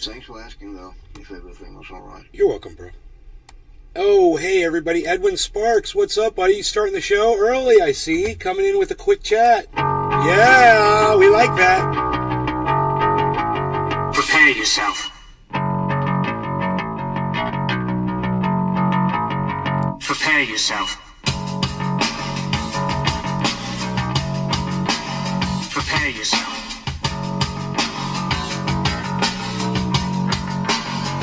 Thanks for asking, though, if everything was all right. You're welcome, bro. Oh, hey, everybody. Edwin Sparks, what's up, buddy? You starting the show early, I see. Coming in with a quick chat. Yeah, we like that. Prepare yourself. Prepare yourself. Prepare yourself.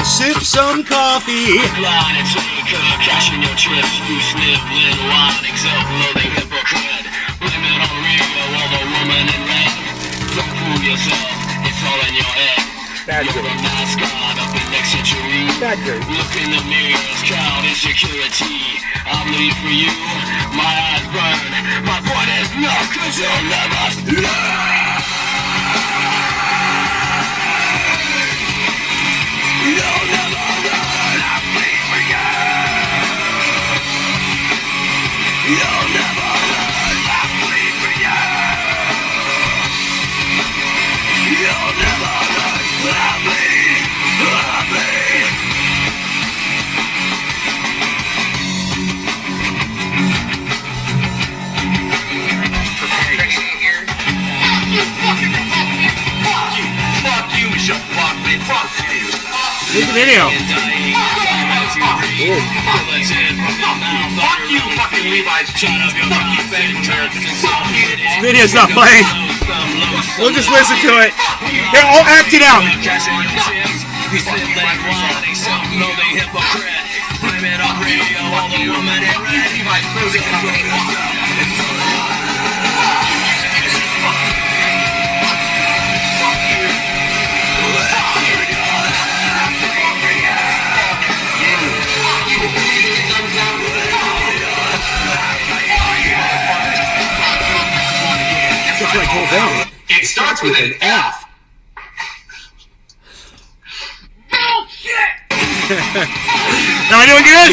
Sip some coffee. Line and take cash in your chips. You sniff little wine, self-loathing hypocrite. Blame it on Rio or the woman in red. Don't fool yourself, it's all in your head. Bad You're joke. a mascot of the next century. Bad joke. Look in the mirrors, count insecurity. I'm leaving for you, my eyes burn. My point is no, cause you'll never learn. You'll never learn, I bleed for you. You'll never learn, I bleed for you. You'll never learn, I bleed, I bleed. Fuck you, Michelle Bachman, fuck you. Here's the video. Fuck you, fucking Levi's. Fuck you, This video's not playing. We'll just listen to it. Here, I'll act it out. That's what I told them. It starts with an F. Am I doing good?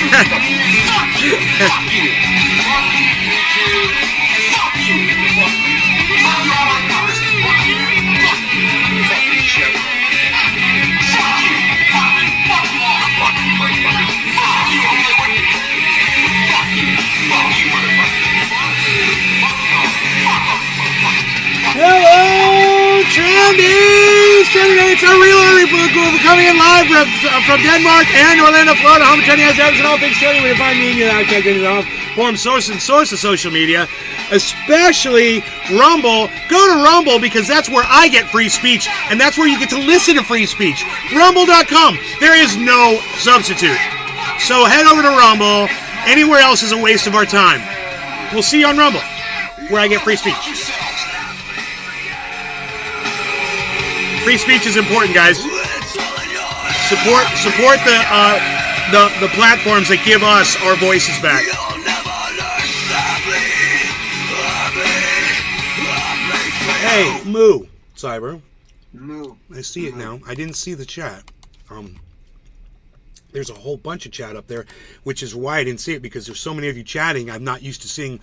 Hello, Trendies! Trendy, it's a real early book. We're coming in live from Denmark and Orlando, Florida. Home of Trendy has everything, all things trendy. We can find me and you I can't get it off. Form source of social media, especially Rumble. Go to Rumble because that's where I get free speech, and that's where you get to listen to free speech. Rumble.com. There is no substitute. So head over to Rumble. Anywhere else is a waste of our time. We'll see you on Rumble, where I get free speech. Free speech is important, guys. Support the platforms that give us our voices back. Hey, Moo, Cyber. Moo. I see it now. I didn't see the chat. There's a whole bunch of chat up there, which is why I didn't see it, because there's so many of you chatting. I'm not used to seeing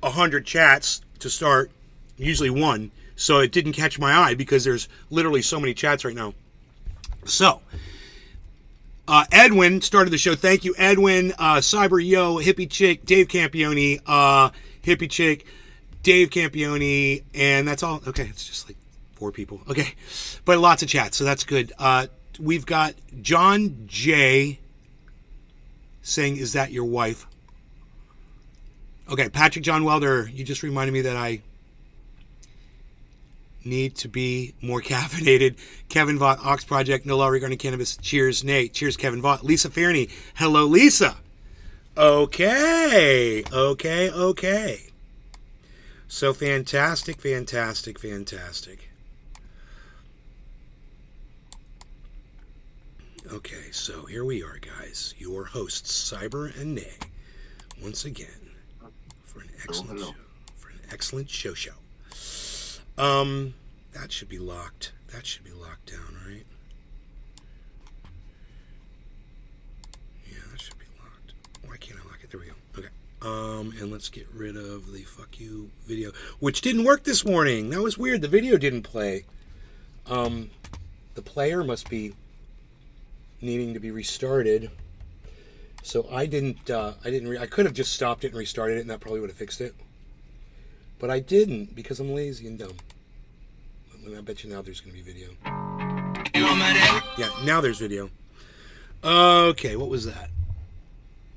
100 chats to start, usually one. So it didn't catch my eye because there's literally so many chats right now. So, Edwin started the show. Thank you, Edwin. Cyber Yo, Hippie Chick, Dave Campione, Hippie Chick, Dave Campione, and that's all. Okay, it's just like 4 people. Okay, but lots of chats, so that's good. We've got John J. saying, "Is that your wife?" Okay, Patrick John Welder, you just reminded me that I need to be more caffeinated. Kevin Vaught, Ox Project, no law regarding cannabis. Cheers, Nate. Cheers, Kevin Vaught. Lisa Fairney. Hello, Lisa. Okay. So fantastic. Okay, so here we are, guys. Your hosts, Cyber and Nay, once again, for an excellent show. That should be locked. That should be locked down, right? Yeah, that should be locked. Why can't I lock it? There we go. Okay. And let's get rid of the fuck you video, which didn't work this morning. That was weird. The video didn't play. the player must be needing to be restarted. So I I could have just stopped it and restarted it, and that probably would have fixed it. But I didn't, because I'm lazy and dumb. I bet you now there's going to be video. Yeah, now there's video. Okay, what was that?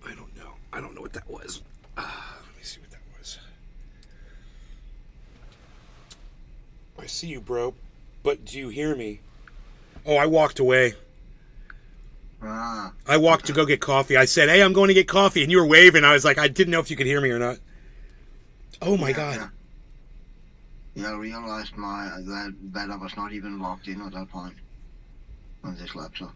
I don't know. I don't know what that was. Let me see what that was. I see you, bro. But do you hear me? Oh, I walked away. I walked to go get coffee. I said, hey, I'm going to get coffee. And you were waving. I was like, I didn't know if you could hear me or not. Oh, my God. Yeah, I realized that I was not even logged in at that point on this laptop.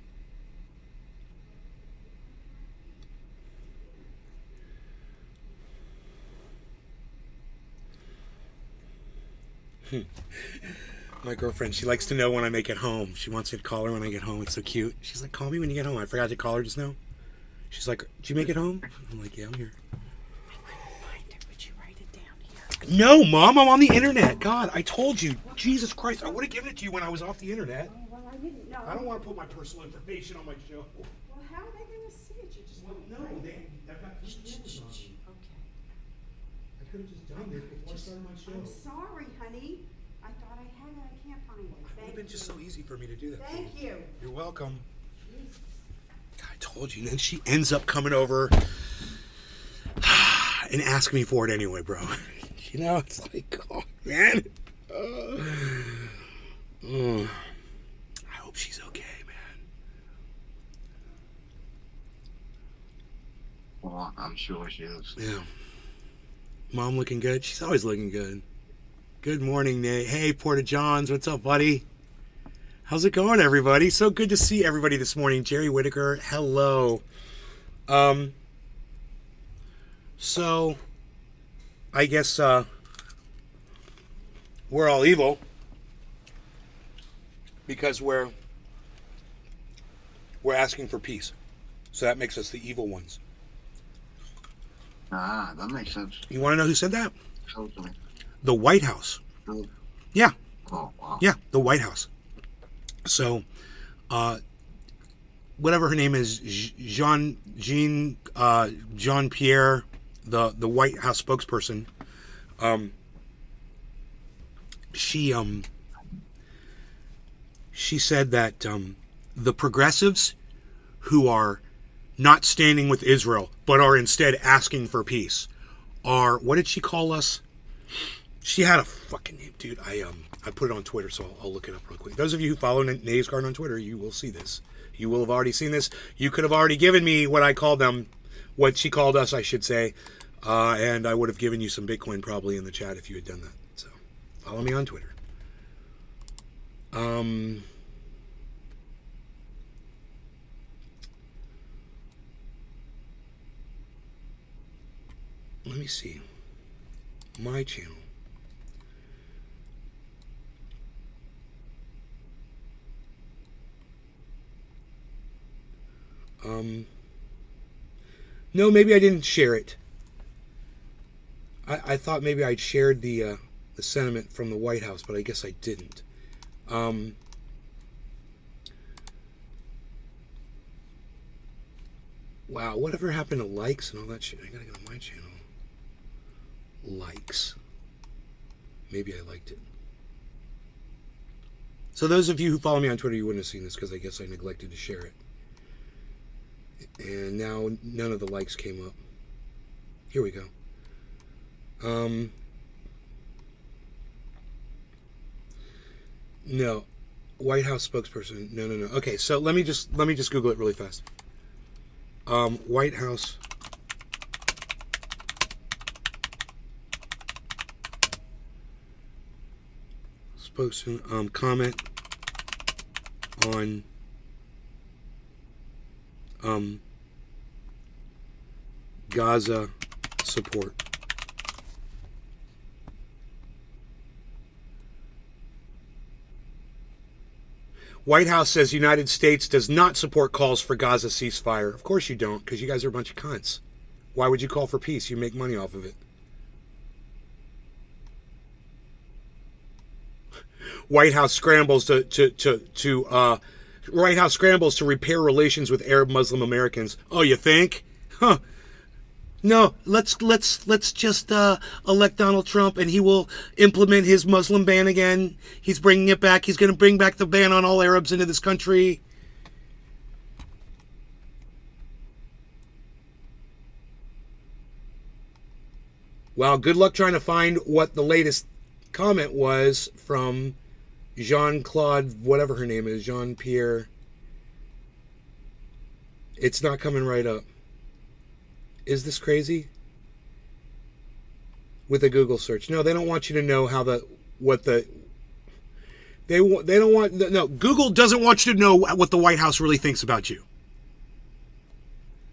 My girlfriend, she likes to know when I make it home. She wants me to call her when I get home. It's so cute. She's like, call me when you get home. I forgot to call her just now. She's like, did you make it home? I'm like, yeah, I'm here. Would you write it down here? No, Mom, I'm on the internet. God, I told you. Jesus Christ, I would have given it to you when I was off the internet. Oh, well, I didn't know. I don't want to put my personal information on my show. Well, how are they going to see it? You just Well, no, I've got cameras on me. Okay. I could have just done this before I started my show. I'm sorry, honey. I thought I had it. I can't find it. It would Thank have been just you. so easy for me to do that. Thank you. You're welcome. I told you. And then she ends up coming over and asking me for it anyway, bro. You know, it's like, oh, man. I hope she's okay, man. Well, I'm sure she is. Yeah. Mom looking good? She's always looking good. Good morning, Nate. Hey, Porta Johns. What's up, buddy? How's it going, everybody? So good to see everybody this morning. Jerry Whitaker, hello. So, I guess, we're all evil because we're asking for peace. So that makes us the evil ones. Ah, that makes sense. You want to know who said that? Totally. The White House. Oh, Yeah, wow. yeah, the White House. So, whatever her name is, Jean-Pierre, the White House spokesperson, she said that the progressives who are not standing with Israel but are instead asking for peace are, what did she call us? She had a fucking name, dude. I put it on Twitter, so I'll look it up real quick. Those of you who follow Nays Garden on Twitter, you will see this. You will have already seen this. You could have already given me what I called them, what she called us, I should say, and I would have given you some Bitcoin probably in the chat if you had done that. So follow me on Twitter. Let me see. My channel. No, maybe I didn't share it. I thought maybe I'd shared the sentiment from the White House, but I guess I didn't. Wow, whatever happened to likes and all that shit? I gotta go to my channel. Likes. Maybe I liked it. So those of you who follow me on Twitter, you wouldn't have seen this because I guess I neglected to share it. And now none of the likes came up. Here we go. No. White House spokesperson. No. Okay, so let me just Google it really fast. White House spokesman, comment on Gaza support. White House says United States does not support calls for Gaza ceasefire. Of course you don't, because you guys are a bunch of cunts. Why would you call for peace? You make money off of it. White House scrambles to White House scrambles to repair relations with Arab Muslim Americans. Oh, you think? Huh. No, let's just elect Donald Trump and he will implement his Muslim ban again. He's bringing it back. He's going to bring back the ban on all Arabs into this country. Well, good luck trying to find what the latest comment was from Jean-Claude, whatever her name is, Jean-Pierre. It's not coming right up. Is this crazy? With a Google search. No, they don't want you to know how Google doesn't want you to know what the White House really thinks about you.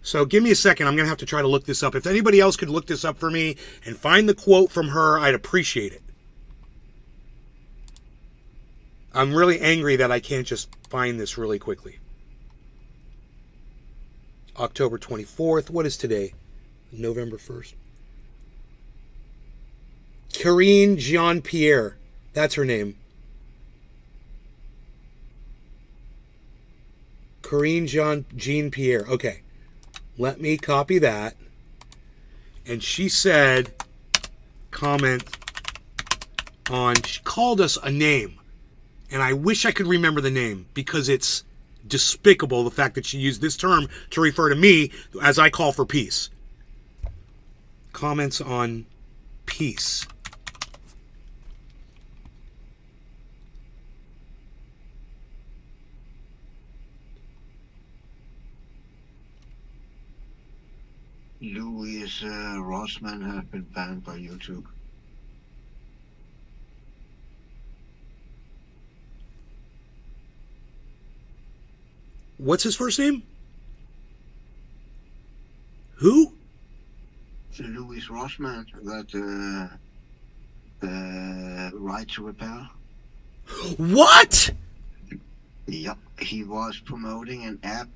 So give me a second. I'm going to have to try to look this up. If anybody else could look this up for me and find the quote from her, I'd appreciate it. I'm really angry that I can't just find this really quickly. October 24th. What is today? November 1st. Karine Jean-Pierre. That's her name. Karine Jean-Pierre. Okay. Let me copy that. And she said, comment on, she called us a name. And I wish I could remember the name because it's despicable, the fact that she used this term to refer to me as I call for peace. Comments on peace. Louis Rossmann have been banned by YouTube. What's his first name? Who? Louis Rossmann, that right to repair. What? Yep, he was promoting an app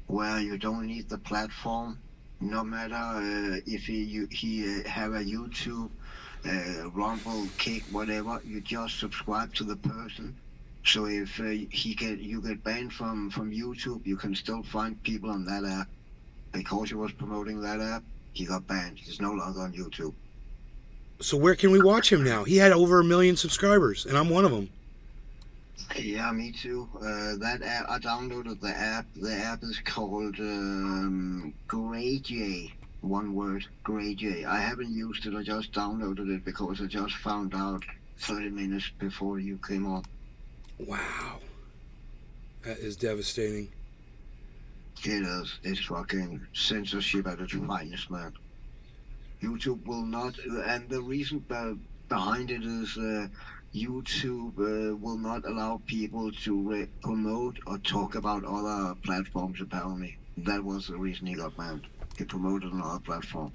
where you don't need the platform, no matter if he have a YouTube, Rumble, Kick, whatever. You just subscribe to the person. So if you get banned from YouTube, you can still find people on that app. Because he was promoting that app, he got banned. He's no longer on YouTube. So where can we watch him now? He had over 1 million subscribers, and I'm one of them. Yeah, me too. That app, I downloaded the app. The app is called GreyJ. One word, GreyJ. I haven't used it. I just downloaded it because I just found out 30 minutes before you came on. Wow. That is devastating. It is. It's fucking censorship at its finest, man. YouTube will not, and the reason behind it is YouTube will not allow people to promote or talk about other platforms, apparently. That was the reason he got banned. He promoted another platform.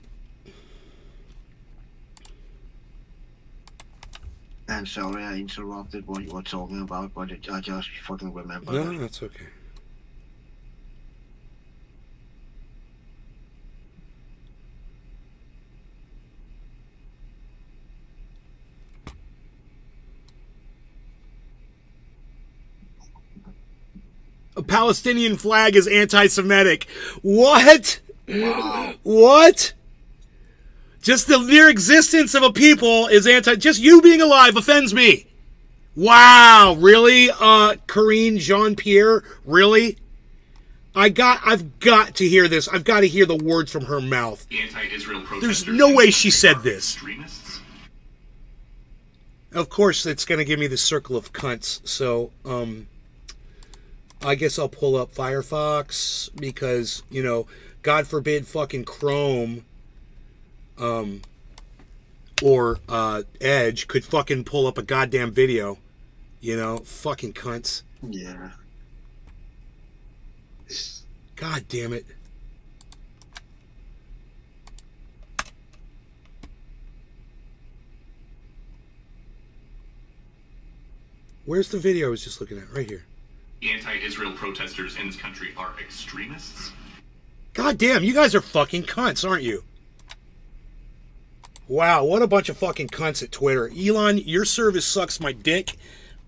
And sorry I interrupted what you were talking about, but I just fucking remembered. No, that's okay. A Palestinian flag is anti-Semitic. What? Wow. What? Just the mere existence of a people is just you being alive offends me. Wow, really? Karine Jean-Pierre, really? I've got to hear this. I've got to hear the words from her mouth. Anti-Israel There's protesters no way she said this. extremists? Of course, it's going to give me the circle of cunts. So, I guess I'll pull up Firefox because, God forbid fucking Chrome or Edge could fucking pull up a goddamn video. Fucking cunts. Yeah. God damn it. Where's the video I was just looking at? Right here. Anti-Israel protesters in this country are extremists? God damn, you guys are fucking cunts, aren't you? Wow, what a bunch of fucking cunts at Twitter. Elon, your service sucks my dick.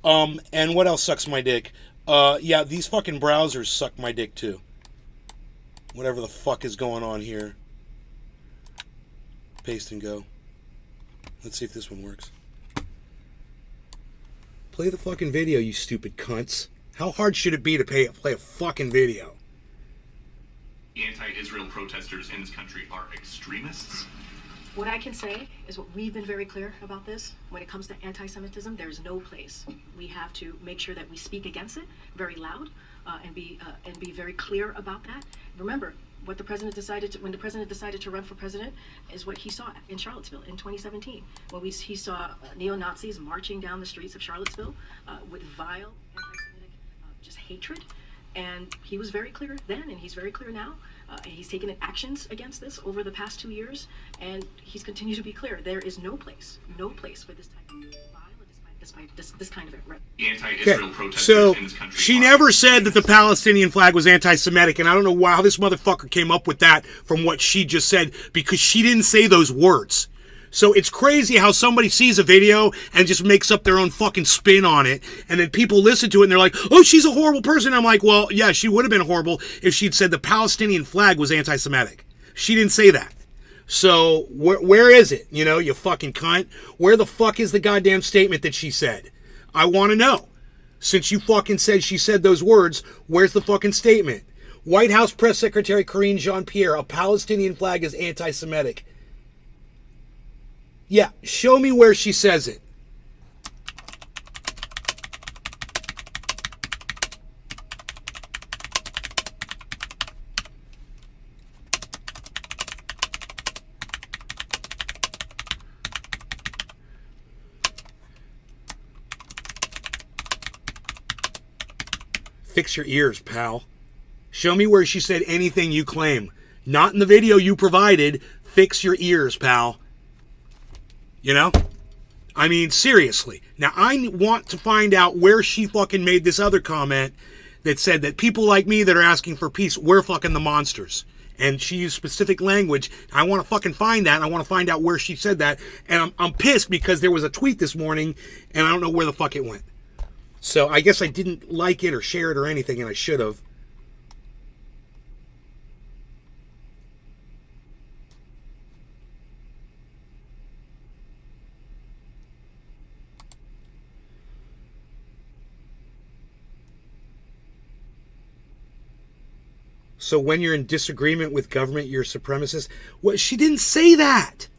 And what else sucks my dick? Yeah, these fucking browsers suck my dick too. Whatever the fuck is going on here. Paste and go. Let's see if this one works. Play the fucking video, you stupid cunts. How hard should it be to play a fucking video? The anti-Israel protesters in this country are extremists. What I can say is what we've been very clear about this. When it comes to anti-Semitism, there's no place. We have to make sure that we speak against it very loud and be very clear about that. Remember, what the president decided to, when the president decided to run for president, is what he saw in Charlottesville in 2017. When he saw neo-Nazis marching down the streets of Charlottesville with vile anti-Semitic just hatred. And he was very clear then, and he's very clear now. He's taken actions against this over the past 2 years, and he's continued to be clear. There is no place for this type of violence, this kind of it. Right. The anti-Israel protesters So in this country she are never said that the Palestinian flag was anti-Semitic, and I don't know how this motherfucker came up with that from what she just said, because she didn't say those words. So it's crazy how somebody sees a video and just makes up their own fucking spin on it, and then people listen to it and they're like, oh, she's a horrible person. I'm like, well, yeah, she would have been horrible if she'd said the Palestinian flag was anti-Semitic. She didn't say that. So where is it? You know, you fucking cunt. Where the fuck is the goddamn statement that she said? I want to know. Since you fucking said she said those words, where's the fucking statement? White House Press Secretary Karine Jean-Pierre, a Palestinian flag is anti-Semitic. Yeah, show me where she says it. Fix your ears, pal. Show me where she said anything you claim. Not in the video you provided. Fix your ears, pal. You know? I mean, seriously. Now, I want to find out where she fucking made this other comment that said that people like me that are asking for peace, we're fucking the monsters. And she used specific language. I want to fucking find that. I want to find out where she said that. And I'm pissed because there was a tweet this morning, and I don't know where the fuck it went. So I guess I didn't like it or share it or anything, and I should have. So when you're in disagreement with government, you're a supremacist. Well, she didn't say that.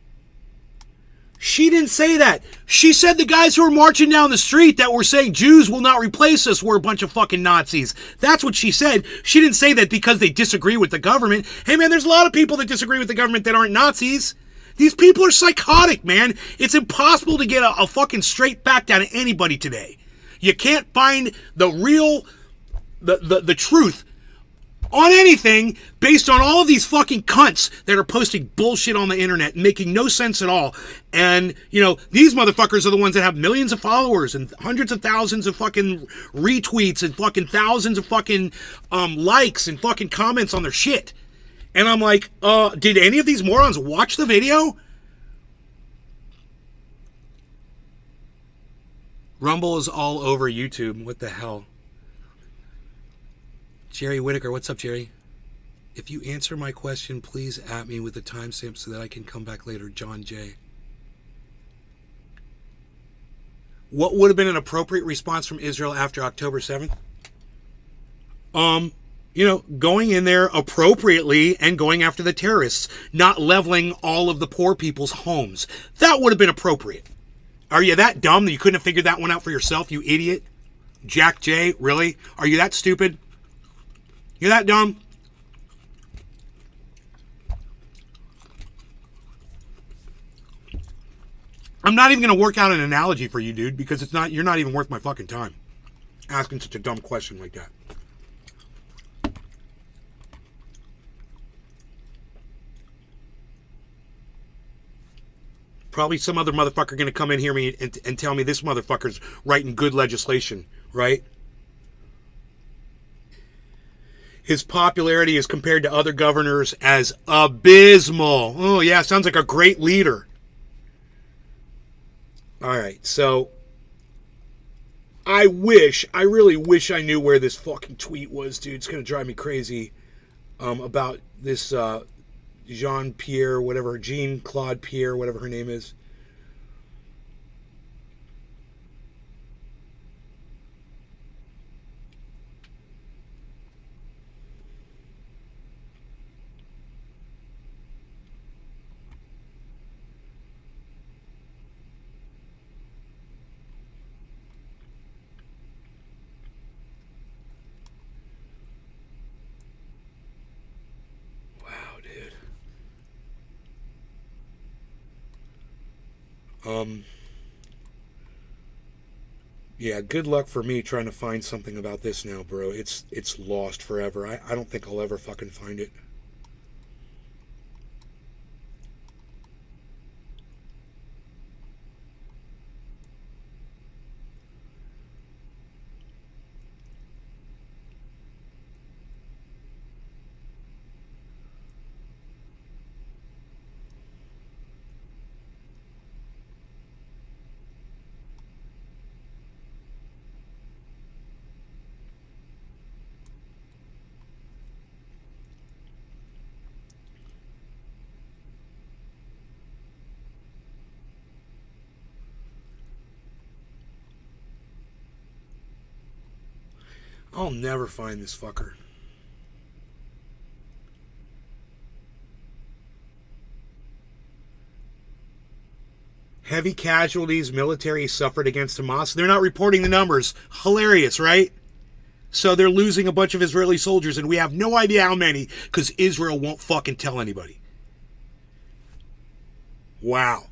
She didn't say that. She said the guys who were marching down the street that were saying Jews will not replace us were a bunch of fucking Nazis. That's what she said. She didn't say that because they disagree with the government. Hey man, there's a lot of people that disagree with the government that aren't Nazis. These people are psychotic, man. It's impossible to get a fucking straight back down to anybody today. You can't find the real, the truth on anything based on all of these fucking cunts that are posting bullshit on the internet, making no sense at all. And, you know, these motherfuckers are the ones that have millions of followers and hundreds of thousands of fucking retweets and fucking thousands of fucking likes and fucking comments on their shit. And I'm like, did any of these morons watch the video? Rumble is all over YouTube. What the hell? Jerry Whitaker, what's up, Jerry? If you answer my question, please at me with the timestamp so that I can come back later. John J. What would have been an appropriate response from Israel after October 7th? You know, going in there appropriately and going after the terrorists, not leveling all of the poor people's homes. That would have been appropriate. Are you that dumb that you couldn't have figured that one out for yourself, you idiot? Jack J, really? Are you that stupid? You're that dumb? I'm not even going to work out an analogy for you, dude, because you're not even worth my fucking time asking such a dumb question like that. Probably some other motherfucker going to come in here and tell me this motherfucker's writing good legislation, right? His popularity is compared to other governors as abysmal. Oh, yeah, sounds like a great leader. All right, so I really wish I knew where this fucking tweet was, dude. It's gonna drive me crazy. About this Jean-Claude Pierre, whatever her name is. Yeah, good luck for me trying to find something about this now, bro. It's lost forever. I don't think I'll ever fucking find it. I'll never find this fucker. Heavy casualties military suffered against Hamas. They're not reporting the numbers. Hilarious, right? So they're losing a bunch of Israeli soldiers, and we have no idea how many because Israel won't fucking tell anybody. Wow.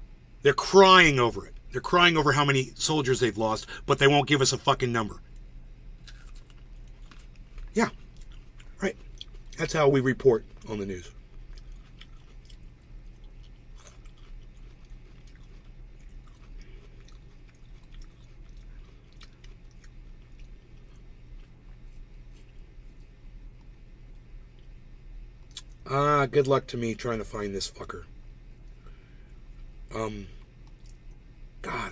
They're crying over it. They're crying over how many soldiers they've lost, but they won't give us a fucking number. Yeah, right. That's how we report on the news. Good luck to me trying to find this fucker. God,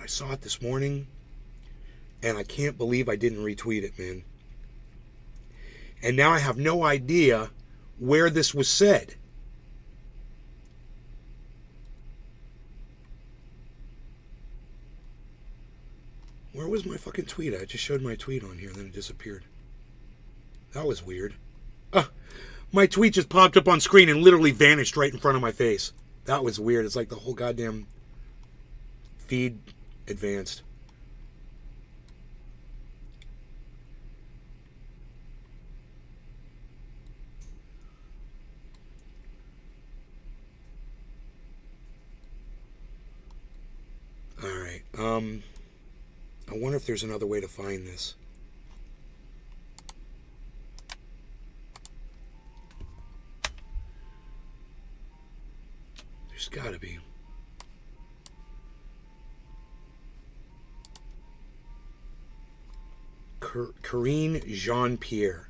I saw it this morning, and I can't believe I didn't retweet it, man. And now I have no idea where this was said. Where was my fucking tweet? I just showed my tweet on here, and then it disappeared. That was weird. My tweet just popped up on screen and literally vanished right in front of my face. That was weird. It's like the whole goddamn feed advanced. Alright, I wonder if there's another way to find this. There's gotta be. Karine Jean-Pierre.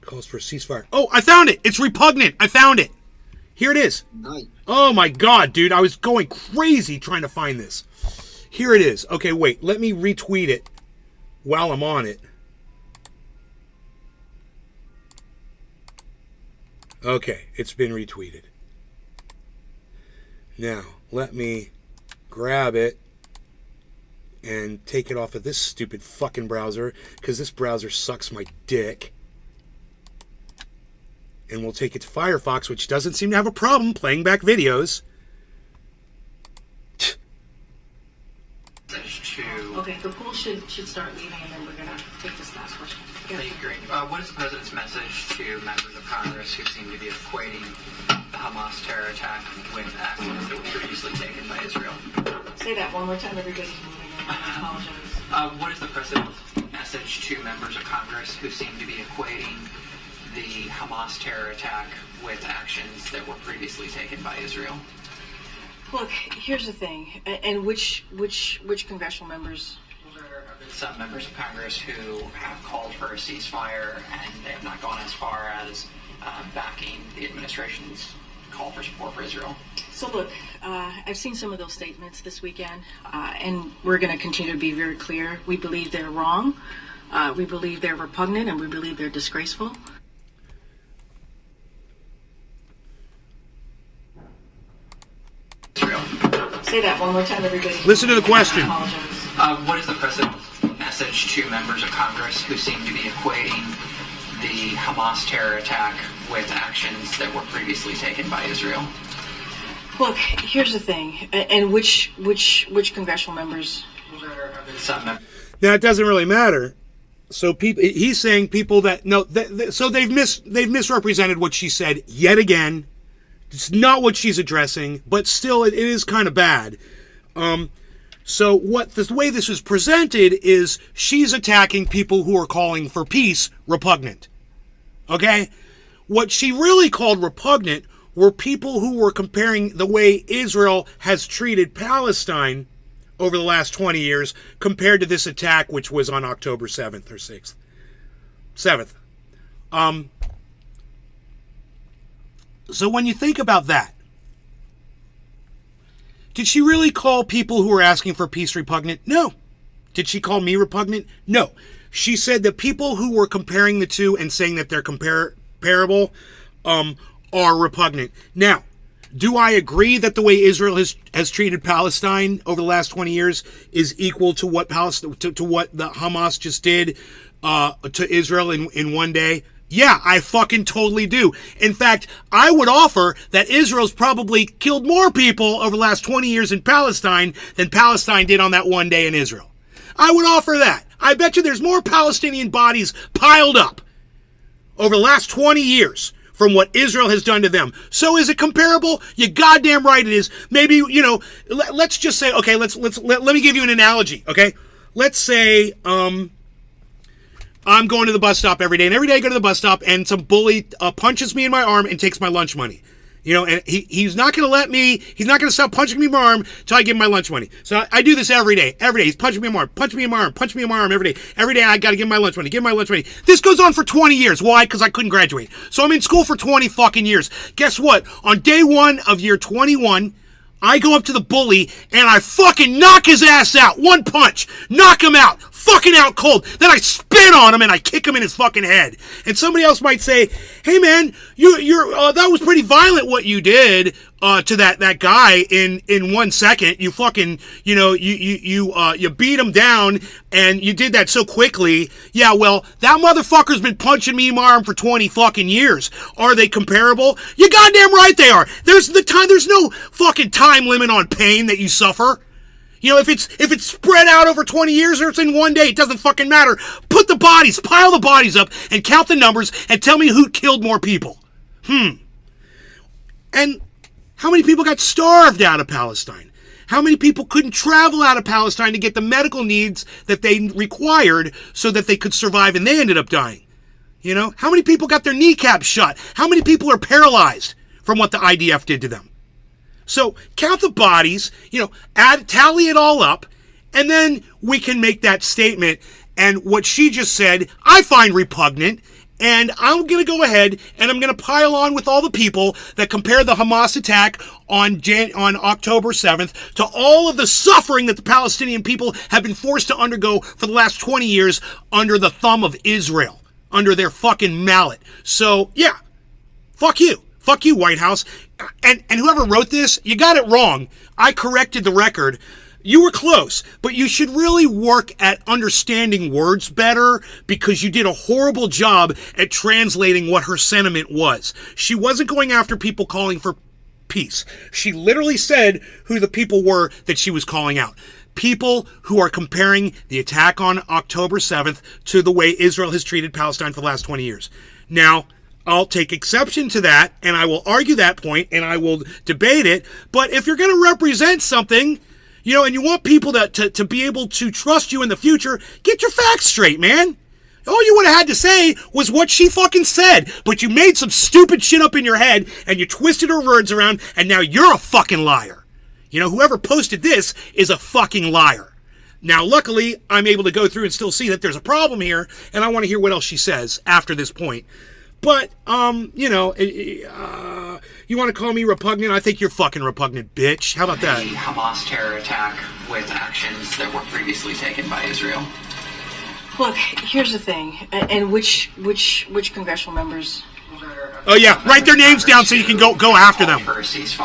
Calls for a ceasefire. Oh, I found it! It's repugnant! I found it! Here it is. Nice. Oh my god, dude. I was going crazy trying to find this. Here it is. Okay, wait. Let me retweet it while I'm on it. Okay, it's been retweeted. Now, let me grab it and take it off of this stupid fucking browser, because this browser sucks my dick. And we'll take it to Firefox, which doesn't seem to have a problem playing back videos. Okay, the pool should start leaving, and then we're gonna take this last question. Yeah. Thank you, Greg. What is the president's message to members of Congress who seem to be equating the Hamas terror attack with actions that were previously taken by Israel? Say that one more time. Everybody's moving in. I apologize. What is the president's message to members of Congress who seem to be equating the Hamas terror attack with actions that were previously taken by Israel? Look, here's the thing, and which congressional members? There have been some members of Congress who have called for a ceasefire, and they have not gone as far as backing the administration's call for support for Israel. So look, I've seen some of those statements this weekend, and we're going to continue to be very clear. We believe they're wrong. We believe they're repugnant, and we believe they're disgraceful. Israel. Say that one more time, everybody. Listen to the question. I apologize. What is the president's message to members of Congress who seem to be equating the Hamas terror attack with actions that were previously taken by Israel? Look, here's the thing, and which congressional members? Some members. Now, it doesn't really matter. So he's saying people that no, so they've misrepresented what she said yet again. It's not what she's addressing, but still, it is kind of bad. So the way this is presented is she's attacking people who are calling for peace repugnant. Okay, what she really called repugnant were people who were comparing the way Israel has treated Palestine over the last 20 years compared to this attack, which was on October 7th or 6th. 7th. So when you think about that, did she really call people who were asking for peace repugnant? No. Did she call me repugnant? No. She said that people who were comparing the two and saying that they're comparable are repugnant. Now, do I agree that the way Israel has treated Palestine over the last 20 years is equal to what to what the Hamas just did to Israel in one day? Yeah, I fucking totally do. In fact, I would offer that Israel's probably killed more people over the last 20 years in Palestine than Palestine did on that one day in Israel. I would offer that. I bet you there's more Palestinian bodies piled up over the last 20 years from what Israel has done to them. So is it comparable? You goddamn right it is. Maybe, let's just say, okay, let me give you an analogy, okay? Let's say, I'm going to the bus stop every day, and every day I go to the bus stop, and some bully punches me in my arm and takes my lunch money. And he's not going to he's not going to stop punching me in my arm until I give him my lunch money. So I do this every day. Every day, he's punching me in my arm, punching me in my arm, punching me in my arm every day. Every day I got to give him my lunch money, This goes on for 20 years. Why? Because I couldn't graduate. So I'm in school for 20 fucking years. Guess what? On day 1 of year 21, I go up to the bully and I fucking knock his ass out. One punch. Knock him out. Fucking out cold. Then I spit on him and I kick him in his fucking head. And somebody else might say, "Hey man, you're that was pretty violent what you did to that guy in 1 second. You fucking you beat him down and you did that so quickly." Yeah, well, that motherfucker's been punching me in my arm for 20 fucking years. Are they comparable? You goddamn right they are. There's no fucking time limit on pain that you suffer. If it's spread out over 20 years or it's in one day, it doesn't fucking matter. Pile the bodies up and count the numbers and tell me who killed more people. And how many people got starved out of Palestine? How many people couldn't travel out of Palestine to get the medical needs that they required so that they could survive and they ended up dying? How many people got their kneecaps shot? How many people are paralyzed from what the IDF did to them? So count the bodies, tally it all up, and then we can make that statement. And what she just said, I find repugnant, and I'm going to go ahead and I'm going to pile on with all the people that compare the Hamas attack on October 7th to all of the suffering that the Palestinian people have been forced to undergo for the last 20 years under the thumb of Israel, under their fucking mallet. So, yeah, fuck you. Fuck you, White House. And whoever wrote this, you got it wrong. I corrected the record. You were close, but you should really work at understanding words better because you did a horrible job at translating what her sentiment was. She wasn't going after people calling for peace. She literally said who the people were that she was calling out. People who are comparing the attack on October 7th to the way Israel has treated Palestine for the last 20 years. Now, I'll take exception to that, and I will argue that point, and I will debate it. But if you're going to represent something, and you want people to be able to trust you in the future, get your facts straight, man. All you would have had to say was what she fucking said, but you made some stupid shit up in your head, and you twisted her words around, and now you're a fucking liar. Whoever posted this is a fucking liar. Now, luckily, I'm able to go through and still see that there's a problem here, and I want to hear what else she says after this point. But, you know, you want to call me repugnant? I think you're fucking repugnant, bitch. How about The that? Hamas terror attack with actions that were previously taken by Israel. Look, here's the thing, and which congressional members? Oh, yeah, write their names down so you can go after them.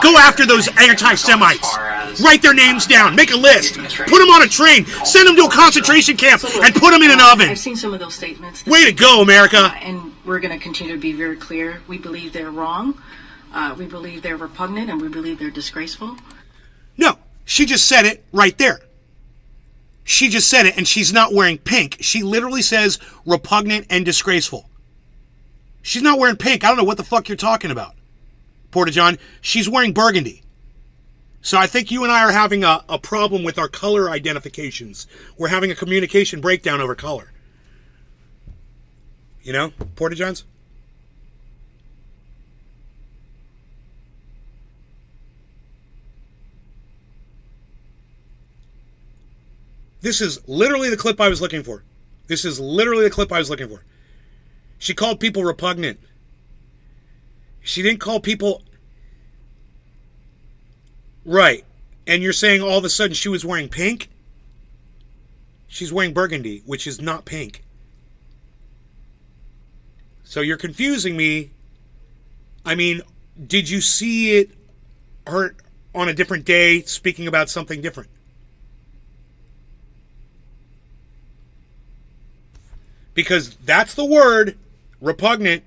Go after those anti-Semites. Write their names down. Make a list. Put them on a train. Send them to a concentration camp and put them in an oven. I've seen some of those statements. Way to go, America. And we're going to continue to be very clear. We believe they're wrong. We believe they're repugnant, and we believe they're disgraceful. No, she just said it right there. She just said it, and she's not wearing pink. She literally says repugnant and disgraceful. She's not wearing pink. I don't know what the fuck you're talking about, Porta John. She's wearing burgundy. So I think you and I are having a problem with our color identifications. We're having a communication breakdown over color. You know, Porta Johns? This is literally the clip I was looking for. This is literally the clip I was looking for. She called people repugnant. She didn't call people... Right. And you're saying all of a sudden she was wearing pink? She's wearing burgundy, which is not pink. So you're confusing me. I mean, did you see it her on a different day speaking about something different? Because that's the word, repugnant.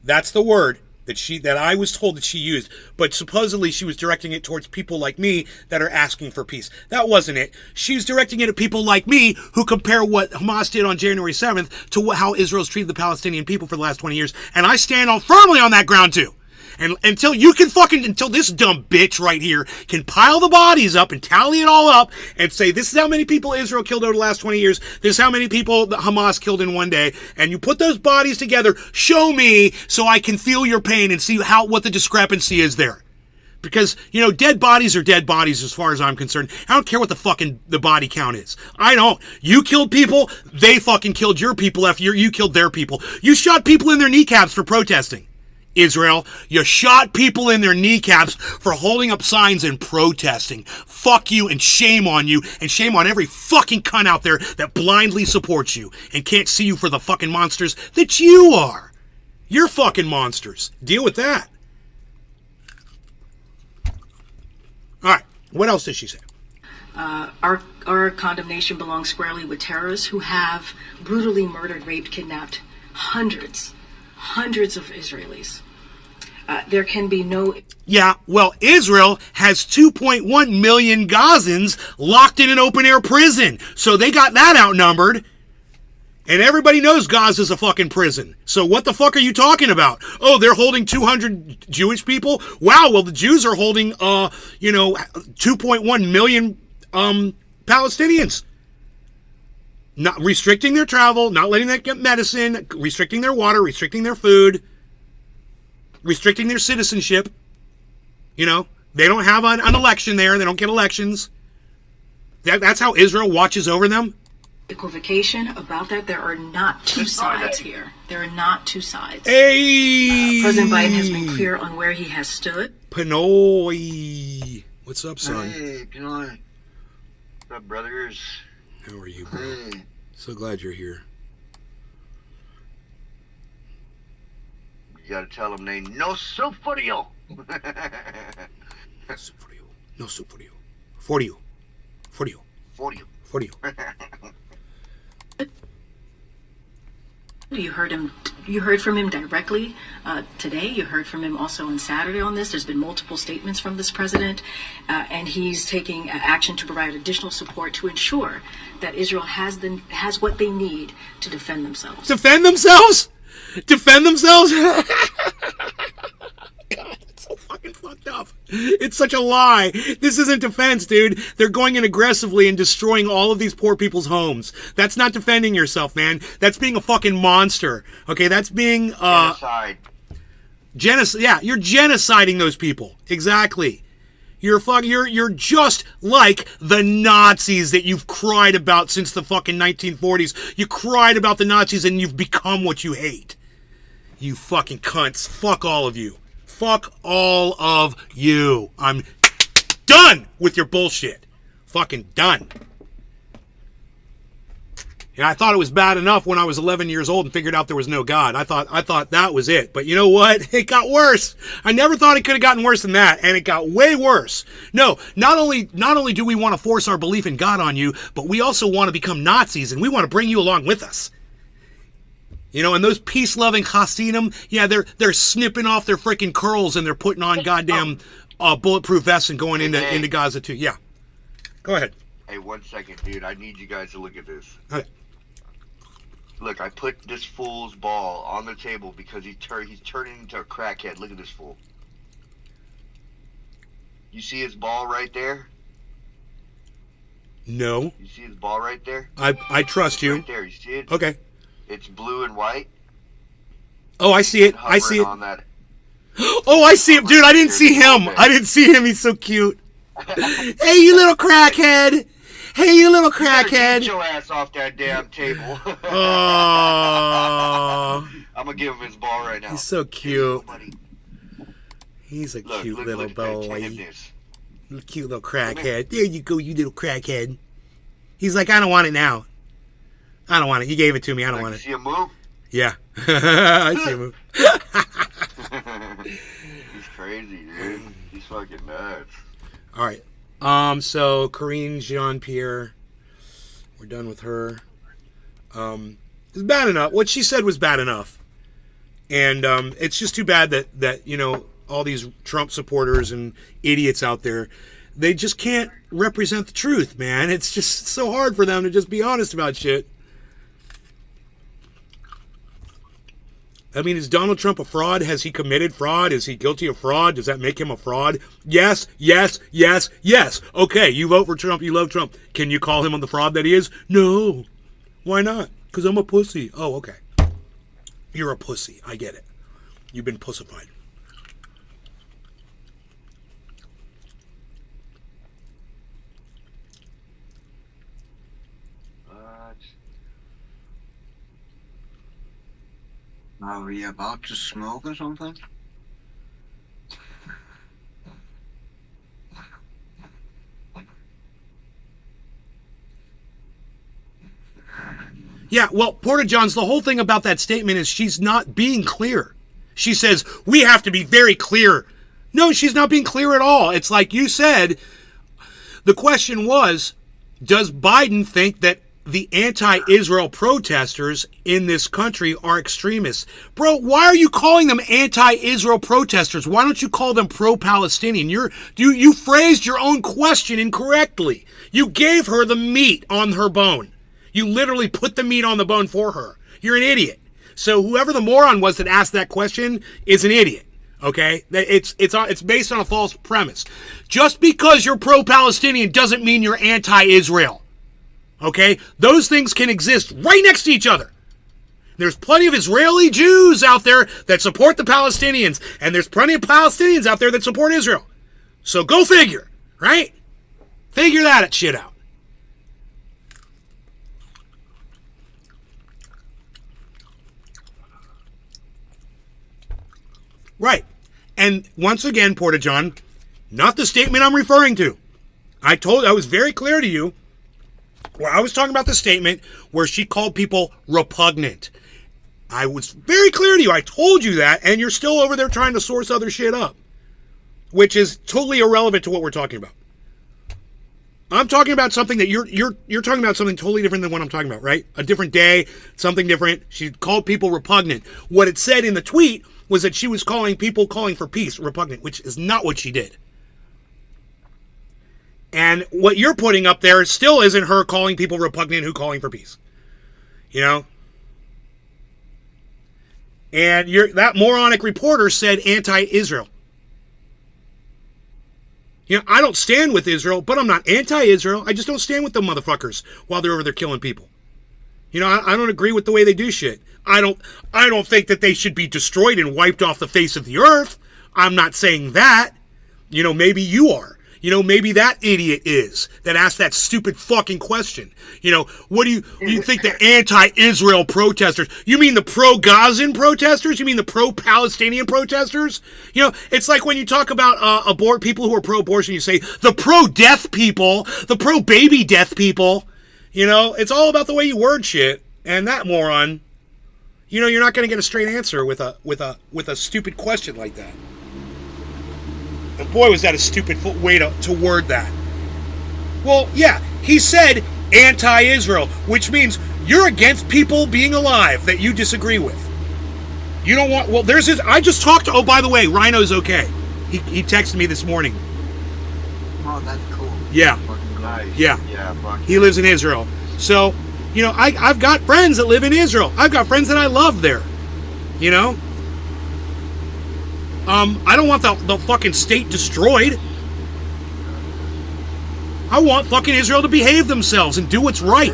That's the word that I was told that she used. But supposedly she was directing it towards people like me that are asking for peace. That wasn't it. She was directing it at people like me who compare what Hamas did on January 7th to how Israel's treated the Palestinian people for the last 20 years. And I stand firmly on that ground too. And until this dumb bitch right here can pile the bodies up and tally it all up and say, this is how many people Israel killed over the last 20 years, this is how many people that Hamas killed in one day, and you put those bodies together, show me so I can feel your pain and see what the discrepancy is there. Because, you know, dead bodies are dead bodies as far as I'm concerned. I don't care what the body count is. I don't. You killed people, they fucking killed your people after you killed their people. You shot people in their kneecaps for protesting. Israel, you shot people in their kneecaps for holding up signs and protesting. Fuck you and shame on you and shame on every fucking cunt out there that blindly supports you and can't see you for the fucking monsters that you are. You're fucking monsters. Deal with that. All right, what else did she say? Our condemnation belongs squarely with terrorists who have brutally murdered, raped, kidnapped hundreds of Israelis. There can be no... Yeah, well, Israel has 2.1 million Gazans locked in an open-air prison. So they got that outnumbered. And everybody knows Gaza's a fucking prison. So what the fuck are you talking about? Oh, they're holding 200 Jewish people? Wow, well, the Jews are holding, 2.1 million Palestinians. Not restricting their travel, not letting them get medicine, restricting their water, restricting their food, restricting their citizenship. You know, they don't have an election there. They don't get elections. That's how Israel watches over them. Equivocation about that. There are not two sides here. There are not two sides. Hey! President Biden has been clear on where he has stood. Pinoy. What's up, son? Hey, Pinoy. What's up, brothers? How are you, bro? Hey. So glad you're here. You gotta tell them they no soup for you. Soup for you. No soup for you. For you. For you. For you. For you. You heard from him directly today. You heard from him also on Saturday on this. There's been multiple statements from this president, and he's taking action to provide additional support to ensure that Israel has what they need to defend themselves. Defend themselves? Defend themselves? God, it's so fucking fucked up. It's such a lie. This isn't defense, dude. They're going in aggressively and destroying all of these poor people's homes. That's not defending yourself, man. That's being a fucking monster. Okay, that's being Genocide. genocide. Yeah, you're genociding those people. Exactly. You're just like the Nazis that you've cried about since the fucking 1940s. You cried about the Nazis and you've become what you hate. You fucking cunts. Fuck all of you. Fuck all of you. I'm done with your bullshit. Fucking done. Yeah, I thought it was bad enough when I was 11 years old and figured out there was no God. I thought that was it. But you know what? It got worse. I never thought it could have gotten worse than that, and it got way worse. No, not only do we want to force our belief in God on you, but we also want to become Nazis, and we want to bring you along with us. You know, and those peace-loving Hasidim, yeah, they're snipping off their freaking curls and they're putting on goddamn bulletproof vests and going into Gaza too. Yeah, go ahead. Hey, 1 second, dude. I need you guys to look at this. Okay. Look, I put this fool's ball on the table because he's turning into a crackhead. Look at this fool. You see his ball right there? No. You see his ball right there? I trust you. Right there, you see it? Okay. It's blue and white. Oh, I see it. I see it. On that. Oh, I see him, dude. I didn't see him. I didn't see him. He's so cute. Hey, you little crackhead. Hey, you little crackhead. Get your ass off that damn table. Oh. I'm going to give him his ball right now. He's so cute. Buddy. He's a cute look, little look at that. boy. Check this. Cute little crackhead. There you go, you little crackhead. He's like, I don't want it now. I don't want it. You gave it to me. I don't want it. See him move? Yeah. I see him move. He's crazy, dude. He's fucking nuts. All right. So Corinne Jean-Pierre, we're done with her. It's bad enough. What she said was bad enough. And it's just too bad that you know, all these Trump supporters and idiots out there, they just can't represent the truth, man. It's just so hard for them to just be honest about shit. I mean, is Donald Trump a fraud? Has he committed fraud? Is he guilty of fraud? Does that make him a fraud? Yes, yes, yes, yes. Okay, you vote for Trump, you love Trump. Can you call him the fraud that he is? No. Why not? Because I'm a pussy. Oh, okay. You're a pussy. I get it. You've been pussified. Are we about to smoke or something? Yeah, well, Porta-Johns, the whole thing about that statement is she's not being clear. She says, we have to be very clear. No, she's not being clear at all. It's like you said, the question was, does Biden think that the anti-Israel protesters in this country are extremists? Bro, why are you calling them anti-Israel protesters? Why don't you call them pro-Palestinian? You phrased your own question incorrectly. You gave her the meat on her bone. You literally put the meat on the bone for her. You're an idiot. So whoever the moron was that asked that question is an idiot. Okay? It's based on a false premise. Just because you're pro-Palestinian doesn't mean you're anti-Israel. Okay? Those things can exist right next to each other. There's plenty of Israeli Jews out there that support the Palestinians, and there's plenty of Palestinians out there that support Israel. So go figure, right? Figure that shit out. Right. And once again, Porta-John, not the statement I'm referring to. I was very clear to you where I was talking about the statement where she called people repugnant. I was very clear to you. I told you that, and you're still over there trying to source other shit up, which is totally irrelevant to what we're talking about. I'm talking about something that you're talking about something totally different than what I'm talking about, right? A different day, something different. She called people repugnant. What it said in the tweet was that she was calling people calling for peace repugnant, which is not what she did. And what you're putting up there still isn't her calling people repugnant who calling for peace. You know? And that moronic reporter said anti-Israel. You know, I don't stand with Israel, but I'm not anti-Israel. I just don't stand with them motherfuckers while they're over there killing people. You know, I don't agree with the way they do shit. I don't think that they should be destroyed and wiped off the face of the earth. I'm not saying that. You know, maybe you are. You know, maybe that idiot is that asked that stupid fucking question. You know, what do you think the anti-Israel protesters? You mean the pro-Gazan protesters? You mean the pro-Palestinian protesters? You know, it's like when you talk about people who are pro-abortion, you say the pro-death people, the pro-baby death people. You know, it's all about the way you word shit. And that moron, you know, you're not going to get a straight answer with a stupid question like that. And boy, was that a stupid way to word that. Well, yeah, he said anti-Israel, which means you're against people being alive that you disagree with. You don't want, well, there's his, I just talked to, oh, by the way, Rhino's okay. He texted me this morning. Oh, that's cool. Yeah. Nice. Yeah. Yeah, fuck. He lives in Israel. So, you know, I've got friends that live in Israel. I've got friends that I love there. You know? I don't want the fucking state destroyed. I want fucking Israel to behave themselves and do what's right.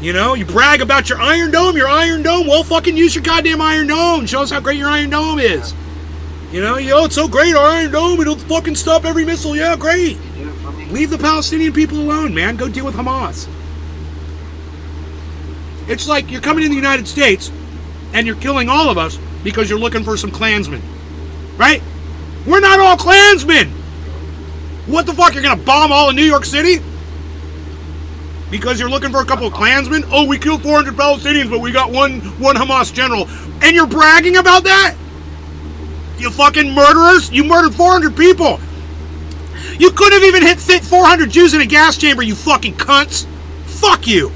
You know, you brag about your Iron Dome, well, fucking use your goddamn Iron Dome. Show us how great your Iron Dome is. You know, it's so great, our Iron Dome, it'll fucking stop every missile. Yeah, great. Leave the Palestinian people alone, man. Go deal with Hamas. It's like you're coming in the United States and you're killing all of us because you're looking for some Klansmen. Right? We're not all Klansmen. What the fuck? You're gonna bomb all of New York City? Because you're looking for a couple of Klansmen? Oh, we killed 400 Palestinians, but we got one Hamas general. And you're bragging about that? You fucking murderers? You murdered 400 people. You couldn't have even fit 400 Jews in a gas chamber, you fucking cunts. Fuck you.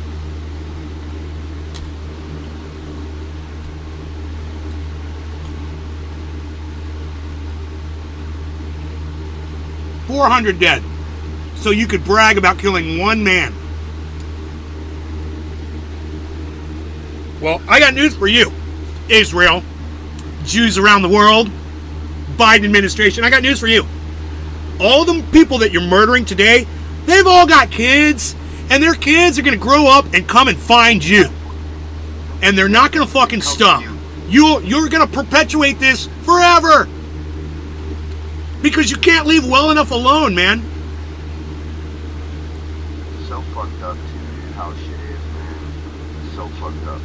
$400 dead. So you could brag about killing one man. Well, I got news for you. Israel, Jews around the world, Biden administration, I got news for you. All the people that you're murdering today, they've all got kids, and their kids are going to grow up and come and find you. And they're not going to fucking stop. You're going to perpetuate this forever. Because you can't leave well enough alone, man. So fucked up, too, dude. How shit is, man. So fucked up.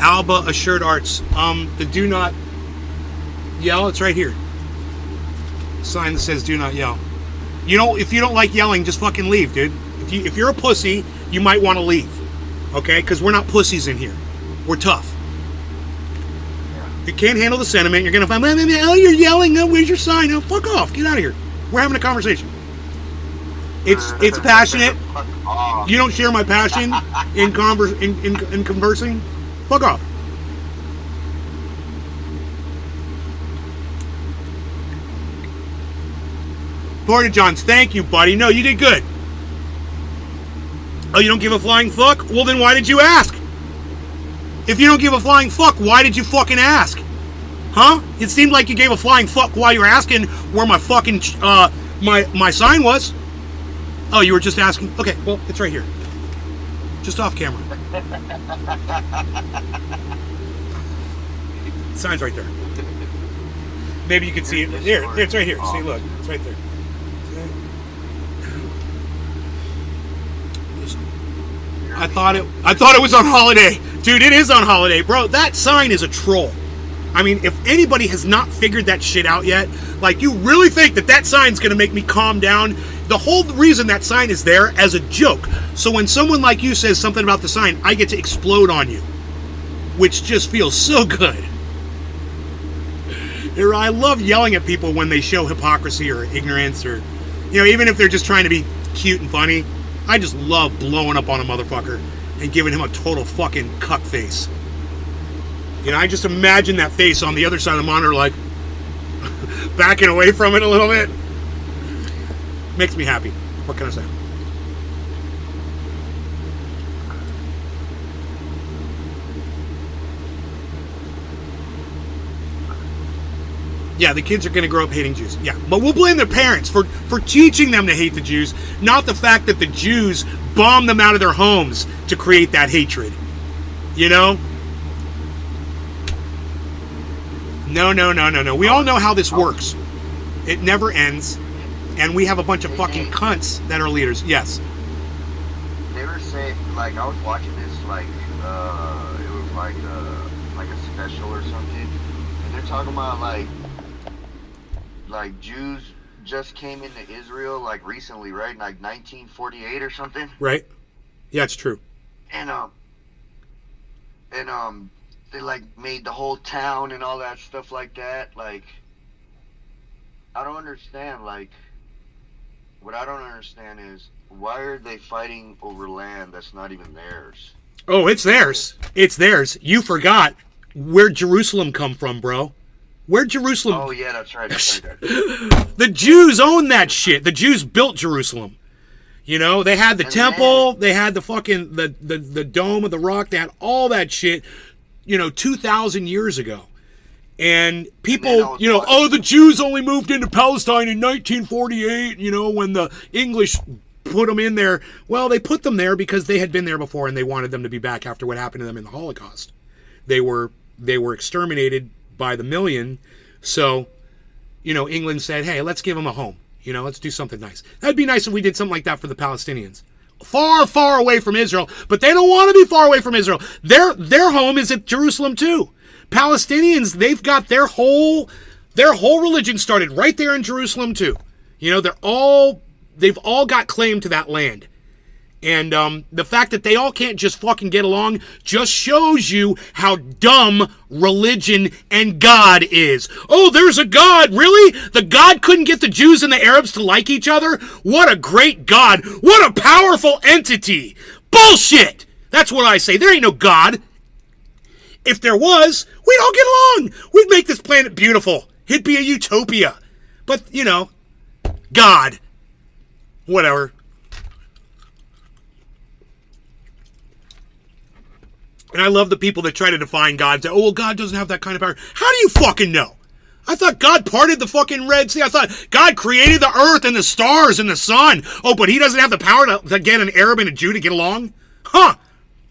Alba Assured Arts. The do not yell, it's right here. Sign that says do not yell. You know, if you don't like yelling, just fucking leave, dude. If you're a pussy, you might want to leave. Okay? Because we're not pussies in here. We're tough. If you can't handle the sentiment, you're going to find, oh, you're yelling, oh, where's your sign? Oh, fuck off, get out of here. We're having a conversation. It's passionate. You don't share my passion in conversing. Fuck off. Porta Johns, thank you, buddy. No, you did good. Oh, you don't give a flying fuck? Well, then why did you ask? If you don't give a flying fuck, why did you fucking ask? Huh? It seemed like you gave a flying fuck while you were asking where my fucking, my sign was. Oh, you were just asking? Okay, well, it's right here. Just off camera. Sign's right there. Maybe you can see it. Here, it's right here. See, look. It's right there. I thought it was on holiday. Dude, it is on holiday. Bro, that sign is a troll. I mean, if anybody has not figured that shit out yet, like, you really think that sign's gonna make me calm down? The whole reason that sign is there as a joke. So when someone like you says something about the sign, I get to explode on you. Which just feels so good. I love yelling at people when they show hypocrisy or ignorance or, you know, even if they're just trying to be cute and funny. I just love blowing up on a motherfucker and giving him a total fucking cuck face. You know, I just imagine that face on the other side of the monitor, like, backing away from it a little bit. Makes me happy. What can I say? Yeah, the kids are going to grow up hating Jews. Yeah, but we'll blame their parents for teaching them to hate the Jews, not the fact that the Jews bombed them out of their homes to create that hatred. You know? No. We all know how this works. It never ends. And we have a bunch of fucking cunts that are leaders. Yes. They were saying, like, I was watching this, like, it was like a special or something, and they're talking about, like Jews just came into Israel, like, recently, right? Like, 1948 or something? Right? Yeah, it's true. And, they, like, made the whole town and all that stuff like that. Like, I don't understand, like, what I don't understand is, why are they fighting over land that's not even theirs? Oh, it's theirs. It's theirs. You forgot where Jerusalem come from, bro. Where Jerusalem... Oh, yeah, that's right. That's right. The Jews own that shit. The Jews built Jerusalem. You know, they had the temple, they had the fucking, the dome of the rock, they had all that shit, 2,000 years ago. And people, the Jews only moved into Palestine in 1948, when the English put them in there. Well, they put them there because they had been there before and they wanted them to be back after what happened to them in the Holocaust. They were exterminated by the million. So, England said, hey, let's give them a home. Let's do something nice. That'd be nice if we did something like that for the Palestinians. Far, far away from Israel, but they don't want to be far away from Israel. Their home is at Jerusalem too. Palestinians, they've got their whole religion started right there in Jerusalem too. They've all got claim to that land. And the fact that they all can't just fucking get along just shows you how dumb religion and God is. Oh, there's a God, really? The God couldn't get the Jews and the Arabs to like each other? What a great God. What a powerful entity. Bullshit! That's what I say. There ain't no God. If there was, we'd all get along. We'd make this planet beautiful. It'd be a utopia. But, God. Whatever. And I love the people that try to define God. Say, oh, well, God doesn't have that kind of power. How do you fucking know? I thought God parted the fucking Red Sea. I thought God created the earth and the stars and the sun. Oh, but he doesn't have the power to get an Arab and a Jew to get along? Huh.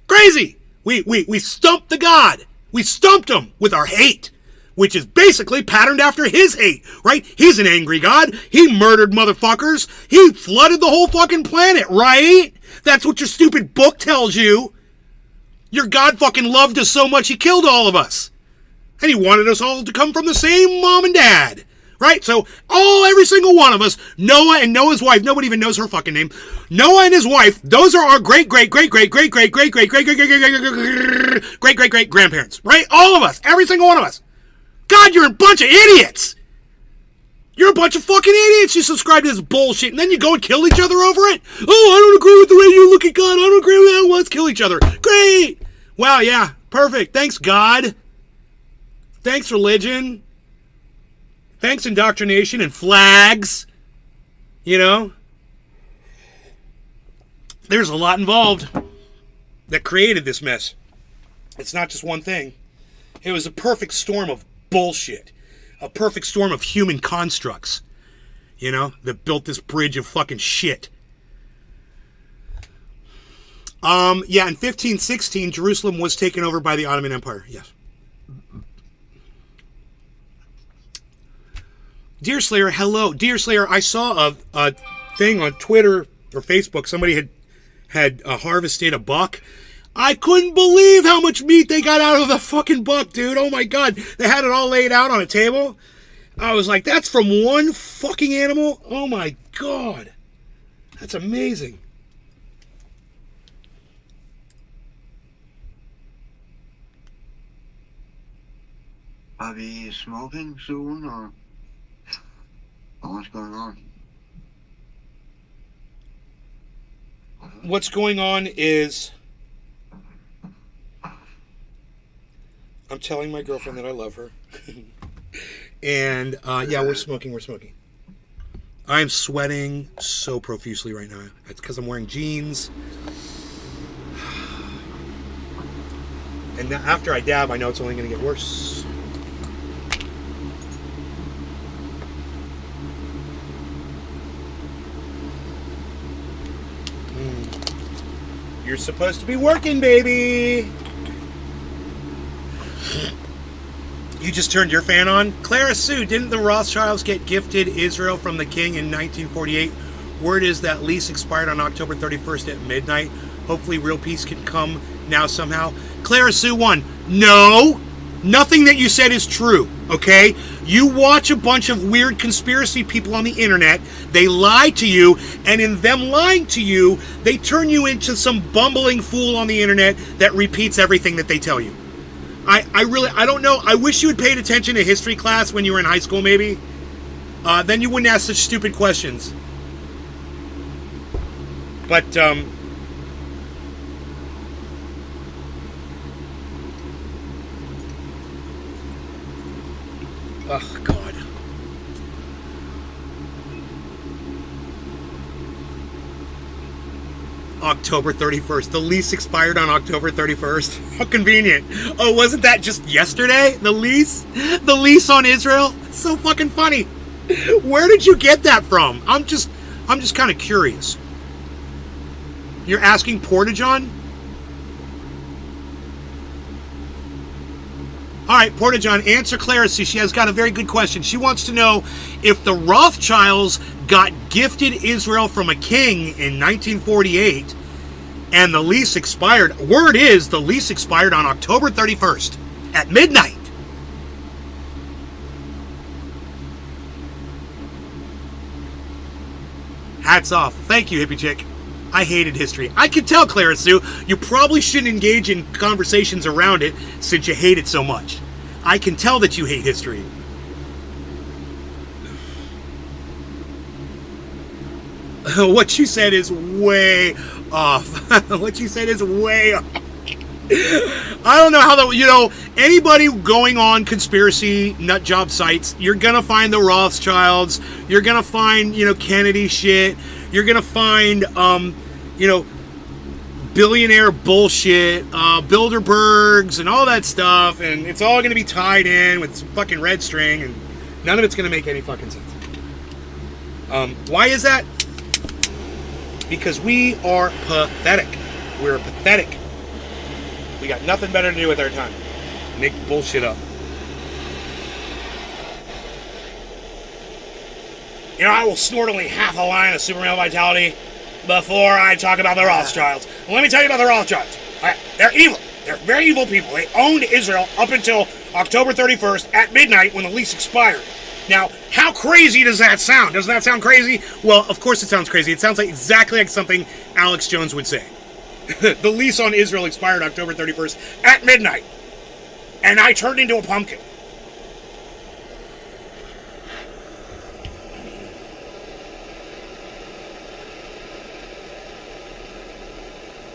Crazy. We stumped the God. We stumped him with our hate, which is basically patterned after his hate, right? He's an angry God. He murdered motherfuckers. He flooded the whole fucking planet, right? That's what your stupid book tells you. Your God fucking loved us so much he killed all of us. And he wanted us all to come from the same mom and dad. Right? So every single one of us, Noah and Noah's wife, nobody even knows her fucking name. Noah and his wife, those are our great grandparents. Right? All of us. Every single one of us. God, you're a bunch of idiots. You're a bunch of fucking idiots. You subscribe to this bullshit and then you go and kill each other over it. Oh, I don't agree with the way you look at God. I don't agree with that. Well, let's kill each other. Great. Wow, yeah. Perfect. Thanks, God. Thanks, religion. Thanks, indoctrination and flags. There's a lot involved that created this mess. It's not just one thing. It was a perfect storm of bullshit. A perfect storm of human constructs. That built this bridge of fucking shit. Yeah, in 1516, Jerusalem was taken over by the Ottoman Empire. Yes. Deer Slayer, hello. Deer Slayer, I saw a thing on Twitter or Facebook. Somebody had harvested a buck. I couldn't believe how much meat they got out of the fucking buck, dude. Oh my God. They had it all laid out on a table. I was like, that's from one fucking animal? Oh my God. That's amazing. Are we smoking soon, or what's going on? What's going on is I'm telling my girlfriend that I love her. And, yeah, we're smoking. I'm sweating so profusely right now. It's because I'm wearing jeans. And after I dab, I know it's only going to get worse. You're supposed to be working, baby. You just turned your fan on? Clara Sue, didn't the Rothschilds get gifted Israel from the king in 1948? Word is that lease expired on October 31st at midnight. Hopefully real peace can come now somehow. Clara Sue 1, no! Nothing that you said is true, okay? You watch a bunch of weird conspiracy people on the internet, they lie to you, and in them lying to you, they turn you into some bumbling fool on the internet that repeats everything that they tell you. I don't know. I wish you had paid attention to history class when you were in high school, maybe. Then you wouldn't ask such stupid questions. But, oh, God. October 31st. The lease expired on October 31st. How convenient. Oh, wasn't that just yesterday? The lease? The lease on Israel? So fucking funny. Where did you get that from? I'm just kind of curious. You're asking Portageon? All right, Portageon, answer Clarice. She has got a very good question. She wants to know if the Rothschilds got gifted Israel from a king in 1948 and the lease expired. Word is the lease expired on October 31st at midnight. Hats off. Thank you, hippie chick. I hated history. I can tell, Clara Sue, you probably shouldn't engage in conversations around it since you hate it so much. I can tell that you hate history. What you said is way off. What you said is way off. I don't know how that, anybody going on conspiracy nut job sites, you're going to find the Rothschilds, you're going to find, Kennedy shit, you're going to find, billionaire bullshit, Bilderbergs and all that stuff, and it's all going to be tied in with fucking red string, and none of it's going to make any fucking sense. Why is that? Because we are pathetic. We're pathetic. We got nothing better to do with our time. Make bullshit up. I will snort only half a line of super male vitality before I talk about the Rothschilds. Well, let me tell you about the Rothschilds. All right, they're evil. They're very evil people. They owned Israel up until October 31st at midnight when the lease expired. Now, how crazy does that sound? Doesn't that sound crazy? Well, of course it sounds crazy. It sounds like exactly like something Alex Jones would say. The lease on Israel expired October 31st at midnight. And I turned into a pumpkin.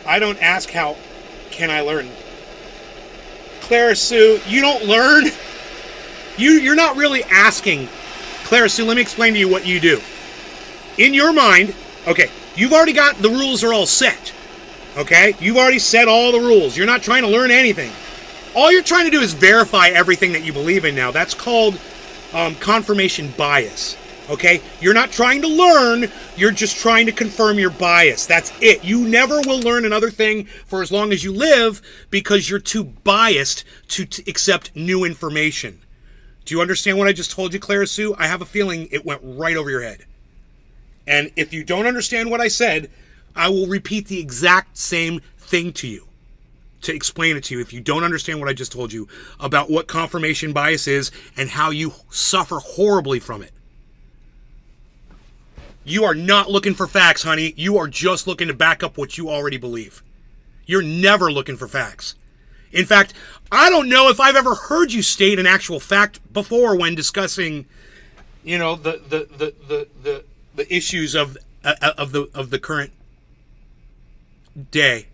I don't ask how can I learn. Clara Sue, you don't learn? You're not really asking. Clara Sue, let me explain to you what you do. In your mind, okay, you've already got the rules are all set. Okay? You've already set all the rules. You're not trying to learn anything. All you're trying to do is verify everything that you believe in now. That's called confirmation bias. Okay? You're not trying to learn. You're just trying to confirm your bias. That's it. You never will learn another thing for as long as you live because you're too biased to accept new information. Do you understand what I just told you, Clara Sue? I have a feeling it went right over your head. And if you don't understand what I said, I will repeat the exact same thing to you to explain it to you if you don't understand what I just told you about what confirmation bias is and how you suffer horribly from it. You are not looking for facts, honey. You are just looking to back up what you already believe. You're never looking for facts. In fact, I don't know if I've ever heard you state an actual fact before when discussing, the issues of the current day.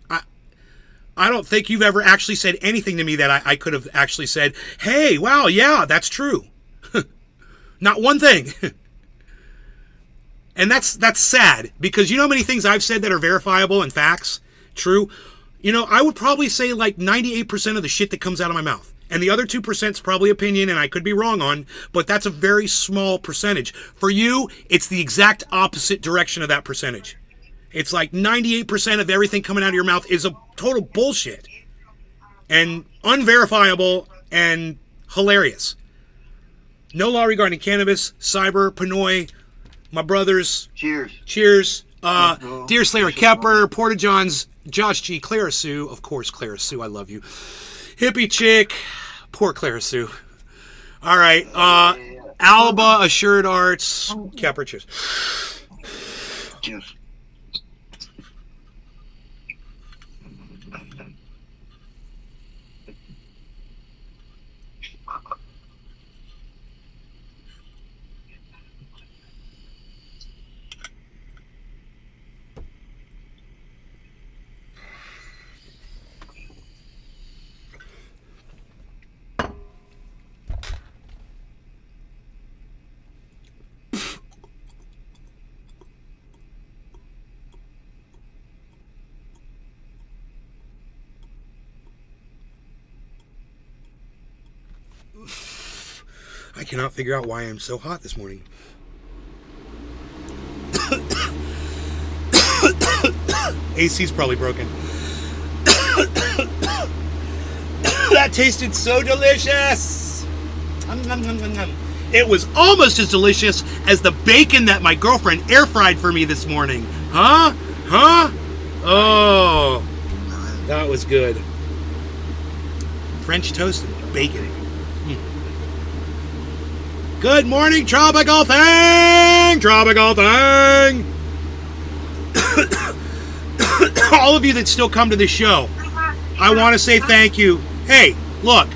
I don't think you've ever actually said anything to me that I could have actually said, hey, wow, yeah, that's true. Not one thing. And that's sad, because you know how many things I've said that are verifiable and facts, true? I would probably say like 98% of the shit that comes out of my mouth. And the other 2% is probably opinion, and I could be wrong on, but that's a very small percentage. For you, it's the exact opposite direction of that percentage. It's like 98% of everything coming out of your mouth is a total bullshit. And unverifiable and hilarious. No Law Regarding Cannabis, Cyber, Pinoy, my brothers. Cheers. Cheers. Dear Slayer Kepper, Porta Johns, Josh G, Clara Sue, of course, Clara Sue, I love you. Hippie Chick, poor Clara Sue. All right, Alba, Assured Arts, Kepper, cheers. Cheers. I cannot figure out why I'm so hot this morning. AC's probably broken. That tasted so delicious. It was almost as delicious as the bacon that my girlfriend air fried for me this morning. Huh? Oh, that was good. French toast and bacon. Good morning, Tropical Thing! Tropical Thing! All of you that still come to the show, I want to say thank you. Hey, look.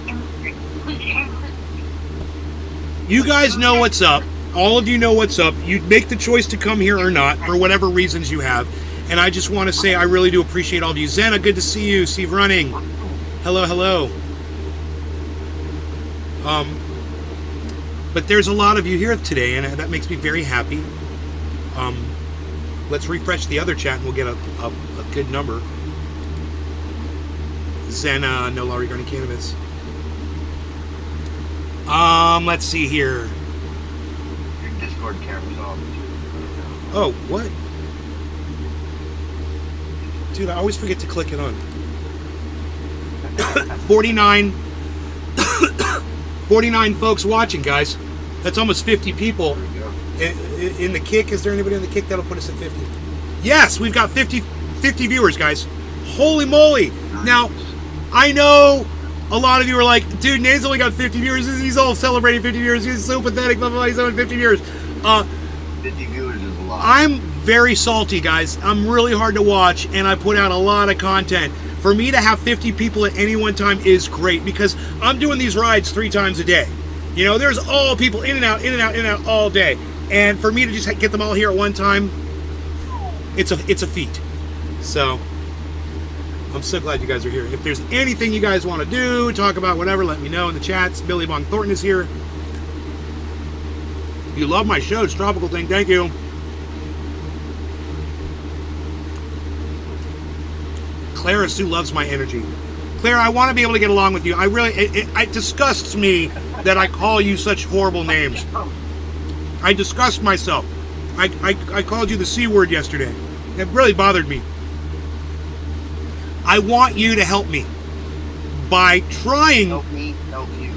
You guys know what's up. All of you know what's up. You make the choice to come here or not, for whatever reasons you have. And I just want to say I really do appreciate all of you. Zena, good to see you. Steve Running. Hello. But there's a lot of you here today, and that makes me very happy. Let's refresh the other chat, and we'll get a good number. Zena, no law regarding cannabis. Let's see here. Your Discord camera's off. Oh, what? Dude, I always forget to click it on. 49 folks watching, guys. That's almost 50 people. In the kick, is there anybody on the kick that'll put us at 50? Yes, we've got 50 viewers, guys. Holy moly. Now, I know a lot of you are like, dude, Nate's only got 50 viewers. He's all celebrating 50 viewers. He's so pathetic. Blah, blah, blah. He's only 50 viewers. 50 viewers is a lot. I'm very salty, guys. I'm really hard to watch, and I put out a lot of content. For me to have 50 people at any one time is great because I'm doing these rides 3 times a day. You know, there's all people in and out all day. And for me to just get them all here at one time, it's a feat. So, I'm so glad you guys are here. If there's anything you guys want to do, talk about, whatever, let me know in the chats. Billy Bong Thornton is here. If you love my show, it's Tropical Thing, thank you. Clara Sue loves my energy. Clara, I want to be able to get along with you. I really, it disgusts me that I call you such horrible names. I disgust myself. I called you the C word yesterday. It really bothered me. I want you to help me by trying. Help me, help you.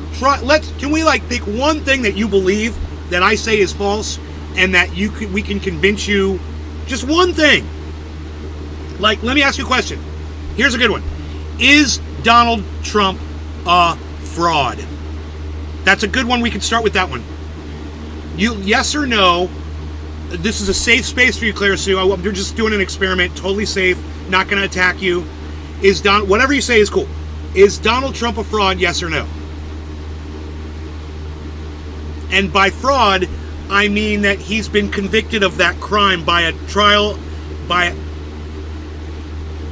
Can we pick one thing that you believe that I say is false, and that we can convince you? Just one thing. Let me ask you a question. Here's a good one. Is Donald Trump a fraud? That's a good one. We can start with that one. Yes or no? This is a safe space for you, Clara Sue. We're just doing an experiment. Totally safe. Not going to attack you. Whatever you say is cool. Is Donald Trump a fraud? Yes or no? And by fraud, I mean that he's been convicted of that crime by a trial,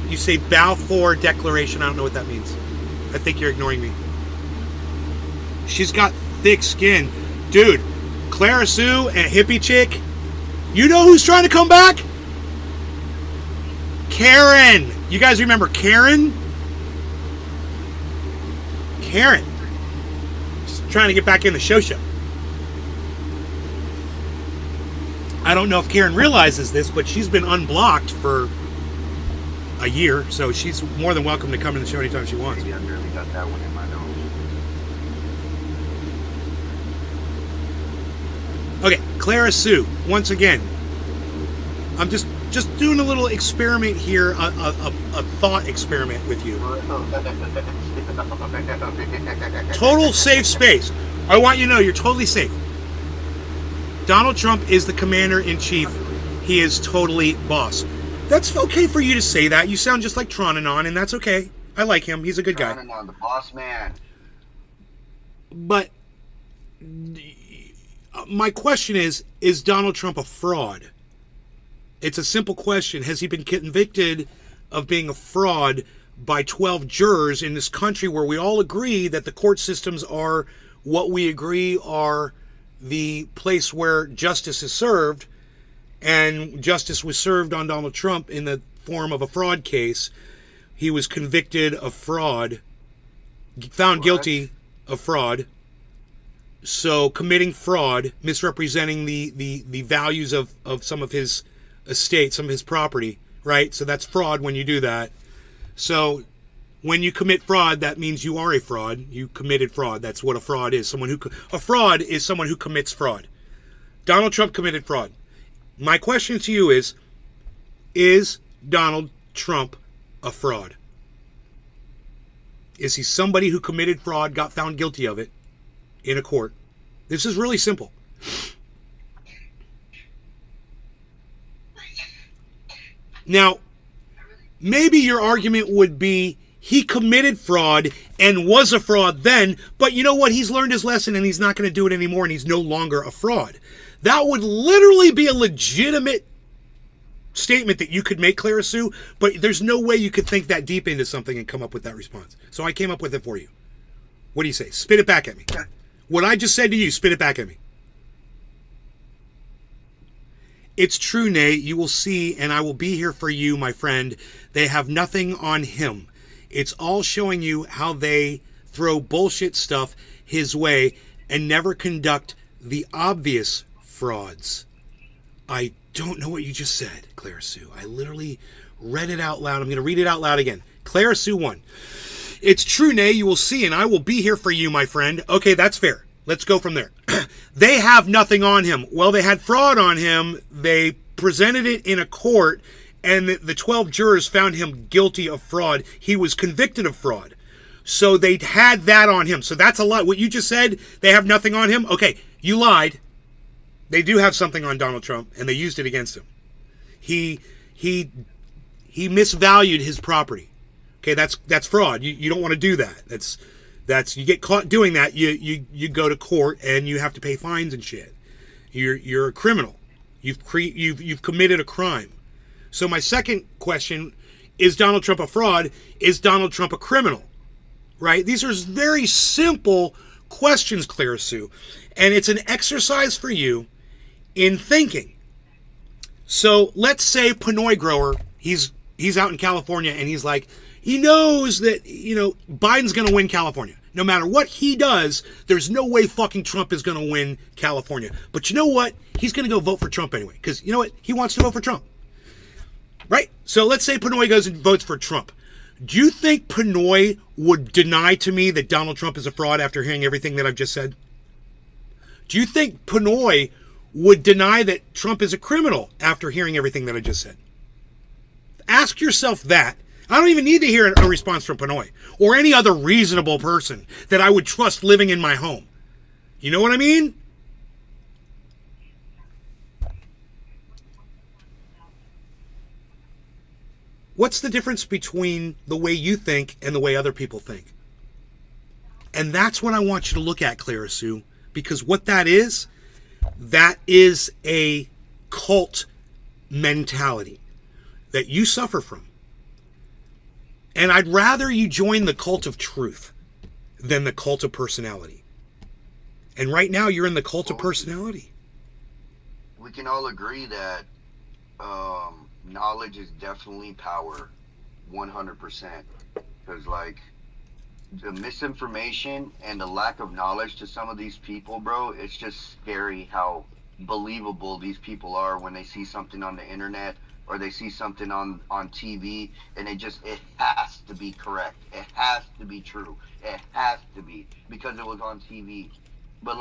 you say Balfour Declaration. I don't know what that means. I think you're ignoring me. She's got thick skin. Dude, Clara Sue and Hippie Chick, you know who's trying to come back? Karen. You guys remember Karen? Karen. She's trying to get back in the show. I don't know if Karen realizes this, but she's been unblocked for a year, so she's more than welcome to come to the show anytime she wants. Maybe I really got that one in my Okay, Clara Sue, once again, I'm just doing a little experiment here, a thought experiment with you. Total safe space. I want you to know you're totally safe. Donald Trump is the commander-in-chief. He is totally boss. That's okay for you to say that. You sound just like Tronanon, and that's okay. I like him. He's a good guy. Tronanon, the boss man. But my question is Donald Trump a fraud? It's a simple question. Has he been convicted of being a fraud by 12 jurors in this country where we all agree that the court systems are what we agree are the place where justice is served, and justice was served on Donald Trump in the form of a fraud case. He was convicted of fraud, found guilty of fraud. So committing fraud, misrepresenting the values of some of his estate, some of his property, right? So that's fraud when you do that. So when you commit fraud, that means you are a fraud. You committed fraud. That's what a fraud is. A fraud is someone who commits fraud. Donald Trump committed fraud. My question to you is Donald Trump a fraud? Is he somebody who committed fraud, got found guilty of it in a court? This is really simple. Now, maybe your argument would be he committed fraud and was a fraud then, but you know what? He's learned his lesson and he's not going to do it anymore, and he's no longer a fraud. That would literally be a legitimate statement that you could make, Clara Sue, but there's no way you could think that deep into something and come up with that response. So I came up with it for you. What do you say? Spit it back at me. What I just said to you, spit it back at me. It's true, Nate. You will see, and I will be here for you, my friend. They have nothing on him. It's all showing you how they throw bullshit stuff his way and never conduct the obvious frauds. I don't know what you just said, Clara Sue. I literally read it out loud. I'm going to read it out loud again. Clara Sue 1. It's true, Nay, you will see, and I will be here for you, my friend. Okay, that's fair. Let's go from there. They have nothing on him. Well, they had fraud on him. They presented it in a court, and the 12 jurors found him guilty of fraud. He was convicted of fraud. So they had that on him. So that's a lot. What you just said, they have nothing on him. Okay, you lied. They do have something on Donald Trump, and they used it against him. He misvalued his property. Okay, that's fraud. You don't want to do that. That's you get caught doing that, you go to court and you have to pay fines and shit. You're a criminal. You've committed a crime. So my second question is Donald Trump a fraud? Is Donald Trump a criminal? Right? These are very simple questions, Clara Sue, and it's an exercise for you in thinking. So let's say Pinoy grower, he's out in California and he's like, he knows that, Biden's going to win California. No matter what he does, there's no way fucking Trump is going to win California. But you know what? He's going to go vote for Trump anyway. Because you know what? He wants to vote for Trump. Right? So let's say Pinoy goes and votes for Trump. Do you think Pinoy would deny to me that Donald Trump is a fraud after hearing everything that I've just said? Do you think Pinoy would deny that Trump is a criminal after hearing everything that I just said? Ask yourself that. I don't even need to hear a response from Pinoy or any other reasonable person that I would trust living in my home. You know what I mean? What's the difference between the way you think and the way other people think? And that's what I want you to look at, Clara Sue, because what that is a cult mentality that you suffer from. And I'd rather you join the cult of truth than the cult of personality. And right now you're in the cult of personality. We can all agree that knowledge is definitely power, 100%. Because, the misinformation and the lack of knowledge to some of these people, bro, it's just scary how believable these people are when they see something on the internet or they see something on TV, and it has to be correct. It has to be true. It has to be, because it was on TV. But,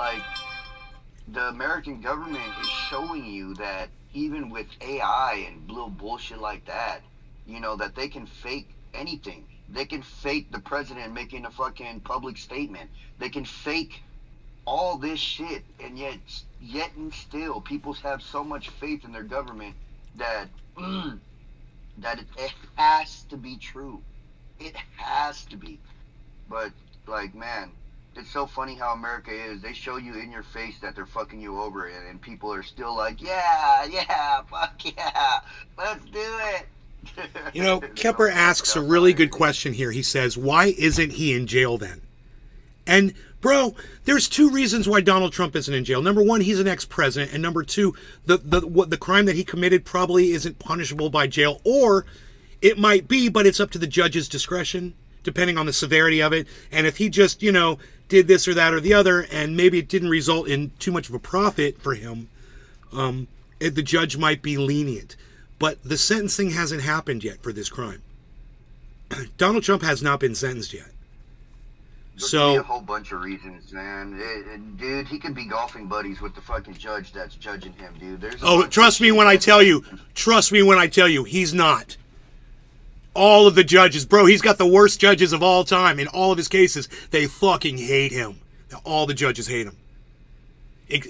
the American government is showing you that even with AI and little bullshit like that, you know, that they can fake anything. They can fake the president making a fucking public statement. They can fake all this shit, and yet and still, people have so much faith in their government that that it has to be true. It has to be. But like, man, it's so funny how America is. They show you in your face that they're fucking you over, and people are still like, yeah, fuck yeah, let's do it. You know, Kepper asks a really good question here. He says, why isn't he in jail then? And, bro, there's two reasons why Donald Trump isn't in jail. Number one, he's an ex-president. And number two, the crime that he committed probably isn't punishable by jail. Or it might be, but it's up to the judge's discretion, depending on the severity of it. And if he just, you know, did this or that or the other, and maybe it didn't result in too much of a profit for him, the judge might be lenient. But the sentencing hasn't happened yet for this crime. Donald Trump has not been sentenced yet. There So, could be a whole bunch of reasons, man. Dude, he could be golfing buddies with the fucking judge that's judging him, dude. trust me when I tell you, he's not. All of the judges, bro, he's got the worst judges of all time. In all of his cases, they fucking hate him. All the judges hate him.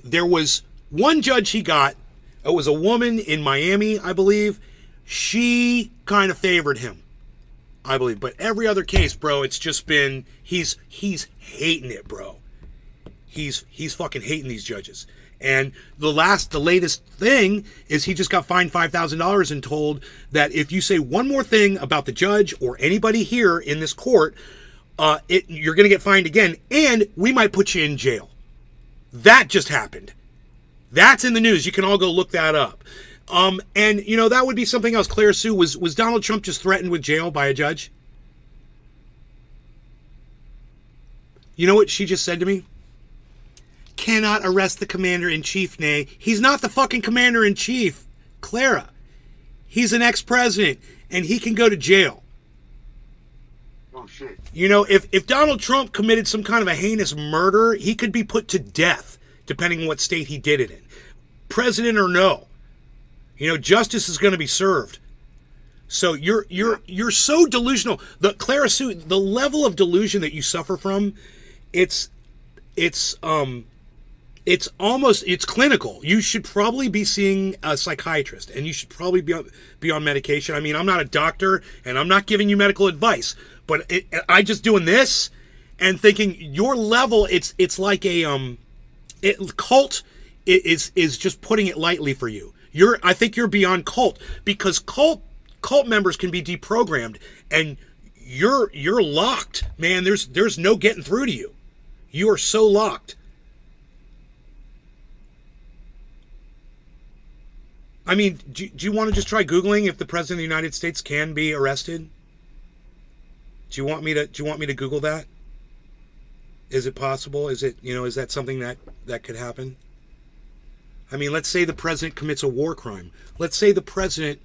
There was one judge he got. It was a woman in Miami, I believe. She kind of favored him, I believe. But every other case, bro, it's just been he's hating it, bro. He's fucking hating these judges. And the latest thing is he just got fined $5,000 and told that if you say one more thing about the judge or anybody here in this court, you're going to get fined again, and we might put you in jail. That just happened. That's in the news. You can all go look that up. And, you know, that would be something else. Clara Sue, was Donald Trump just threatened with jail by a judge? You know what she just said to me? Cannot arrest the commander-in-chief, nay. He's not the fucking commander-in-chief, Clara. He's an ex-president, and he can go to jail. Oh, shit. You know, if Donald Trump committed some kind of a heinous murder, he could be put to death, depending on what state he did it in. President or no. You know, justice is going to be served. So you're so delusional. The Clara Sue, the level of delusion that you suffer from, it's clinical. You should probably be seeing a psychiatrist, and you should probably be on medication. I mean, I'm not a doctor, and I'm not giving you medical advice, but I just doing this and thinking your level. It's like a cult is just putting it lightly for you. I think you're beyond cult, because cult members can be deprogrammed, and you're locked, man. There's no getting through to you. You are so locked. I mean, do you want to just try Googling if the President of the United States can be arrested? Do you want me to Google that? Is it possible? Is that something that could happen? I mean, let's say the president commits a war crime. Let's say the president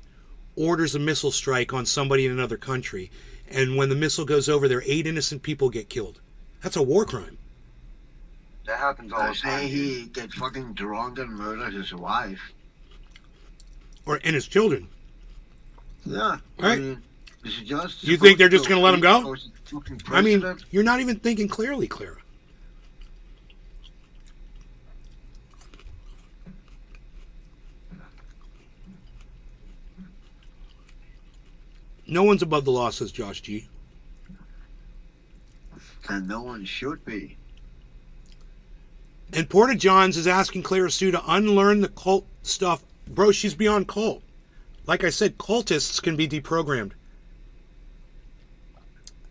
orders a missile strike on somebody in another country, and when the missile goes over there, 8 innocent people get killed. That's a war crime. That happens all the Say time. he get fucking drunk and murder his wife. And his children. Yeah. Right. I mean, is it just You think they're just going to let him go? Or is it fucking I mean, president? you're not even thinking clearly, Clara. No one's above the law, says Josh G. And no one should be. And Porta Johns is asking Clara Sue to unlearn the cult stuff. Bro, she's beyond cult. Like I said, cultists can be deprogrammed.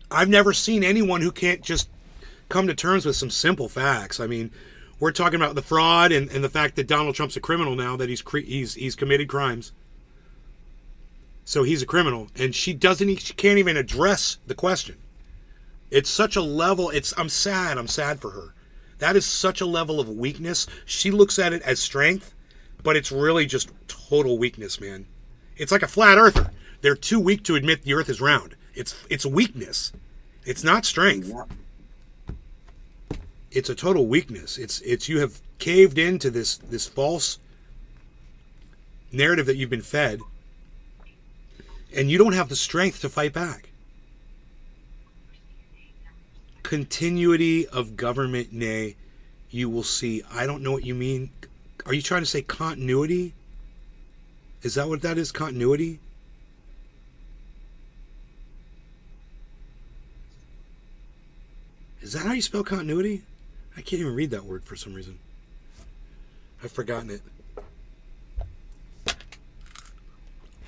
I've never seen anyone who can't just come to terms with some simple facts. I mean, we're talking about the fraud and the fact that Donald Trump's a criminal now, that he's committed crimes. So he's a criminal, and she can't even address the question. It's such a level, I'm sad for her. That is such a level of weakness. She looks at it as strength, but it's really just total weakness, man. It's like a flat earther. They're too weak to admit the earth is round. It's weakness. It's not strength. Yeah. it's a total weakness. It's you have caved into this false narrative that you've been fed, and you don't have the strength to fight back. Continuity of government, nay, you will see. I don't know what you mean. Are you trying to say continuity? Is that what that is? Continuity? Is that how you spell continuity? I can't even read that word for some reason. I've forgotten it.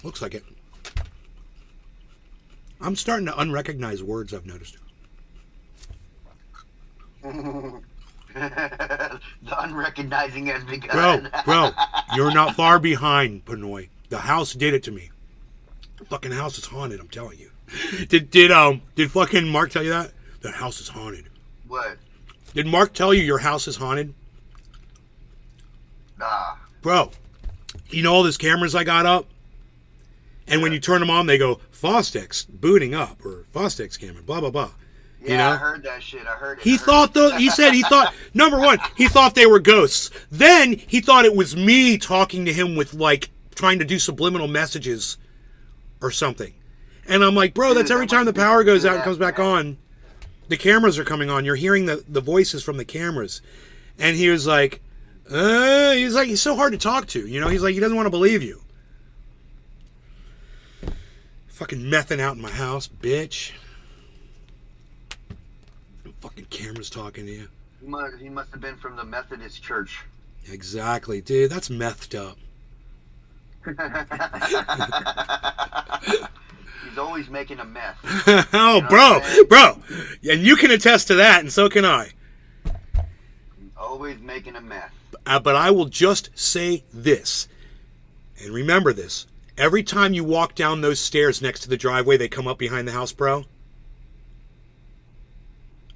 Looks like it. I'm starting to unrecognize words, I've noticed. The unrecognizing has begun. Bro, you're not far behind, Pinoy. The house did it to me. The fucking house is haunted, I'm telling you. Did fucking Mark tell you that? The house is haunted. What? Did Mark tell you your house is haunted? Nah. Bro, you know all those cameras I got up? And when you turn them on, they go, Fostex booting up, or Fostex camera, blah, blah, blah. Yeah, You know? I heard that shit. I heard it. He thought, number one, he thought they were ghosts. Then he thought it was me talking to him with, like, trying to do subliminal messages or something. And I'm like, bro, that's every time the power goes out and comes back on, the cameras are coming on. You're hearing the voices from the cameras. And he was like, he's so hard to talk to. You know, he's like, he doesn't want to believe you. Fucking mething out in my house, bitch. Fucking cameras talking to you. He must have been from the Methodist Church. Exactly, dude. That's methed up. He's always making a mess. Oh, You know bro. And you can attest to that, and so can I. Always making a mess. But I will just say this, and remember this. Every time you walk down those stairs next to the driveway, they come up behind the house, bro.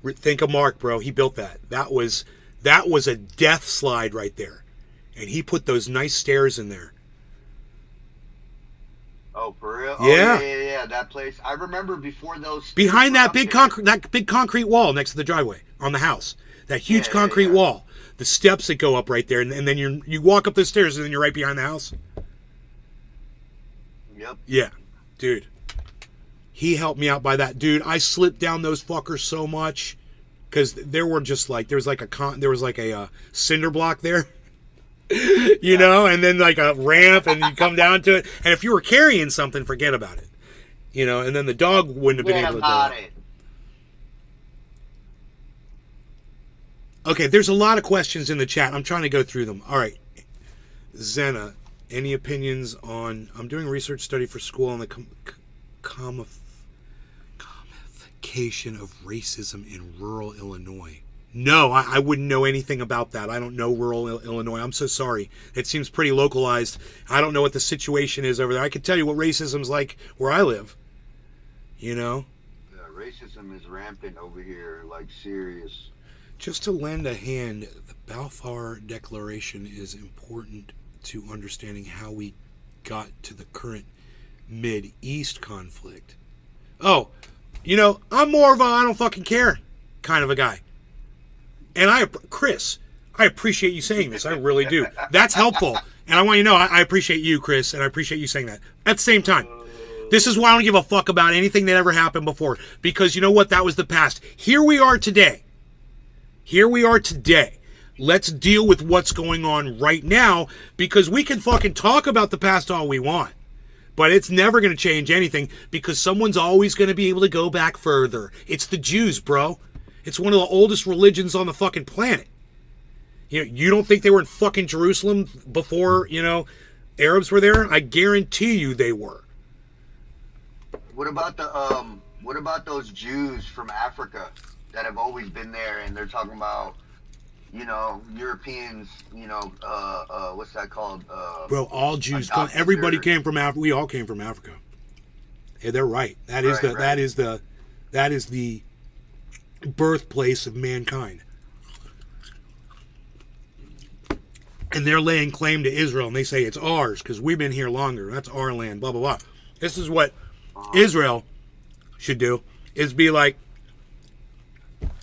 Think of Mark, bro. He built that. That was a death slide right there. And he put those nice stairs in there. Oh, for real? Yeah. Oh, yeah. That place. I remember before those. Behind that big concrete wall next to the driveway on the house. That huge concrete wall. The steps that go up right there, and then you walk up those stairs, and then you're right behind the house. Yep. Yeah, dude. He helped me out by that, dude. I slipped down those fuckers so much because there was like a cinder block there, you know, and then like a ramp, and you come down to it. And if you were carrying something, forget about it, you know. And then the dog wouldn't have been able to do it. Okay, there's a lot of questions in the chat. I'm trying to go through them. All right, Zena, any opinions on? I'm doing a research study for school on the commodification of racism in rural Illinois. No, I wouldn't know anything about that. I don't know rural Illinois. I'm so sorry. It seems pretty localized. I don't know what the situation is over there. I can tell you what racism's like where I live. You know? Yeah, racism is rampant over here, like serious. Just to lend a hand, the Balfour Declaration is important to understanding how we got to the current Mid-East conflict. Oh, you know, I'm more of a I don't fucking care kind of a guy. And Chris, I appreciate you saying this. I really do. That's helpful. And I want you to know, I appreciate you, Chris, and I appreciate you saying that. At the same time, this is why I don't give a fuck about anything that ever happened before. Because you know what? That was the past. Here we are today. Let's deal with what's going on right now, because we can fucking talk about the past all we want. But it's never going to change anything, because someone's always going to be able to go back further. It's the Jews, bro. It's one of the oldest religions on the fucking planet. You know, you don't think they were in fucking Jerusalem before, you know, Arabs were there? I guarantee you they were. What about those Jews from Africa that have always been there, and they're talking about, you know, Europeans, you know, what's that called? Bro, all Jews everybody came from Africa. We all came from Africa. Yeah, they're right. That is the birthplace of mankind. And they're laying claim to Israel, and they say it's ours because we've been here longer. That's our land, blah, blah, blah. This is what Israel should do, is be like,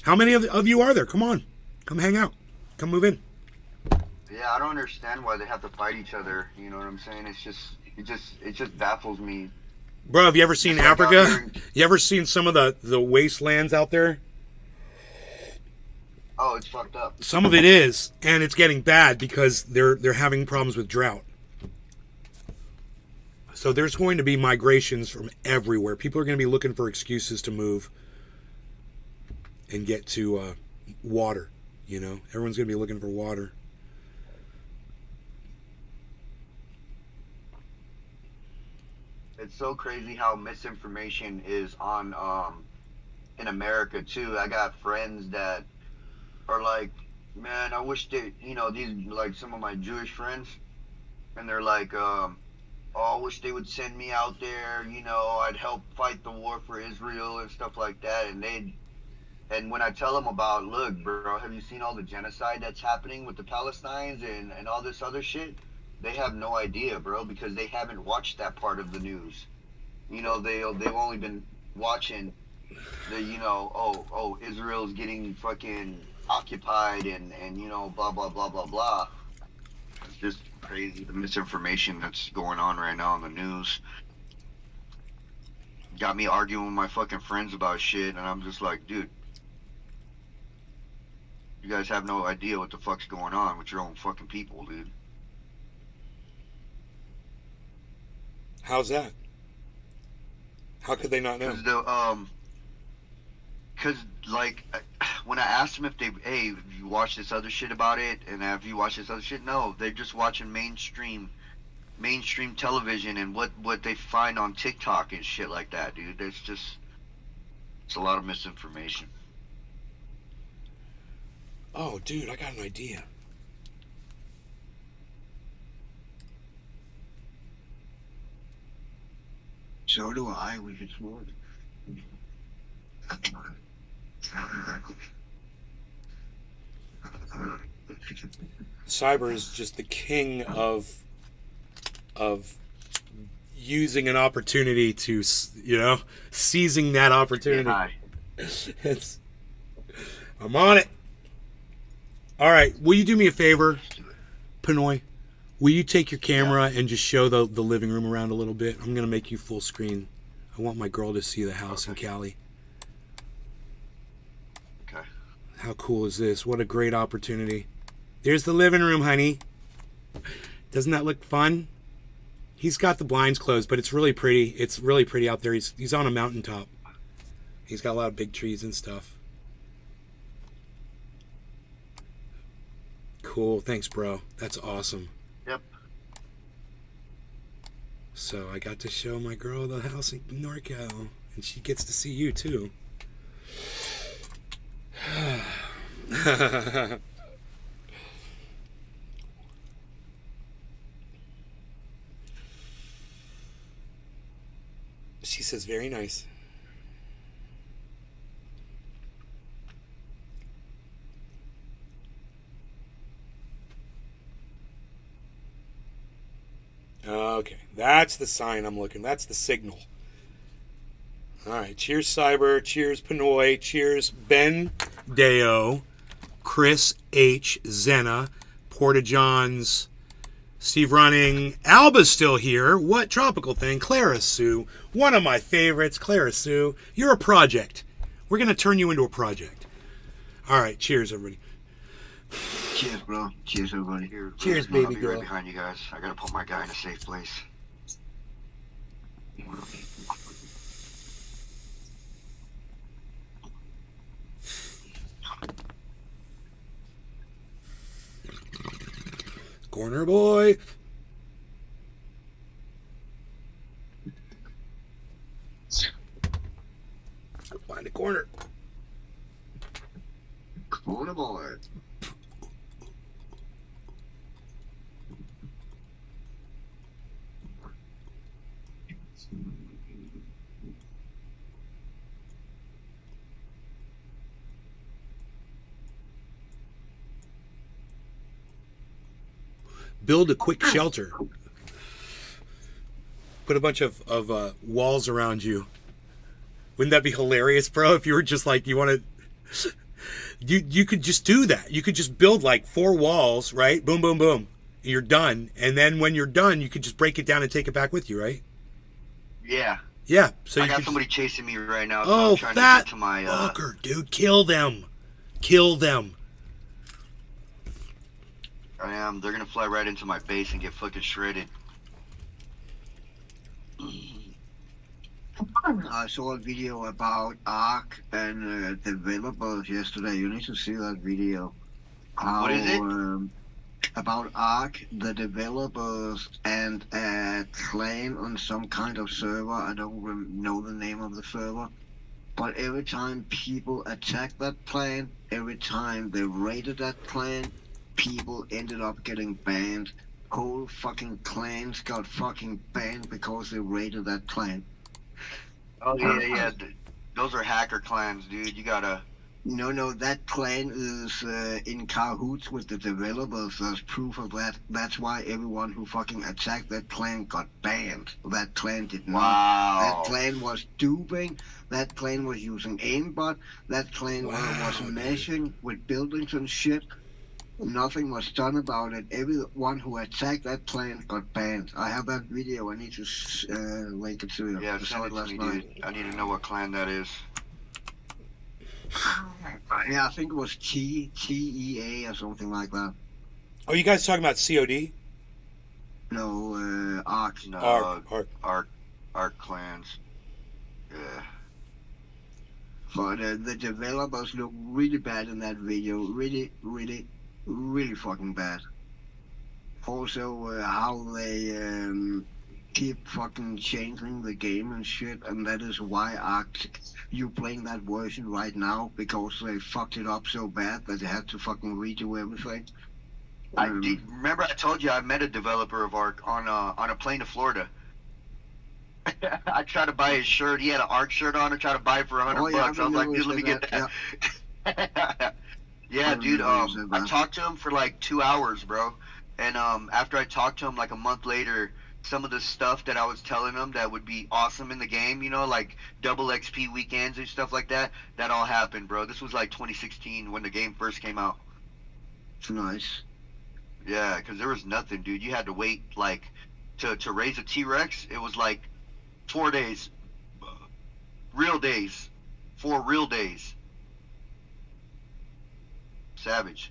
how many of you are there? Come on. Come hang out. Come move in. Yeah, I don't understand why they have to fight each other. You know what I'm saying? It just baffles me. Bro, have you ever seen It's like Africa? out here- You ever seen some of the wastelands out there? Oh, it's fucked up. Some of it is, and it's getting bad because they're having problems with drought. So there's going to be migrations from everywhere. People are going to be looking for excuses to move and get to water. You know, everyone's going to be looking for water. It's so crazy how misinformation is on in America too. I got friends that are like, man, I wish they, you know, these like some of my Jewish friends, and they're like, oh, I wish they would send me out there. You know, I'd help fight the war for Israel and stuff like that. And when I tell them about, look, bro, have you seen all the genocide that's happening with the Palestinians and all this other shit? They have no idea, bro, because they haven't watched that part of the news. You know, they've only been watching the, you know, oh, Israel's getting fucking occupied and you know, blah, blah, blah, blah, blah. It's just crazy, the misinformation that's going on right now in the news. Got me arguing with my fucking friends about shit, and I'm just like, dude, you guys have no idea what the fuck's going on with your own fucking people, dude. How's that? How could they not know? Cause like when I asked them if they, hey, have you watched this other shit about it, and have you watched this other shit? No, they're just watching mainstream television and what they find on TikTok and shit like that, dude. It's a lot of misinformation. Oh, dude, I got an idea. So do I. We could smoke. Cyber is just the king of using an opportunity to, you know, seizing that opportunity. Yeah, I'm on it. All right, will you do me a favor, Pinoy? Will you take your camera and just show the living room around a little bit? I'm going to make you full screen. I want my girl to see the house in Cali. Okay. How cool is this? What a great opportunity. There's the living room, honey. Doesn't that look fun? He's got the blinds closed, but it's really pretty. It's really pretty out there. He's on a mountaintop. He's got a lot of big trees and stuff. Cool. Thanks, bro. That's awesome. Yep. So I got to show my girl the house in NorCal, and she gets to see you too. She says, very nice. Okay, that's the sign I'm looking. That's the signal. All right, cheers, Cyber. Cheers, Pinoy. Cheers, Ben Deo, Chris H. Zena, Porta Johns, Steve Running. Alba's still here. What tropical thing? Clara Sue, one of my favorites. Clara Sue, you're a project. We're gonna turn you into a project. All right, cheers, everybody. Cheers, bro. Cheers, everybody. Cheers, I'll baby be girl. right behind you guys. I gotta put my guy in a safe place. Corner boy. Find a corner. Corner boy. Build a quick shelter. Put a bunch of walls around you. Wouldn't that be hilarious, bro? If you were just like, you want to You could just do that. You could just build like 4 walls, right? Boom, boom, boom. You're done. And then when you're done, you could just break it down and take it back with you, right? Yeah. Yeah. So I you got could somebody chasing me right now. So Oh, I'm trying fat to get to my. fucker, dude. Kill them. Kill them. I am. They're gonna fly right into my base and get fucking shredded. I saw a video about Ark and developers yesterday. You need to see that video. What is it? About Ark, the developers, and a clan on some kind of server. I don't know the name of the server. But every time people attacked that clan, every time they raided that clan, people ended up getting banned. Whole fucking clans got fucking banned because they raided that clan. Oh yeah. Those are hacker clans, dude. You gotta. No, that clan is in cahoots with the developers. There's proof of that. That's why everyone who fucking attacked that clan got banned. That clan did not. Wow. That clan was duping. That clan was using aimbot. That clan was meshing with buildings and shit. Nothing was done about it. Everyone who attacked that clan got banned. I have that video. I need to link it to you. Yeah, I saw send it to last me, night. dude. I need to know what clan that is. Yeah, I think it was TEA or something like that. Are you guys talking about COD? No, Ark. No, Ark. Ark clans. Yeah. But the developers look really bad in that video. Really, really, really fucking bad. Also, how they keep fucking changing the game and shit, and that is why you playing that version right now, because they fucked it up so bad that they had to fucking redo everything. Remember I told you I met a developer of Ark on a plane to Florida. I tried to buy his shirt. He had an Ark shirt on. I tried to buy it for $100 bucks. I was like, dude, let me get that. Yeah, dude. I talked to him for like 2 hours, bro. And after I talked to him like a month later, some of the stuff that I was telling him that would be awesome in the game, you know, like double XP weekends and stuff like that, that all happened, bro. This was like 2016 when the game first came out. It's nice. Yeah, because there was nothing, dude. You had to wait, like, to raise a T-Rex. It was like 4 days. Real days. 4 real days. Savage.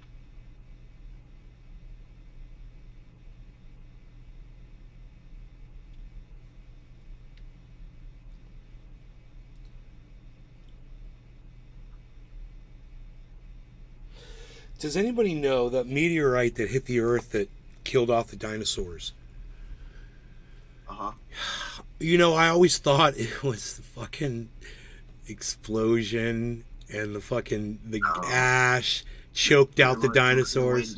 Does anybody know that meteorite that hit the Earth that killed off the dinosaurs? Uh-huh. You know, I always thought it was the fucking explosion and the ash choked out the dinosaurs.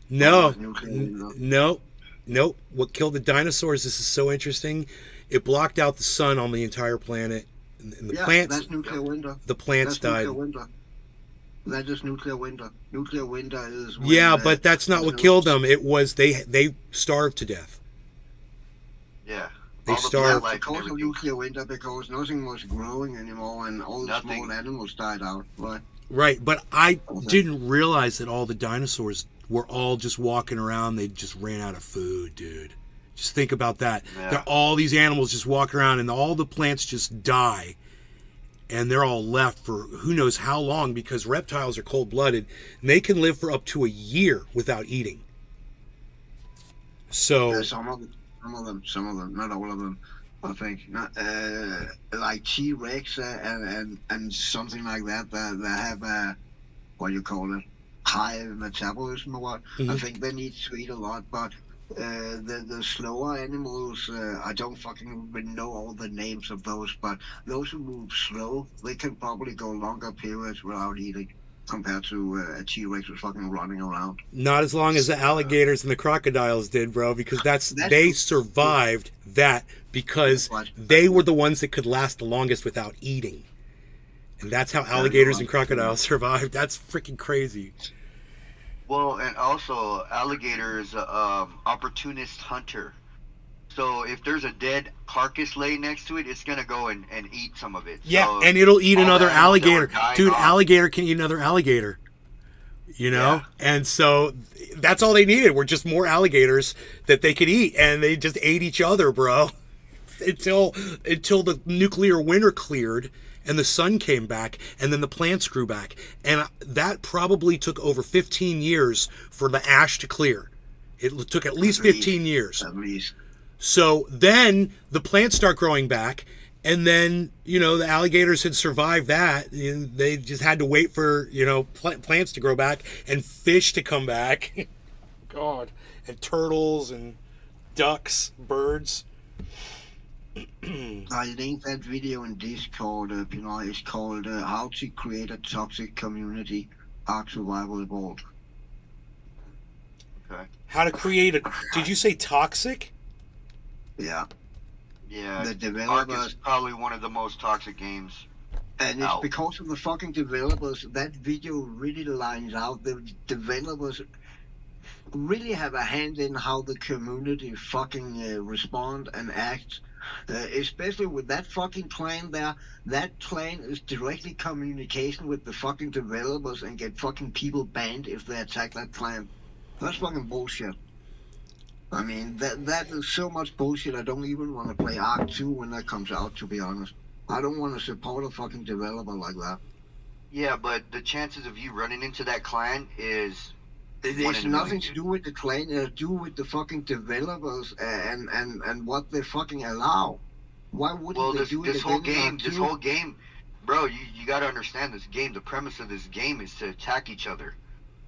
No. What killed the dinosaurs, this is so interesting, it blocked out the sun on the entire planet. And the plants, that's nuclear winter. The plants died. That is nuclear winter. Nuclear winter is when, yeah, but that's not what killed them. It was they starved to death. Yeah. They starved. Because of nuclear winter, because nothing was growing anymore and all the small animals died out. Right, but I didn't realize that all the dinosaurs were all just walking around. They just ran out of food, dude. Just think about that. Yeah. There are all these animals just walking around and all the plants just die. And they're all left for who knows how long, because reptiles are cold-blooded and they can live for up to a year without eating. So some of them, not all of them. I think not like T-Rex and something like that. That have a what do you call it, high metabolism or what. Mm-hmm. I think they need to eat a lot, but the slower animals, I don't fucking even know all the names of those, but those who move slow, they can probably go longer periods without eating compared to a T-Rex who's fucking running around. not as long as the alligators and the crocodiles did, bro, because they survived that because they were the ones that could last the longest without eating. And that's how alligators and crocodiles survived. That's freaking crazy. Well, and also, alligator is a opportunist hunter. So if there's a dead carcass laying next to it, it's gonna go and eat some of it. Yeah, So and it'll eat all another the animals that were alligator. dying Dude, off- alligator can eat another alligator. You know? Yeah. And so that's all they needed were just more alligators that they could eat. And they just ate each other, bro. Until the nuclear winter cleared and the sun came back and then the plants grew back. And that probably took over 15 years for the ash to clear. It took at least 15 years. At least. So then the plants start growing back, and then, you know, the alligators had survived that. And they just had to wait for, you know, plants to grow back and fish to come back. God. And turtles and ducks, birds. I linked that video in Discord. You know, it's called "How to Create a Toxic Community: Ark Survival Evolved." Okay. How to create a... Did you say toxic? Yeah, Yeah. the Ark developers, is probably one of the most toxic games. and it's Ow. because of the fucking developers. That video really lines out the developers really have a hand in how the community fucking respond and act. Especially with that fucking clan there, that clan is directly communication with the fucking developers and get fucking people banned if they attack that clan. That's fucking bullshit. I mean, that is so much bullshit. I don't even want to play Ark 2 when that comes out, to be honest. I don't want to support a fucking developer like that. Yeah, but the chances of you running into that clan is It one has in a million, nothing to do with the clan. It has to do with the fucking developers and what they fucking allow. Why wouldn't Well, they this do it whole again in game, Ark this 2? whole game, bro, you got to understand this game. The premise of this game is to attack each other.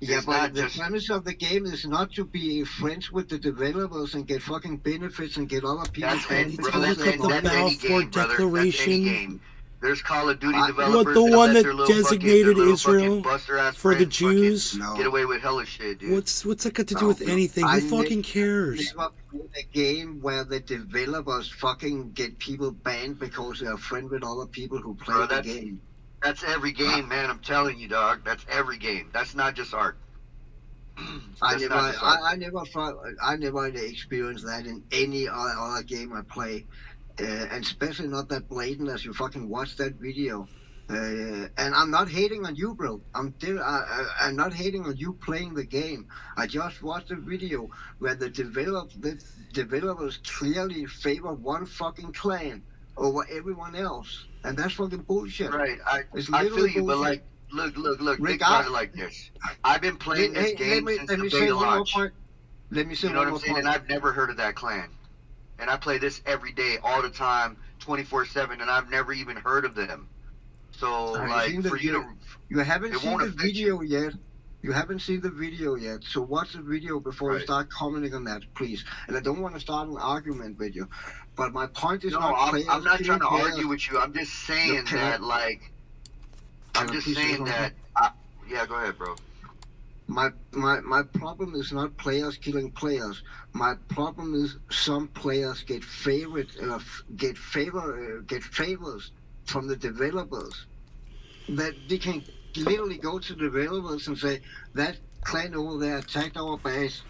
Yeah, It's but not the just- premise of the game is not to be friends with the developers and get fucking benefits and get other people That's banned it, It's bro. because like That's, they're the that's any Balfour game, brother. That's Declaration. any game. There's Call of Duty What, developers the that'll one let that their little designated fucking, their little Israel fucking buster-ass for the friends fucking Jews? No. get away with hella shit, dude. What's that got to do No, with anything? I Who fucking cares? Never played a game where the developers fucking get people banned because they're a friend with other people who play Bro, the that's- game. That's every game, man. I'm telling you, dog. That's every game. That's not just Ark. I That's never, not just Ark. I never experienced that in any other game I play, and especially not that blatant as you fucking watch that video. And I'm not hating on you, bro. I'm not hating on you playing the game. I just watched a video where the developers clearly favor one fucking clan over everyone else, and that's fucking bullshit. Right, It's I feel literally you, but bullshit. like, look, think Rick, about it like this. I've been playing this game since let me the say day of one more launch. point. Let me say You know one what more I'm saying? point. And I've never heard of that clan. And I play this every day, all the time, 24/7, and I've never even heard of them. So, Have you like, seen the for you to... You haven't It seen won't the affect video yet. You haven't seen the video yet. So watch the video before you Right. start commenting on that, please. And I don't want to start an argument with you. But my point is No, not I'm not trying to players. argue with you. I'm just saying Can I- that, like... I'm Can I just please say saying something? that... yeah, go ahead, bro. My problem is not players killing players. My problem is some players get get favors from the developers. That they can literally go to developers and say that clan over there attacked our base.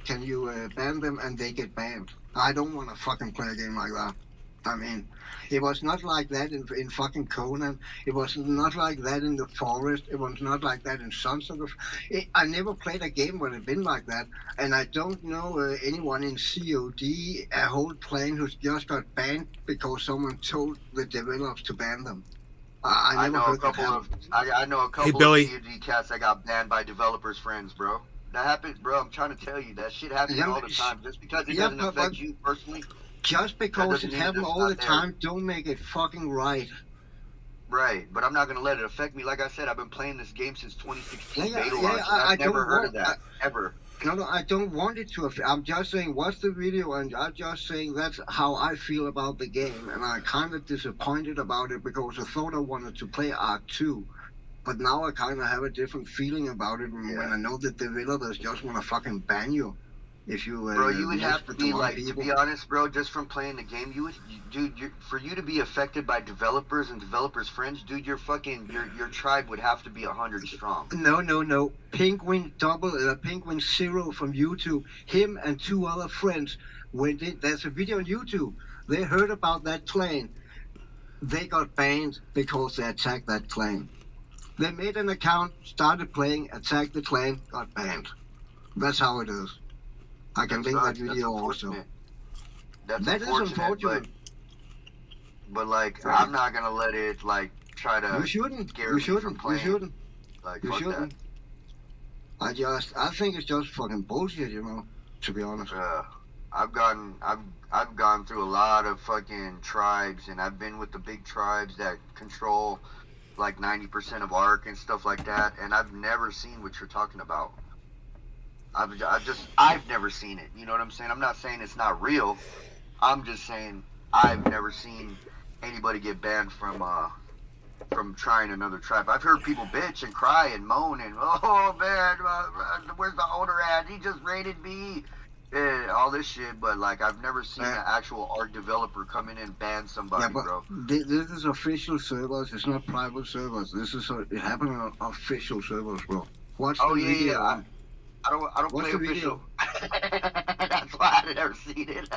Can you ban them? And they get banned. I don't want to fucking play a game like that. I mean, it was not like that in fucking Conan. It was not like that in The Forest. It was not like that in Sons of the... I never played a game where it's been like that. And I don't know anyone in COD, a whole clan who's just got banned because someone told the developers to ban them. I never know a heard that couple of... happen. I know a couple Billy. of COD cats that got banned by developers' friends, bro. That happens, bro. I'm trying to tell you. That shit happens Yeah, all the time. Just because it yeah, doesn't but- affect you personally... Just because doesn't it mean happens it's all not the there. time, don't make it fucking right. Right, but I'm not gonna let it affect me. Like I said, I've been playing this game since 2016 Yeah, beta yeah, launch, and I I've never don't heard want- of that ever. No, I don't want it to affect. I'm just saying, watch the video, and I'm just saying that's how I feel about the game. And I'm kind of disappointed about it because I thought I wanted to play Ark 2. But now I kind of have a different feeling about it when I know that developers just want to fucking ban you. If you, Bro, you would mess have to with be the wrong like, to people. be honest, bro, just from playing the game, for you to be affected by developers and developers' friends, dude, your tribe would have to be 100 strong. No. Penguin Zero from YouTube, him and two other friends there's a video on YouTube. They heard about that clan. They got banned because they attacked that clan. They made an account, started playing, attacked the clan, got banned. That's how it is. I can link that That's video also. unfortunate. That's That is unfortunate, unfortunate. but like, Right. I'm not gonna let it like try to You shouldn't. scare You me from shouldn't. You playing. shouldn't. Like, You fuck shouldn't. I think it's just fucking bullshit, you know. To be honest. that. I've gone through a lot of fucking tribes, and I've been with the big tribes that control like 90% of Ark and stuff like that, and I've never seen what you're talking about. I've never seen it. You know what I'm saying? I'm not saying it's not real. I'm just saying I've never seen anybody get banned from trying another tribe. I've heard people bitch and cry and moan and, oh man, where's the owner at? He just raided me. And all this shit, but like I've never seen an actual art developer come in and ban somebody, Yeah, but bro. this is official servers. It's not private servers. This is it happened on official servers, bro. Watch Oh the yeah, video. yeah. I don't What's play the official. That's why I've never seen it.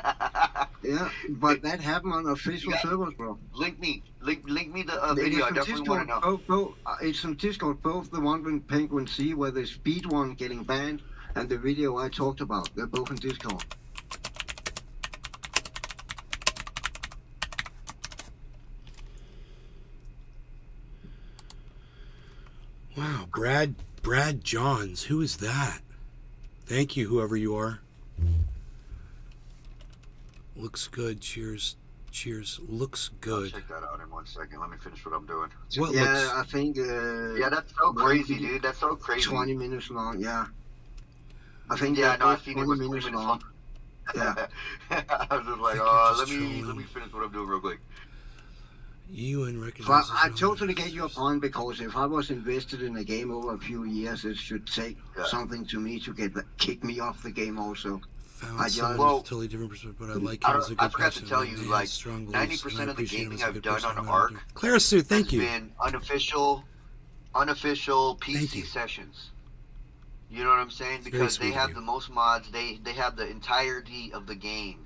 Yeah, but that happened on official servers, bro. link me the It video. I is definitely from want to know. Discord. It's from Discord. Both the one with Penguin C, where the speed one getting banned, and the video I talked about. They're both in Discord. Wow, Brad Johns. Who is that? Thank you, whoever you are. Looks good. Cheers. Looks I'll good. check that out in 1 second. Let me finish what I'm doing. What Yeah, looks? I think. Yeah, that's so crazy, dude. That's so crazy. 20 minutes long. Yeah. I think Yeah, they're no, I both seen 20 it was minutes 20 minutes long. long. Yeah. I was just like, Think oh, you're let just me trolling. finish what I'm doing real quick. UN So recognizes. I totally get your point, because if I was invested in a game over a few years, it should take something to me to kick me off the game also. Found I someone just- Well, with a totally different perspective, but I like I him don't- as a I good forgot to person. tell and you, he has like, strong beliefs, 90% and I of the appreciate him gaming as a I've good done person on no matter Ark what. Clara Sue, thank has you. been unofficial Thank you. PC sessions. You know what I'm saying? Very Because sweet they of have you. the most mods. They have the entirety of the game.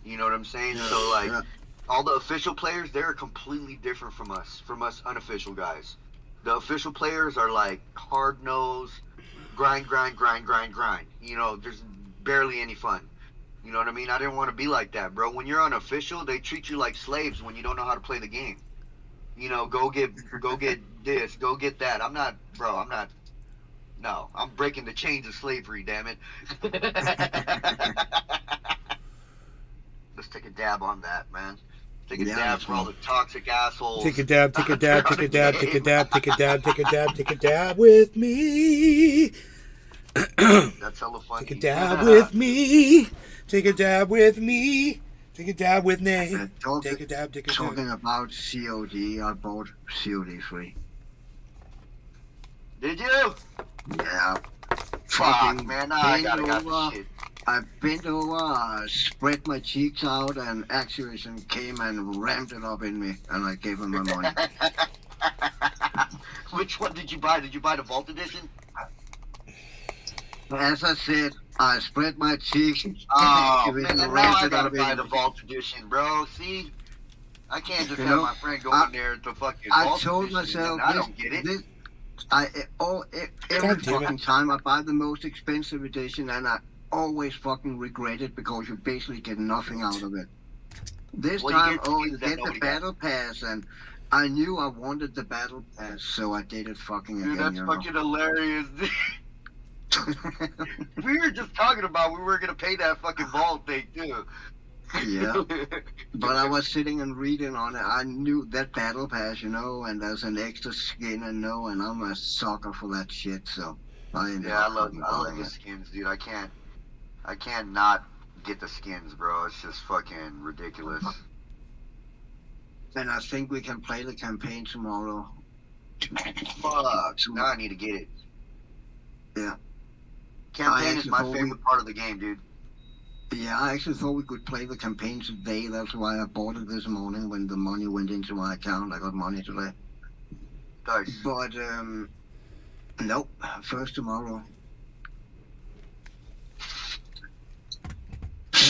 You know what I'm saying? Yeah, So like yeah. all the official players, they're completely different from us unofficial guys. The official players are like hard nosed, grind. You know, there's barely any fun. You know what I mean? I didn't want to be like that, bro. When you're unofficial, they treat you like slaves when you don't know how to play the game. You know, go get this, go get that. I'm not. No, I'm breaking the chains of slavery. Damn it. Let's take a dab on that, man. Take a Yeah, dab that's for all fine. the toxic assholes. Take a dab, take a dab, take a dab, take a dab, take a dab, take a dab, take a dab with me. That's hella funny. Take a dab with me. Take a dab with me. Take a dab with Nay. Take a dab, take a dab. Talking about COD, I bought COD 3. Did you? Yeah. Fuck, Fucking man. Now I bent gotta got over. this shit. I bent over, spread my cheeks out, and Activision came and rammed it up in me, and I gave them my money. Which one did you buy? Did you buy the Vault Edition? As I said, I spread my cheeks, and Oh, Activision man, now rammed I it gotta up buy in the me. Vault Edition, bro. See? I can't just You have know, my friend go I- in there to fucking I Vault told Edition, myself, and I don't get it. every God damn it. fucking time I buy the most expensive edition, and I always fucking regret it, because you basically get nothing out of it. This Well, you time, get you skins that get the nobody got. battle pass, and I knew I wanted the battle pass, so I did it fucking Dude, again. that's You know? fucking hilarious. We were just talking about we were gonna pay that fucking Vault thing too. Yeah, but I was sitting and reading on it. I knew that battle pass, you know, and there's an extra skin, and I'm a sucker for that shit. So I ended Yeah, I up love fucking buying the it. skins, dude. I can't not get the skins, bro. It's just fucking ridiculous. And I think we can play the campaign tomorrow. Fuck. Now I need to get it. Yeah. Campaign is actually my thought favorite part of the game, dude. Yeah, I actually thought we could play the campaign today. That's why I bought it this morning when the money went into my account. I got money today. Nice. But, nope. First tomorrow.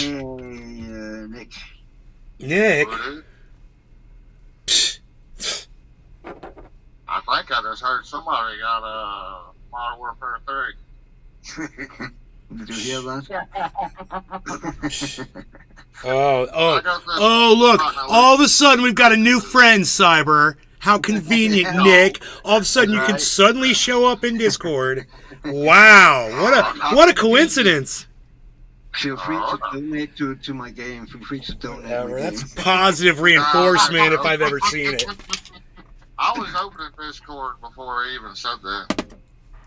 Nick. Nick. I think I just heard somebody got Modern Warfare 3. Did you hear that? Oh, look. All of a sudden, we've got a new friend, Cyber. How convenient, Nick. All of a sudden, you can suddenly show up in Discord. Wow. What a coincidence. Feel free to donate to my game. Feel free to donate. Whatever. That's positive reinforcement if I've ever seen it. I was opening Discord before he even said that.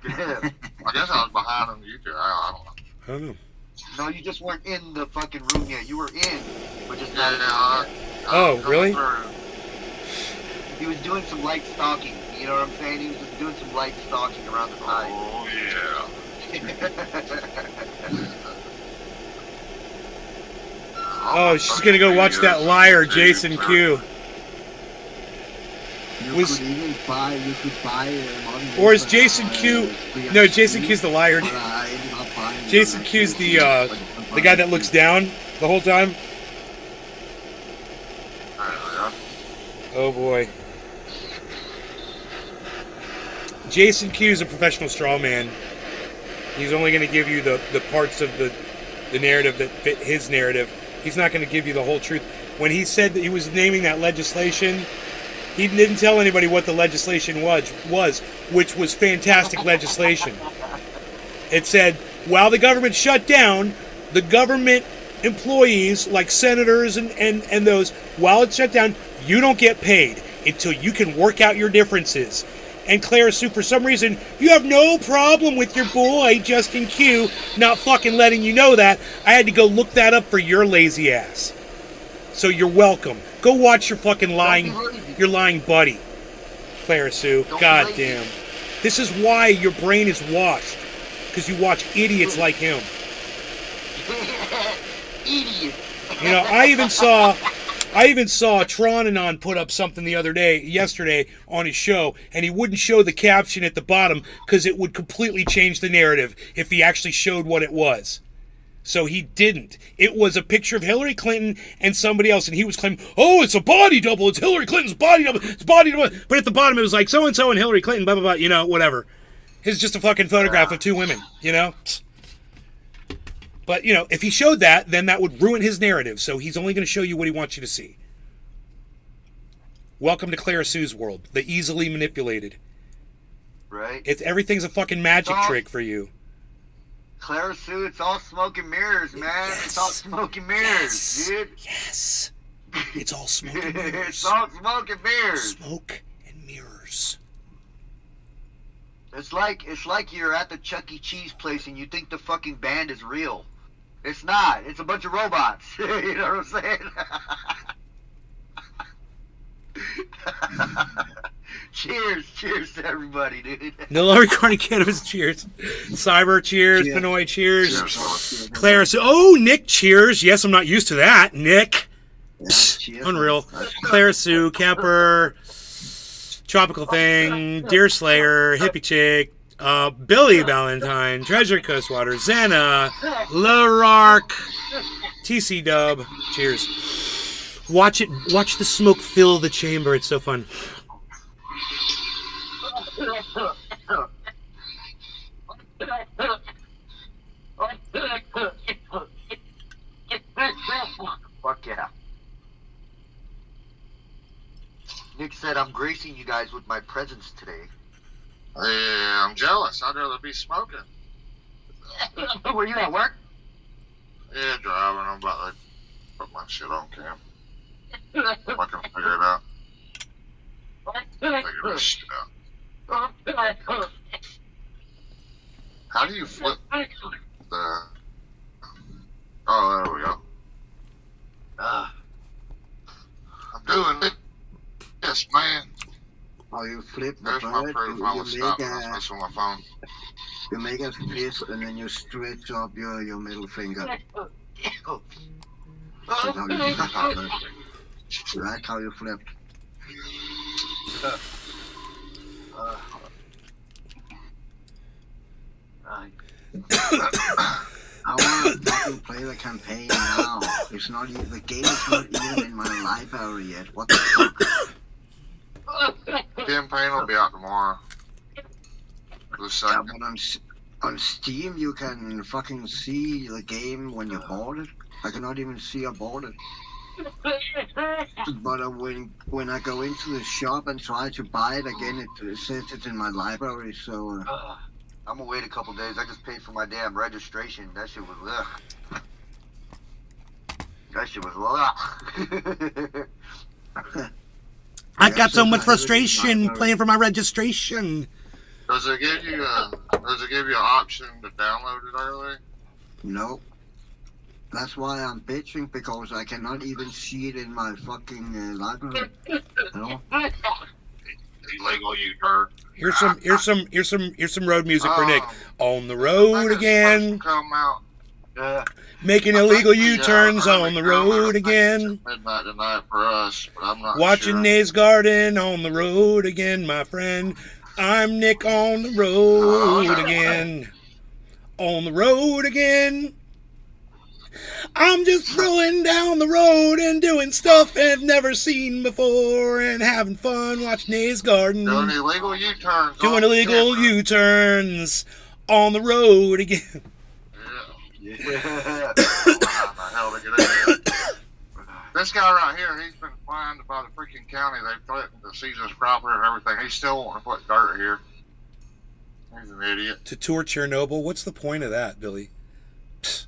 Yeah. I guess I was behind on YouTube. I don't know. Oh. No, you just weren't in the fucking room yet. You were in, but just not. Oh, really? He was doing some light stalking. You know what I'm saying? He was just doing some light stalking around the side. Oh, yeah. Oh, she's gonna go watch that liar, Jason Q. You could buy Or is Jason Q? No, Jason Q's the liar. Jason Q's the guy that looks down the whole time. Oh boy. Jason Q's a professional strawman. He's only going to give you the parts of the narrative that fit his narrative. He's not going to give you the whole truth. When he said that he was naming that legislation, he didn't tell anybody what the legislation was, which was fantastic legislation. It said, while the government shut down, the government employees, like senators and those, while it's shut down, you don't get paid until you can work out your differences. And Clara Sue, for some reason, you have no problem with your boy, Justin Q, not fucking letting you know that. I had to go look that up for your lazy ass. So you're welcome. Go watch your fucking lying buddy, Clara Sue. God damn. This is why your brain is washed. Because you watch idiots like him. Idiot. You know, I even saw Tronanon put up something yesterday on his show, and he wouldn't show the caption at the bottom because it would completely change the narrative if he actually showed what it was. So he didn't. It was a picture of Hillary Clinton and somebody else, and he was claiming, oh, it's a body double. It's Hillary Clinton's body double. It's body double. But at the bottom, it was like so-and-so and Hillary Clinton, blah, blah, blah, you know, whatever. It's just a fucking photograph of two women, you know? But, you know, if he showed that, then that would ruin his narrative. So he's only going to show you what he wants you to see. Welcome to Clara Sue's world. The easily manipulated. Right? Everything's a fucking magic trick for you. Clara Sue, it's all smoke and mirrors, man. Yes. It's all smoke and mirrors, dude. Yes. It's all smoke and mirrors. It's all smoke and mirrors. Smoke and mirrors. It's like you're at the Chuck E. Cheese place and you think the fucking band is real. It's not. It's a bunch of robots. You know what I'm saying? Cheers to everybody, dude. No longer recording cannabis. Cheers. Cyber, cheers. Pinoy, cheers. Clara, oh, Nick, cheers. Yes, I'm not used to that. Nick. Yeah, unreal. Clara Sue, Kemper, Tropical Thing, Deer Slayer, Hippie Chick, Billy Valentine, Treasure Coastwater, Xana, Larark, TC Dub. Cheers. Watch the smoke fill the chamber. It's so fun. Fuck yeah. Nick said, I'm gracing you guys with my presence today. Yeah, I'm jealous. I'd rather be smoking. Were you at work? Yeah, driving. I'm about to put my shit on cam. I can figure it out. Figure this shit out. How do you flip the... Oh, there we go. I'm doing it. Yes, man. Oh, you flip the There's my bird, proof. I was stopping. I was messing with my phone. You make a fist and then you stretch up your middle finger. That's how you flip. That's how you flip. I want to fucking play the campaign now. It's not even, the game is not even in my library yet. What the fuck? Campaign will be out tomorrow. The Yeah, second. but on Steam you can fucking see the game when you bought it. I cannot even see I bought it. But when I go into the shop and try to buy it again, it says it's in my library. So I'm gonna wait a couple days. I just paid for my damn registration. That shit was ugh. That shit was ugh. I got so so much I frustration haven't- playing for my registration. Does it give you an option to download it early? no. That's why I'm bitching, because I cannot even see it in my fucking library. You know? Illegal U-turn. Here's some road music for Nick. On the road again, Come out. making illegal U-turns on the road again. Midnight tonight for us, but I'm not Watching sure. Nate's Garden on the road again, my friend. I'm Nick on the road again. On the road again. I'm just throwing down the road and doing stuff I've never seen before and having fun watching Nate's Garden. Doing illegal U-turns. Doing on illegal camera. U-turns on the road again. Yeah. How the hell to get in here? This guy right here, he's been fined by the freaking county. They threatened to seize his property and everything. He's still wanting to put dirt here. He's an idiot. To tour Chernobyl? What's the point of that, Billy? Psst.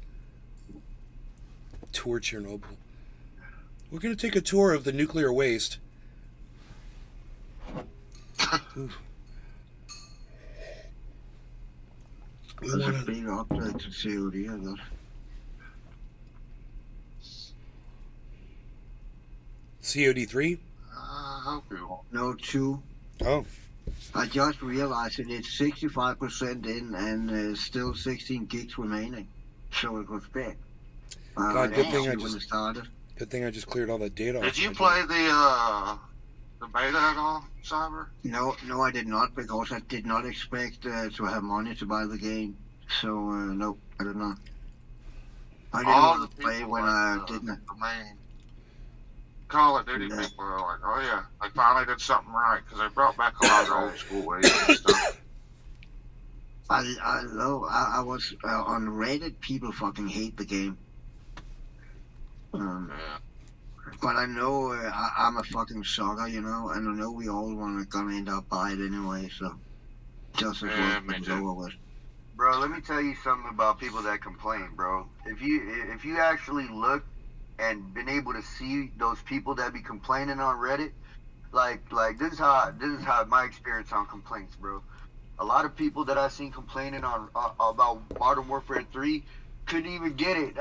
Tour Chernobyl. We're going to take a tour of the nuclear waste. Ooh. We There's a wanna- big update to COD, I guess. COD3? I hope he won't. No, 2. Oh. I just realized it. It's 65% in and still 16 gigs remaining. So it was big. God, good thing I when just- it started. Good thing I just cleared all that data off. Did you my play the beta at all, Cyber? No, I did not, because I did not expect to have money to buy the game. So, no, I did not. I didn't All want the to play people when like, I didn't. The main Call of Duty Yeah. people are like, oh yeah, they finally did something right because they brought back a lot of old school ways and stuff. I know. I was on Reddit. People fucking hate the game. Yeah. But I know I'm a fucking sucker, you know, and I know we all gonna end up by it anyway. So just as Yeah, well me get it too. over with. Bro, let me tell you something about people that complain, bro. If you actually look and been able to see those people that be complaining on Reddit, like this is how my experience on complaints, bro. A lot of people that I seen complaining on about Modern Warfare 3 couldn't even get it.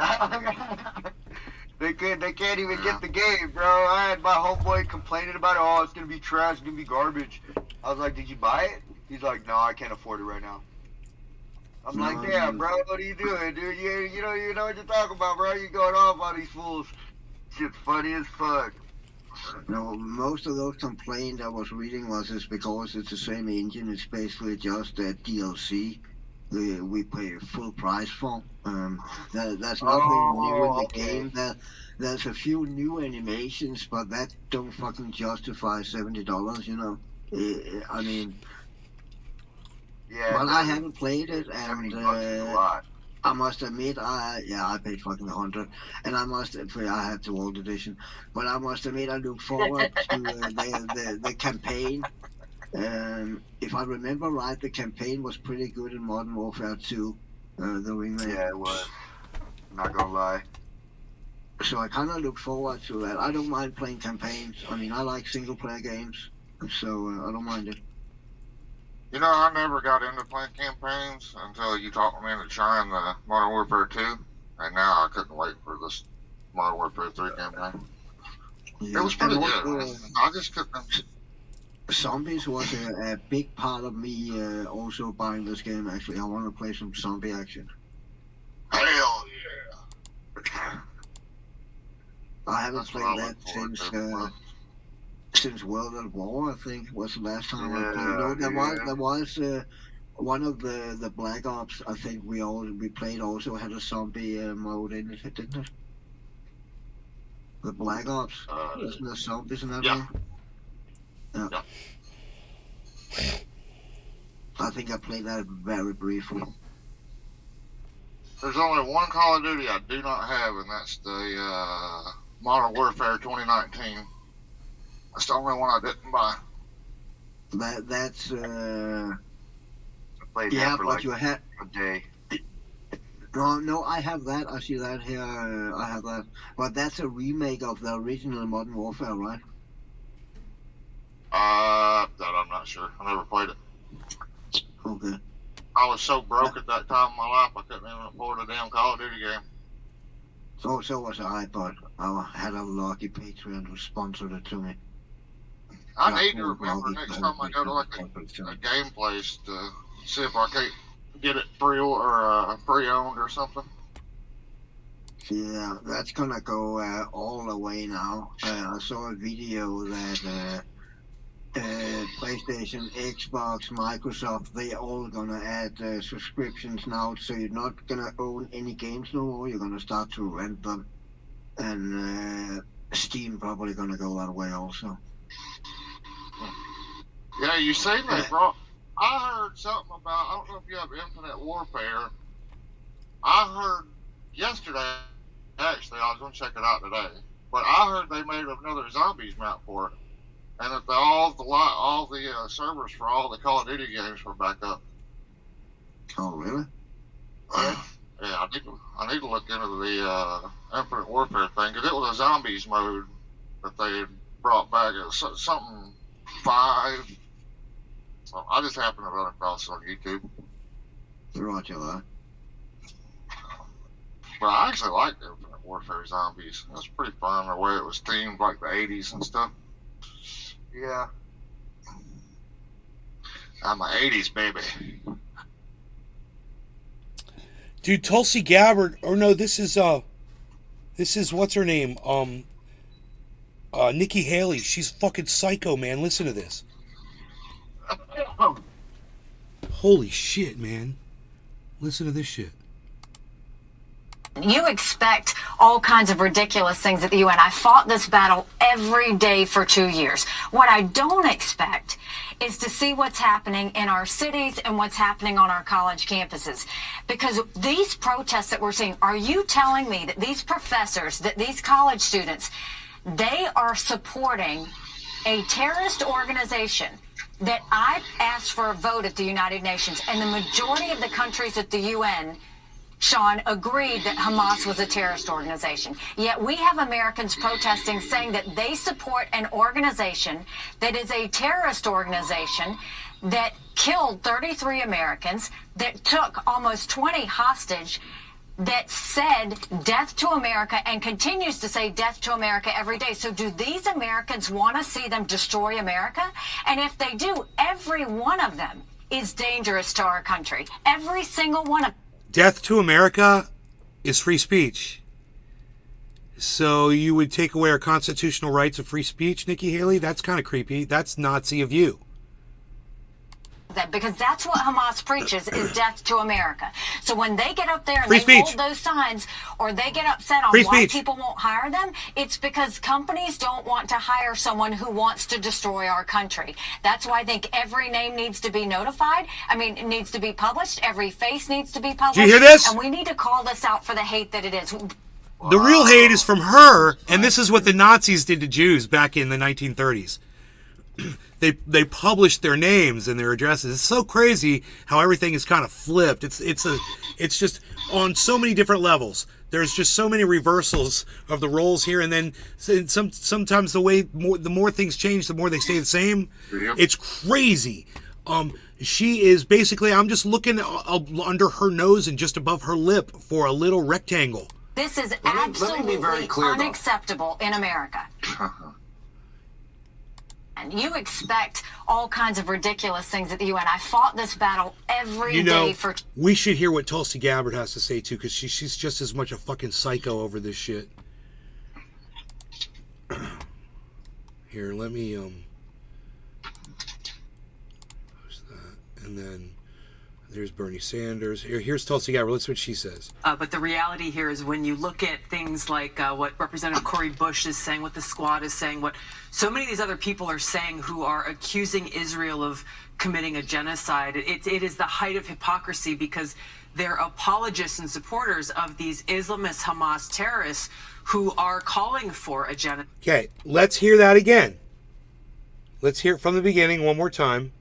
They can't even get the game, bro. I had my homeboy complaining about it. Oh, it's gonna be trash, it's gonna be garbage. I was like, did you buy it? He's like, no, I can't afford it right now. I'm No, like, damn, dude. bro, what are you doing, dude? You know what you're talking about, bro. You going off on these fools. Shit's funny as fuck. No, most of those complaints I was reading was just because it's the same engine. It's basically just a DLC. We pay full price for. There's nothing new in the game. There's a few new animations, but that don't fucking justify $70. You know, I mean, Yeah. but I haven't played it, $70 and is a lot. I must admit, I paid fucking 100, and I have the old edition, but I must admit I look forward to the campaign. If I remember right, the campaign was pretty good in Modern Warfare 2, the remake. Yeah, it was. Not gonna lie. So I kind of look forward to that. I don't mind playing campaigns. I mean, I like single player games, so I don't mind it. You know, I never got into playing campaigns until you talked me into trying the Modern Warfare 2, and now I couldn't wait for this Modern Warfare 3 campaign. Yeah. It was pretty And good. also, I just couldn't. Zombies was a big part of me also buying this game. Actually, I want to play some zombie action. Hell yeah! I haven't That's what I played look that forward to. since World at War. I think was the last time I played. Yeah, No, there was one of the Black Ops, I think we played also had a zombie mode in it, didn't it? The Black Ops, isn't there zombies in that yeah. one? Yeah. I think I played that very briefly. There's only one Call of Duty I do not have, and that's the Modern Warfare 2019. That's the only one I didn't buy. That's I played yeah, that for but like you had. a day. No, I have that. I see that here. I have that. But that's a remake of the original Modern Warfare, right? That I'm not sure. I never played it. Okay. I was so broke at that time in my life, I couldn't even afford a damn Call of Duty game. So was I, but I had a lucky Patreon who sponsored it to me. I Yeah, need to well, remember well, next well, time I go to like well, a game place to see if I can't get it pre-owned or something. Yeah, that's gonna go all the way now. I saw a video that PlayStation, Xbox, Microsoft, they all gonna add subscriptions now, so you're not gonna own any games no more. You're gonna start to rent them, and Steam probably gonna go that way also. Yeah, you seen that, bro? I heard something about, I don't know if you have Infinite Warfare. I heard yesterday, actually, I was going to check it out today, but I heard they made another Zombies map for it. And that all the servers for all the Call of Duty games were back up. Oh, really? Yeah, I need to look into the Infinite Warfare thing, because it was a Zombies mode that they had brought back. It was something 5. So I just happened to run across it on YouTube. Roger that. But I actually liked Infinite Warfare Zombies. It was pretty fun the way it was themed like the 80s and stuff. Yeah. I'm an 80s baby. Dude, Tulsi Gabbard, or no, this is what's her name? Nikki Haley. She's fucking psycho, man. Listen to this. Holy shit, man. Listen to this shit. You expect all kinds of ridiculous things at the UN. I fought this battle every day for 2 years. What I don't expect is to see what's happening in our cities and what's happening on our college campuses. Because these protests that we're seeing, are you telling me that these professors, that these college students, they are supporting a terrorist organization that I asked for a vote at the United Nations, and the majority of the countries at the UN, Sean, agreed that Hamas was a terrorist organization. Yet we have Americans protesting saying that they support an organization that is a terrorist organization that killed 33 Americans, that took almost 20 hostage, that said death to America and continues to say death to America every day. So do these Americans want to see them destroy America? And if they do, every one of them is dangerous to our country. Every single one of them. Death to America is free speech. So you would take away our constitutional rights of free speech, Nikki Haley? That's kind of creepy. That's Nazi of you. Because that's what Hamas preaches, is death to America. So when they get up there and free they speech. hold those signs, or they get upset on Free why speech. people won't hire them, it's because companies don't want to hire someone who wants to destroy our country. That's why I think every name needs to be notified. I mean, it needs to be published. Every face needs to be published. Do you hear this? And we need to call this out for the hate that it is. The real hate is from her, and this is what the Nazis did to Jews back in the 1930s. They published their names and their addresses. It's so crazy how everything is kind of flipped. It's just on so many different levels. There's just so many reversals of the roles here, and then sometimes the more things change, the more they stay the same. Yep. It's crazy. She is basically, I'm just looking under her nose and just above her lip for a little rectangle. This is Let me be absolutely very clear, though. unacceptable in America. And you expect all kinds of ridiculous things at the UN. I fought this battle every day for... We should hear what Tulsi Gabbard has to say, too, because she's just as much a fucking psycho over this shit. Here, let me, post that. And then There's Bernie Sanders. Here's Tulsi Gabbard. Let's see what she says. But the reality here is when you look at things like what Representative Cori Bush is saying, what the Squad is saying, what so many of these other people are saying who are accusing Israel of committing a genocide, it is the height of hypocrisy because they're apologists and supporters of these Islamist Hamas terrorists who are calling for a genocide. Okay, let's hear that again. Let's hear it from the beginning one more time.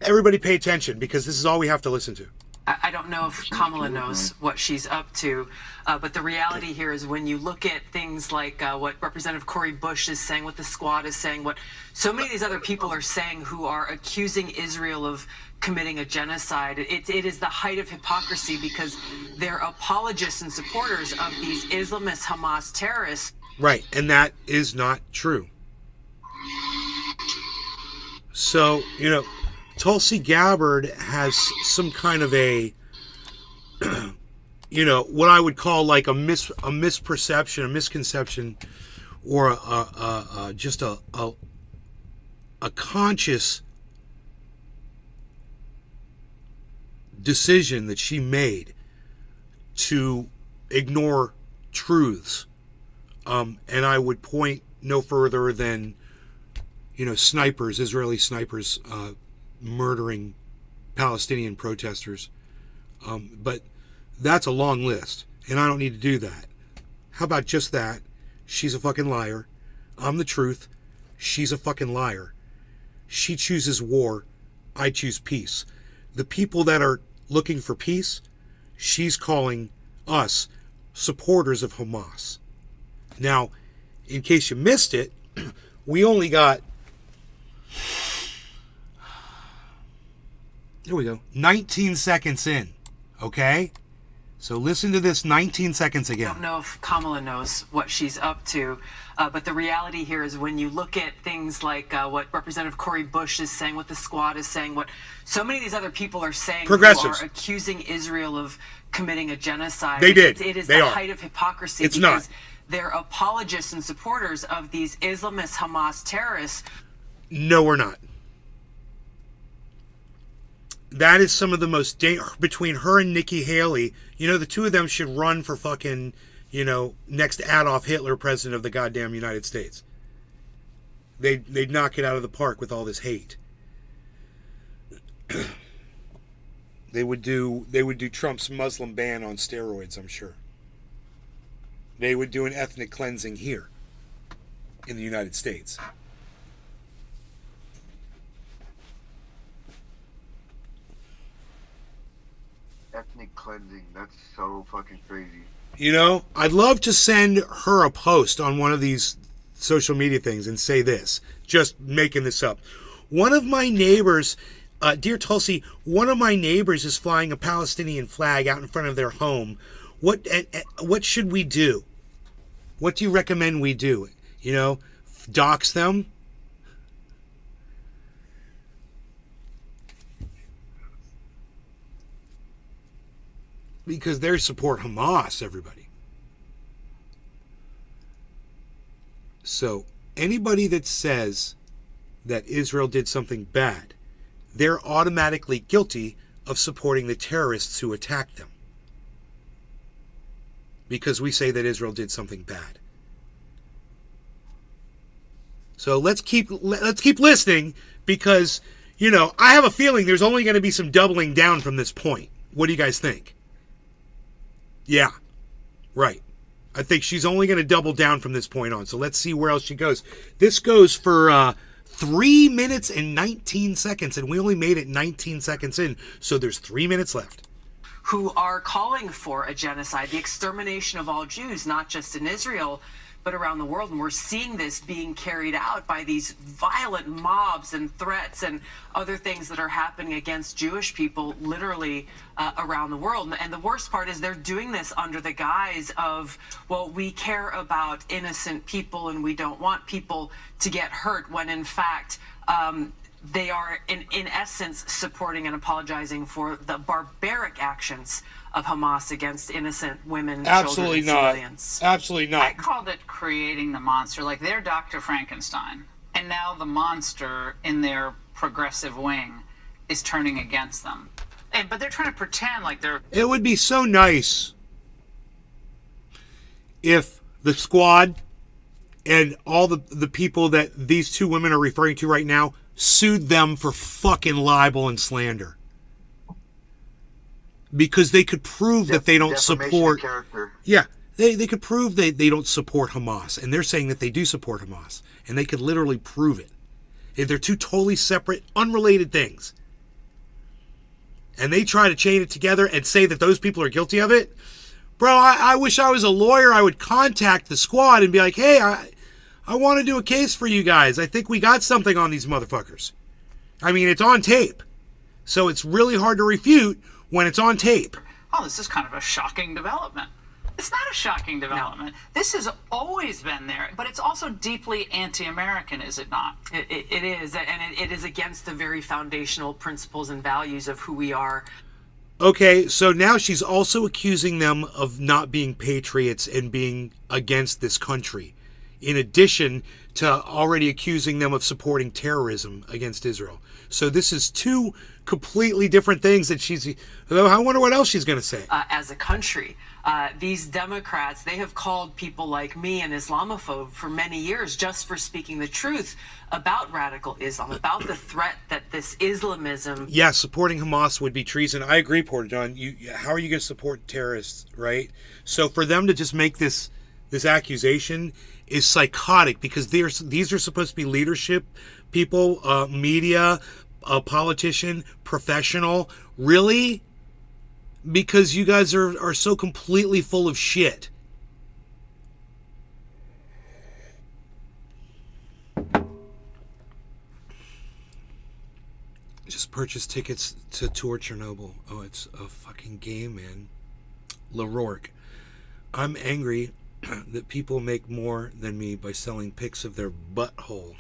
Everybody pay attention because this is all we have to listen to. I don't know if Kamala knows what she's up to, but the reality here is when you look at things like what Representative Cori Bush is saying, what the Squad is saying, what so many of these other people are saying who are accusing Israel of committing a genocide, it is the height of hypocrisy because they're apologists and supporters of these Islamist Hamas terrorists. Right, and that is not true. So, you know, Tulsi Gabbard has some kind of a, you know, what I would call like a misperception, a misconception, or just a conscious decision that she made to ignore truths. And I would point no further than, you know, snipers, Israeli snipers, murdering Palestinian protesters. But that's a long list, and I don't need to do that. How about just that? She's a fucking liar. I'm the truth. She's a fucking liar. She chooses war. I choose peace. The people that are looking for peace, she's calling us supporters of Hamas. Now, in case you missed it, we only got, there we go, 19 seconds in, okay? So listen to this 19 seconds again. I don't know if Kamala knows what she's up to, but the reality here is when you look at things like what Representative Cori Bush is saying, what the Squad is saying, what so many of these other people are saying who are accusing Israel of committing a genocide. They did. It is the height of hypocrisy it's because not. They're apologists and supporters of these Islamist Hamas terrorists. No, we're not. That is some of the most between her and Nikki Haley. You know, the two of them should run for fucking, you know, next Adolf Hitler president of the goddamn United States. They'd knock it out of the park with all this hate. They would do Trump's Muslim ban on steroids, I'm sure. They would do an ethnic cleansing here in the United States. Ethnic cleansing, that's so fucking crazy. You know, I'd love to send her a post on one of these social media things and say this, just making this up. One of my neighbors, dear Tulsi, one of my neighbors is flying a Palestinian flag out in front of their home. What should we do? What do you recommend we do? You know, dox them? Because they support Hamas, everybody. So, anybody that says that Israel did something bad, they're automatically guilty of supporting the terrorists who attacked them. Because we say that Israel did something bad. So let's keep listening because, you know, I have a feeling there's only going to be some doubling down from this point. What do you guys think? Yeah, right. I think she's only going to double down from this point on. So let's see where else she goes. This goes for 3 minutes and 19 seconds, and we only made it 19 seconds in, so there's 3 minutes left. Who are calling for a genocide, the extermination of all Jews, not just in Israel, but around the world. And we're seeing this being carried out by these violent mobs and threats and other things that are happening against Jewish people literally around the world. And the worst part is they're doing this under the guise of, well, we care about innocent people and we don't want people to get hurt, when in fact, they are, in essence, supporting and apologizing for the barbaric actions of Hamas against innocent women, Absolutely children, and not. civilians. Absolutely not. I called it creating the monster. Like, they're Dr. Frankenstein. And now the monster, in their progressive wing, is turning against them. But they're trying to pretend like they're... It would be so nice if the Squad and all the people that these two women are referring to right now sued them for fucking libel and slander. Because they could prove that they don't support... Yeah, they could prove they don't support Hamas. And they're saying that they do support Hamas. And they could literally prove it. They're two totally separate, unrelated things. And they try to chain it together and say that those people are guilty of it. Bro, I wish I was a lawyer. I would contact the Squad and be like, hey, I want to do a case for you guys. I think we got something on these motherfuckers. I mean, it's on tape. So it's really hard to refute when it's on tape. Oh, this is kind of a shocking development. It's not a shocking development. No. This has always been there, but it's also deeply anti-American, is it not? It is, and it is against the very foundational principles and values of who we are. Okay, so now she's also accusing them of not being patriots and being against this country, in addition to already accusing them of supporting terrorism against Israel. So this is two completely different things that she's... I wonder what else she's going to say. As a country, these Democrats, they have called people like me an Islamophobe for many years just for speaking the truth about radical Islam, about the threat that this Islamism... Yeah, supporting Hamas would be treason. I agree, Porter John. How are you going to support terrorists, right? So for them to just make this accusation is psychotic, because these are supposed to be leadership people, media, a politician, professional. Really? Because you guys are so completely full of shit. Just purchased tickets to tour Chernobyl. Oh, it's a fucking game, man. LaRourke. I'm angry that people make more than me by selling pics of their butthole.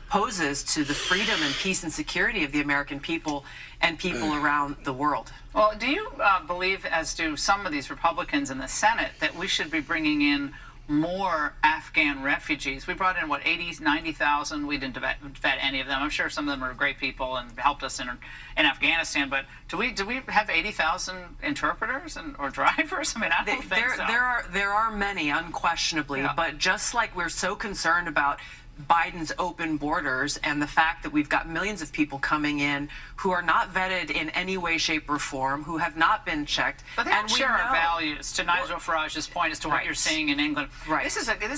Poses to the freedom and peace and security of the American people and people around the world. Well, do you believe, as do some of these Republicans in the Senate, that we should be bringing in more Afghan refugees? We brought in, 90,000? We didn't vet any of them. I'm sure some of them are great people and helped us in Afghanistan, but do we have 80,000 interpreters or drivers? I mean, I don't think so. There are many, unquestionably, yeah. But just like we're so concerned about Biden's open borders and the fact that we've got millions of people coming in who are not vetted in any way, shape, or form, who have not been checked. But they don't share our values, to Nigel Farage's point as to what you're seeing in England. Right. This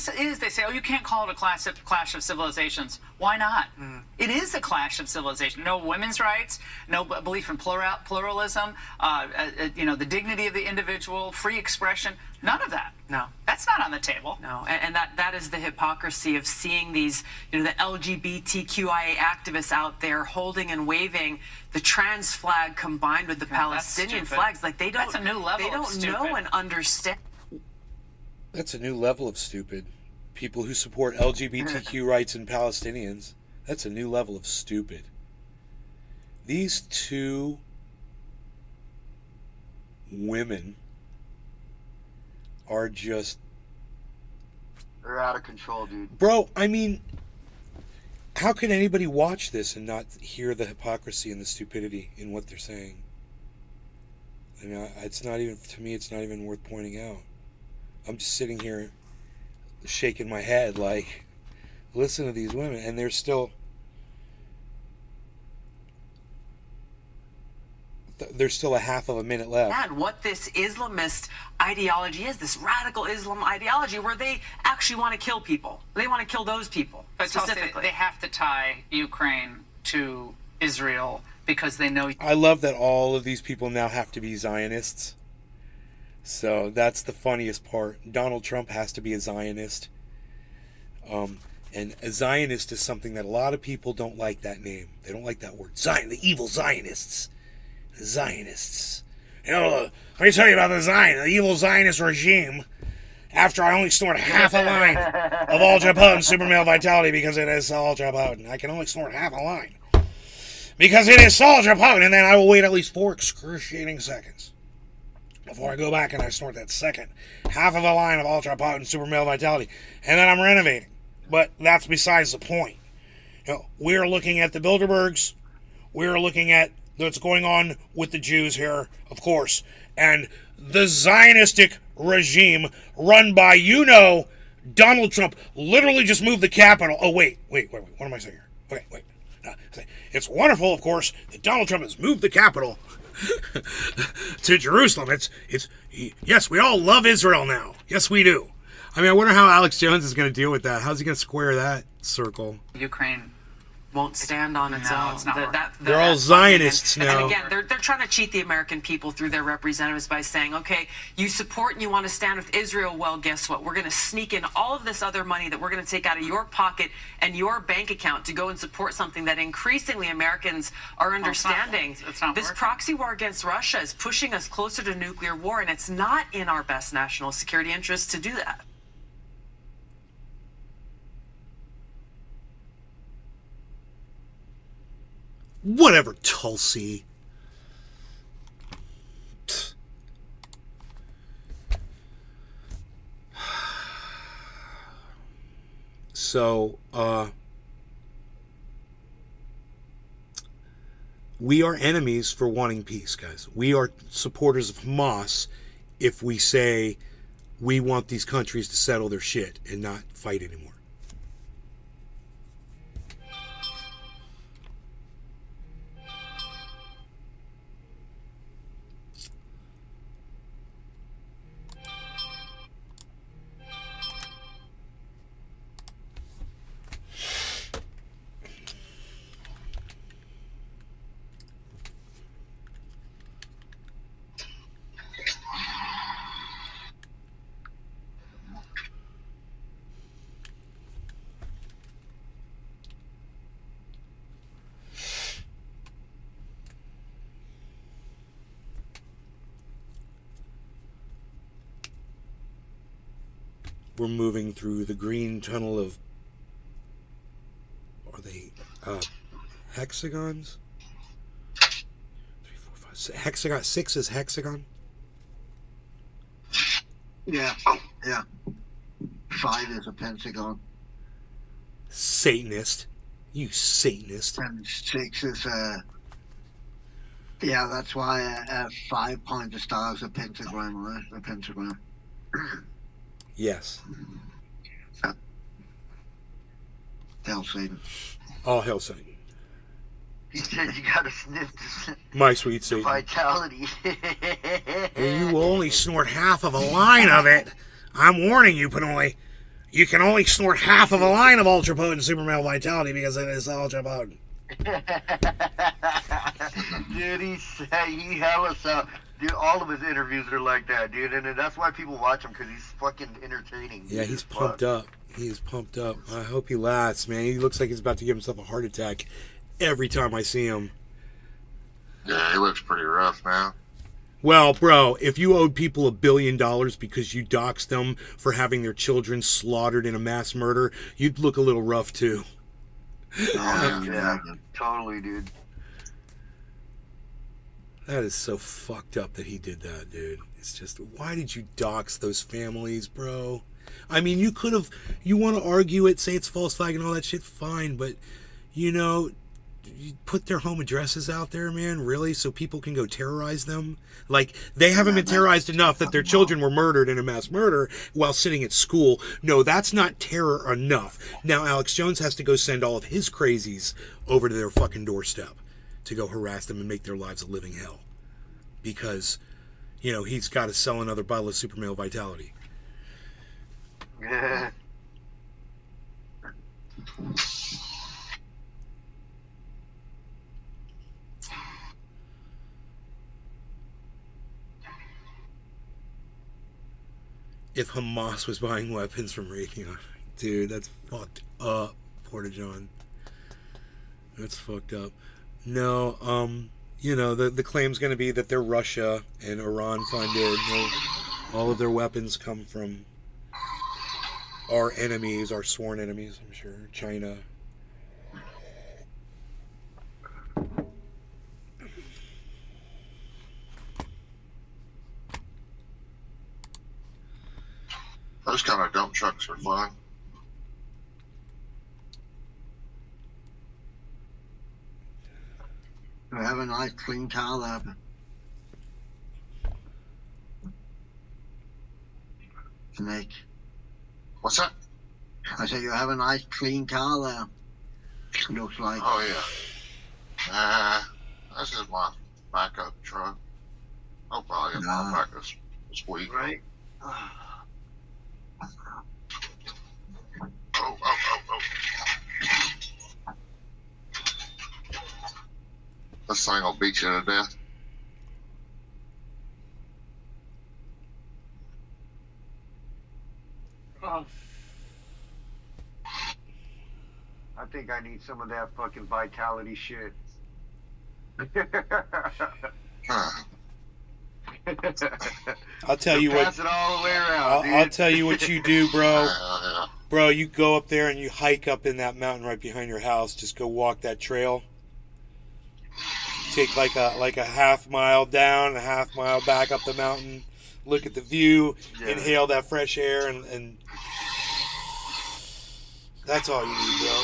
is, they say, oh, you can't call it a clash of civilizations. Why not? It is a clash of civilization. No women's rights, no belief in pluralism, the dignity of the individual, free expression, none of that. No. That's not on the table. No, and that is the hypocrisy of seeing these, the LGBTQIA activists out there holding and waving the trans flag combined with the Palestinian flags. Like That's a new level. They don't know and understand. That's a new level of stupid. People who support LGBTQ rights and Palestinians. That's a new level of stupid. These two women are just... They're out of control, dude. Bro, I mean, how can anybody watch this and not hear the hypocrisy and the stupidity in what they're saying? I mean, it's not even, to me, it's not even worth pointing out. I'm just sitting here shaking my head like, listen to these women, and they're still... There's still a half of a minute left. And what this Islamist ideology is, this radical Islam ideology, where they actually want to kill people. They want to kill those people, but specifically. They have to tie Ukraine to Israel because they know... I love that all of these people now have to be Zionists. So that's the funniest part. Donald Trump has to be a Zionist. And a Zionist is something that a lot of people don't like that name. They don't like that word. The evil Zionists. Zionists. Let me tell you about the evil Zionist regime. After I only snort half a line of ultra potent super male vitality because it is ultra potent. I can only snort half a line because it is ultra potent, and then I will wait at least 4 excruciating seconds before I go back and I snort that second half of a line of ultra potent super male vitality, and then I'm renovating. But that's besides the point. We're looking at the Bilderbergs. we're looking at what's going on with the Jews here, of course, and the Zionistic regime run by, Donald Trump literally just moved the capital. Oh, wait. What am I saying here? Okay, wait. It's wonderful, of course, that Donald Trump has moved the capital to Jerusalem. Yes, we all love Israel now. Yes, we do. I mean, I wonder how Alex Jones is going to deal with that. How's he going to square that circle? Ukraine won't stand on its own. It's not They're all Zionists now. And again, they're trying to cheat the American people through their representatives by saying, okay, you support and you want to stand with Israel. Well, guess what? We're going to sneak in all of this other money that we're going to take out of your pocket and your bank account to go and support something that increasingly Americans are understanding. It's not this working. proxy war against Russia is pushing us closer to nuclear war, and it's not in our best national security interests to do that. Whatever, Tulsi. So, we are enemies for wanting peace, guys. We are supporters of Hamas if we say we want these countries to settle their shit and not fight anymore. We're moving through the green tunnel of, are they hexagons? 3, 4, 5, 6. Hexagon. 6 is hexagon? Yeah. 5 is a pentagon. Satanist. You Satanist. And 6 is yeah, that's why a 5-pointed star is a pentagram, right? A pentagram. Yes. Hell Satan. All hail Satan. He said you gotta sniff My sweet the Satan. vitality. And you will only snort half of a line of it. I'm warning you, Panoy. You can only snort half of a line of ultra potent super male vitality because it is ultra potent. Dude, he hella sound. Dude, all of his interviews are like that, dude, and that's why people watch him, because he's fucking entertaining. Yeah, he's pumped up. He's pumped up. I hope he lasts, man. He looks like he's about to give himself a heart attack every time I see him. Yeah, he looks pretty rough now. Well, bro, if you owed people $1 billion because you doxed them for having their children slaughtered in a mass murder, you'd look a little rough, too. Yeah, totally, dude. That is so fucked up that he did that, dude. It's just, why did you dox those families, bro? I mean, you could have, you want to argue it, say it's false flag and all that shit, fine, but, you put their home addresses out there, man, really, so people can go terrorize them? Like, they haven't been terrorized enough that their children were murdered in a mass murder while sitting at school. No, that's not terror enough. Now Alex Jones has to go send all of his crazies over to their fucking doorstep to go harass them and make their lives a living hell. Because, he's got to sell another bottle of super male vitality. Yeah. If Hamas was buying weapons from Raytheon. Dude, that's fucked up, Porta-John. That's fucked up. No, the claim's going to be that they're Russia and Iran funded. All of their weapons come from our enemies, our sworn enemies, I'm sure. China. Those kind of dump trucks are fun. have a nice clean car there. Snake. What's that? I said you have a nice clean car there. Looks like. Oh yeah. This is my backup truck. I'll probably get my backup this week. Right. Oh. This thing will beat you to death. I think I need some of that fucking vitality shit. I'll tell you what. Pass it all the way around, I'll tell you what you do, bro. Yeah. Bro, you go up there and you hike up in that mountain right behind your house. Just go walk that trail. Take like a half mile down, a half mile back up the mountain. Look at the view, inhale that fresh air, and that's all you need, bro.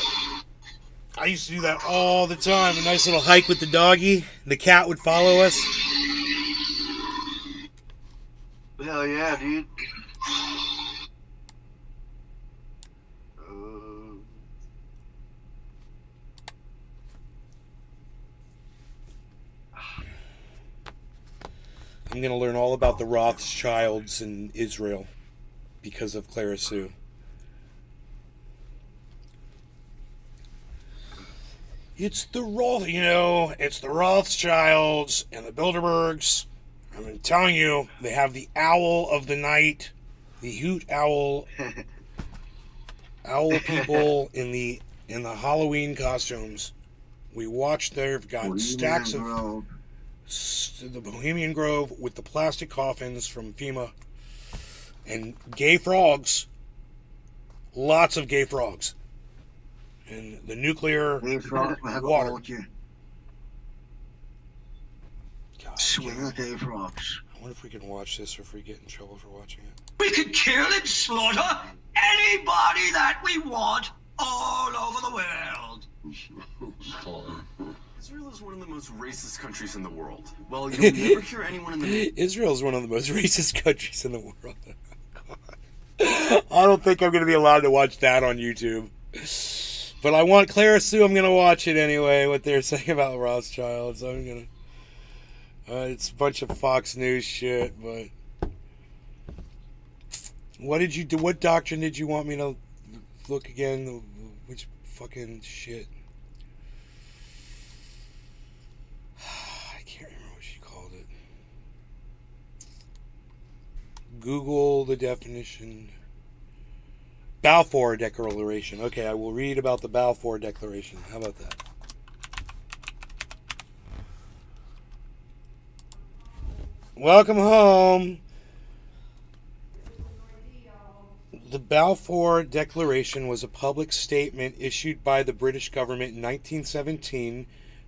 I used to do that all the time. A nice little hike with the doggy. The cat would follow us. Hell yeah, dude. I'm going to learn all about the Rothschilds in Israel because of Clara Sue. It's the Rothschilds and the Bilderbergs. I'm telling you, they have the owl of the night, the hoot owl, owl people in the Halloween costumes. We watched. They've got stacks of the Bohemian Grove with the plastic coffins from FEMA and gay frogs. Lots of gay frogs. And the nuclear water. Swinger gay frogs. I wonder if we can watch this or if we get in trouble for watching it. We can kill and slaughter anybody that we want all over the world. Israel is one of the most racist countries in the world. Well, you'll never hear anyone in the... Israel is one of the most racist countries in the world. God. I don't think I'm going to be allowed to watch that on YouTube. But I want Clara Sue. I'm going to watch it anyway, what they're saying about Rothschilds. I'm going to... it's a bunch of Fox News shit, but... What did you do? What doctrine did you want me to look again? Which fucking shit? I can't remember what she called it. Google the definition. Balfour Declaration. Okay, I will read about the Balfour Declaration. How about that? Welcome home. The Balfour Declaration was a public statement issued by the British government in 1917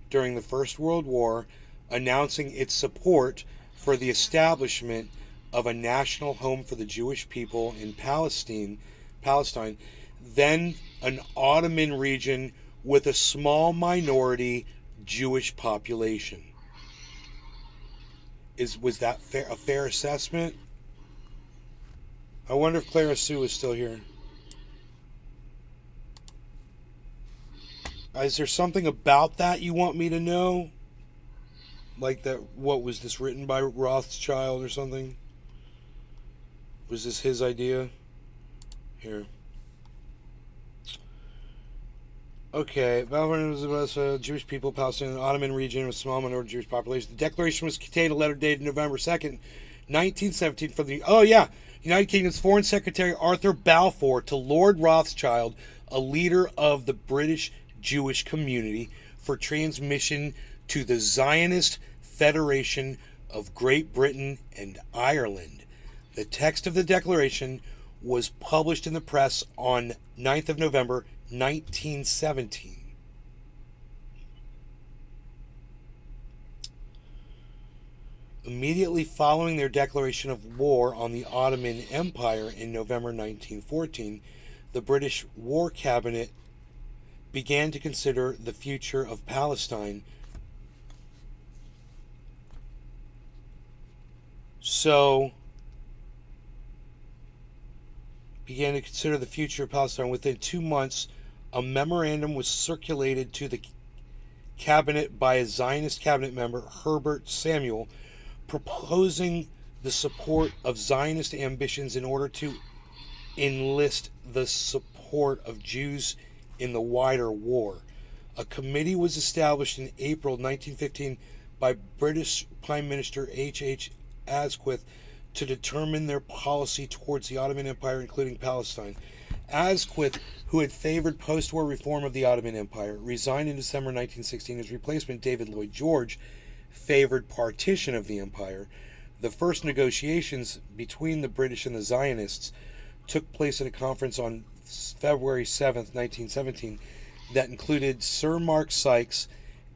during the First World War, announcing its support for the establishment of a national home for the Jewish people in Palestine, then an Ottoman region with a small minority Jewish population. Was that a fair assessment? I wonder if Clara Sue is still here. Is there something about that you want me to know? Like that, what was this written by Rothschild or something? Was this his idea? Here. Okay, Balfour was about Jewish people, Palestine, Ottoman region with small minority Jewish population. The declaration was contained a letter dated November 2nd, 1917 from the, United Kingdom's Foreign Secretary Arthur Balfour to Lord Rothschild, a leader of the British Jewish community, for transmission to the Zionist Federation of Great Britain and Ireland. The text of the declaration was published in the press on 9th of November, 1917. Immediately following their declaration of war on the Ottoman Empire in November 1914, the British War Cabinet began to consider the future of Palestine So, began to consider the future of Palestine. Within 2 months, a memorandum was circulated to the cabinet by a Zionist cabinet member, Herbert Samuel, proposing the support of Zionist ambitions in order to enlist the support of Jews in the wider war. A committee was established in April 1915 by British Prime Minister H.H. Asquith to determine their policy towards the Ottoman Empire, including Palestine. Asquith, who had favored post-war reform of the Ottoman Empire, resigned in December 1916. His replacement, David Lloyd George, favored partition of the empire. The first negotiations between the British and the Zionists took place at a conference on February 7th, 1917, that included Sir Mark Sykes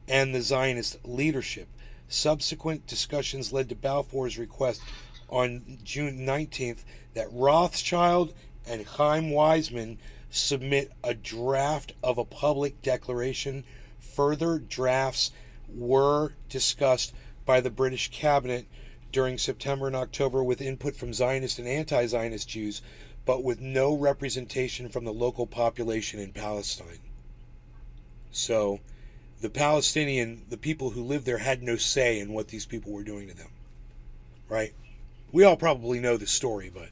and the Zionist leadership. Subsequent discussions led to Balfour's request on June 19th that Rothschild and Chaim Weizmann submit a draft of a public declaration. Further drafts were discussed by the British cabinet during September and October with input from Zionist and anti-Zionist Jews, but with no representation from the local population in Palestine. So the people who lived there had no say in what these people were doing to them. Right? We all probably know the story, but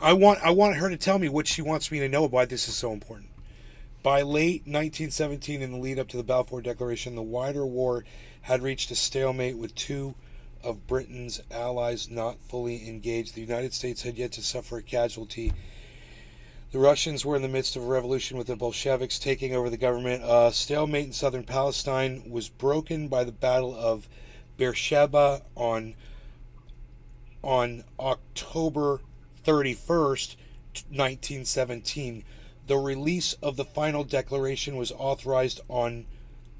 I want her to tell me what she wants me to know, why this is so important. By late 1917, in the lead up to the Balfour Declaration, the wider war had reached a stalemate with two of Britain's allies not fully engaged. The United States had yet to suffer a casualty. The Russians were in the midst of a revolution with the Bolsheviks taking over the government. A stalemate in southern Palestine was broken by the Battle of Beersheba on October 31st, 1917. The release of the final declaration was authorized on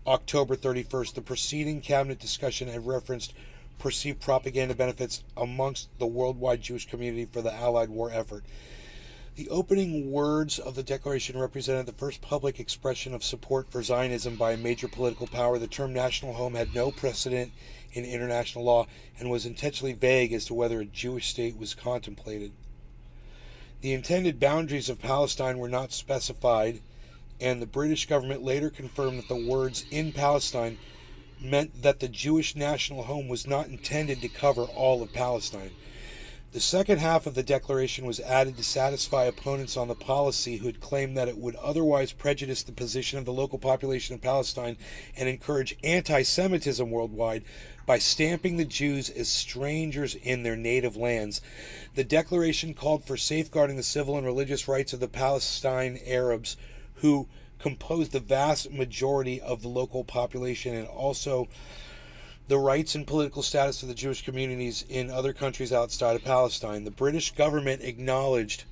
October 31st. The preceding cabinet discussion had referenced perceived propaganda benefits amongst the worldwide Jewish community for the Allied war effort. The opening words of the declaration represented the first public expression of support for Zionism by a major political power. The term national home had no precedent in international law and was intentionally vague as to whether a Jewish state was contemplated. The intended boundaries of Palestine were not specified, and the British government later confirmed that the words "in Palestine" meant that the Jewish national home was not intended to cover all of Palestine. The second half of the declaration was added to satisfy opponents on the policy who had claimed that it would otherwise prejudice the position of the local population of Palestine and encourage anti-Semitism worldwide by stamping the Jews as strangers in their native lands. The declaration called for safeguarding the civil and religious rights of the Palestine Arabs, who composed the vast majority of the local population, and also the rights and political status of the Jewish communities in other countries outside of Palestine. The British government acknowledged,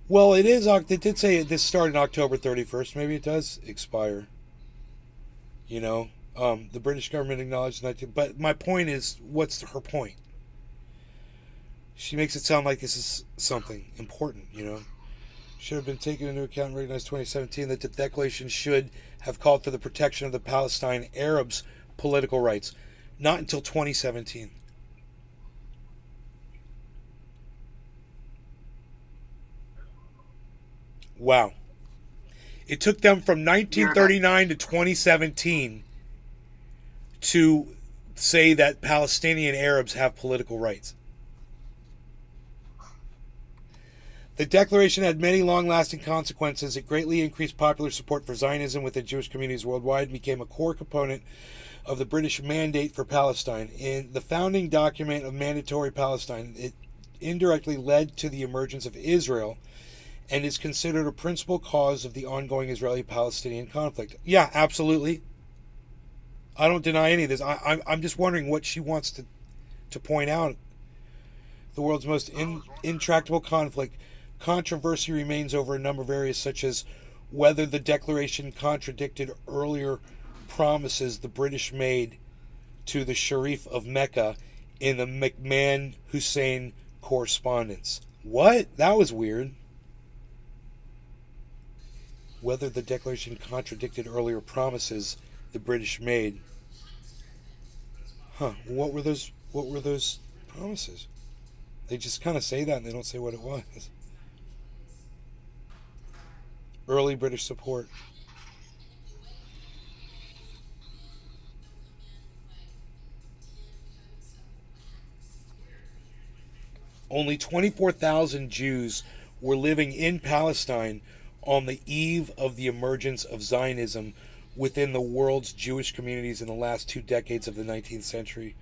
well, it did say this started October 31st. Maybe it does expire. The British government acknowledged that. But my point is, what's her point? She makes it sound like this is something important, Should have been taken into account and recognized 2017 that the declaration should have called for the protection of the Palestine Arabs' political rights. Not until 2017. Wow. It took them from 1939 to 2017 to say that Palestinian Arabs have political rights. The declaration had many long-lasting consequences. It greatly increased popular support for Zionism within Jewish communities worldwide and became a core component of the British mandate for Palestine. In the founding document of Mandatory Palestine, it indirectly led to the emergence of Israel and is considered a principal cause of the ongoing Israeli-Palestinian conflict. Yeah, absolutely. I don't deny any of this. I'm just wondering what she wants to point out. The world's most intractable conflict. Controversy remains over a number of areas, such as whether the declaration contradicted earlier promises the British made to the Sharif of Mecca in the McMahon-Hussein correspondence. What? That was weird. Whether the declaration contradicted earlier promises the British made. Huh. What were those promises? They just kind of say that and they don't say what it was. Early British support. Only 24,000 Jews were living in Palestine on the eve of the emergence of Zionism within the world's Jewish communities in the last 2 decades of the 19th century.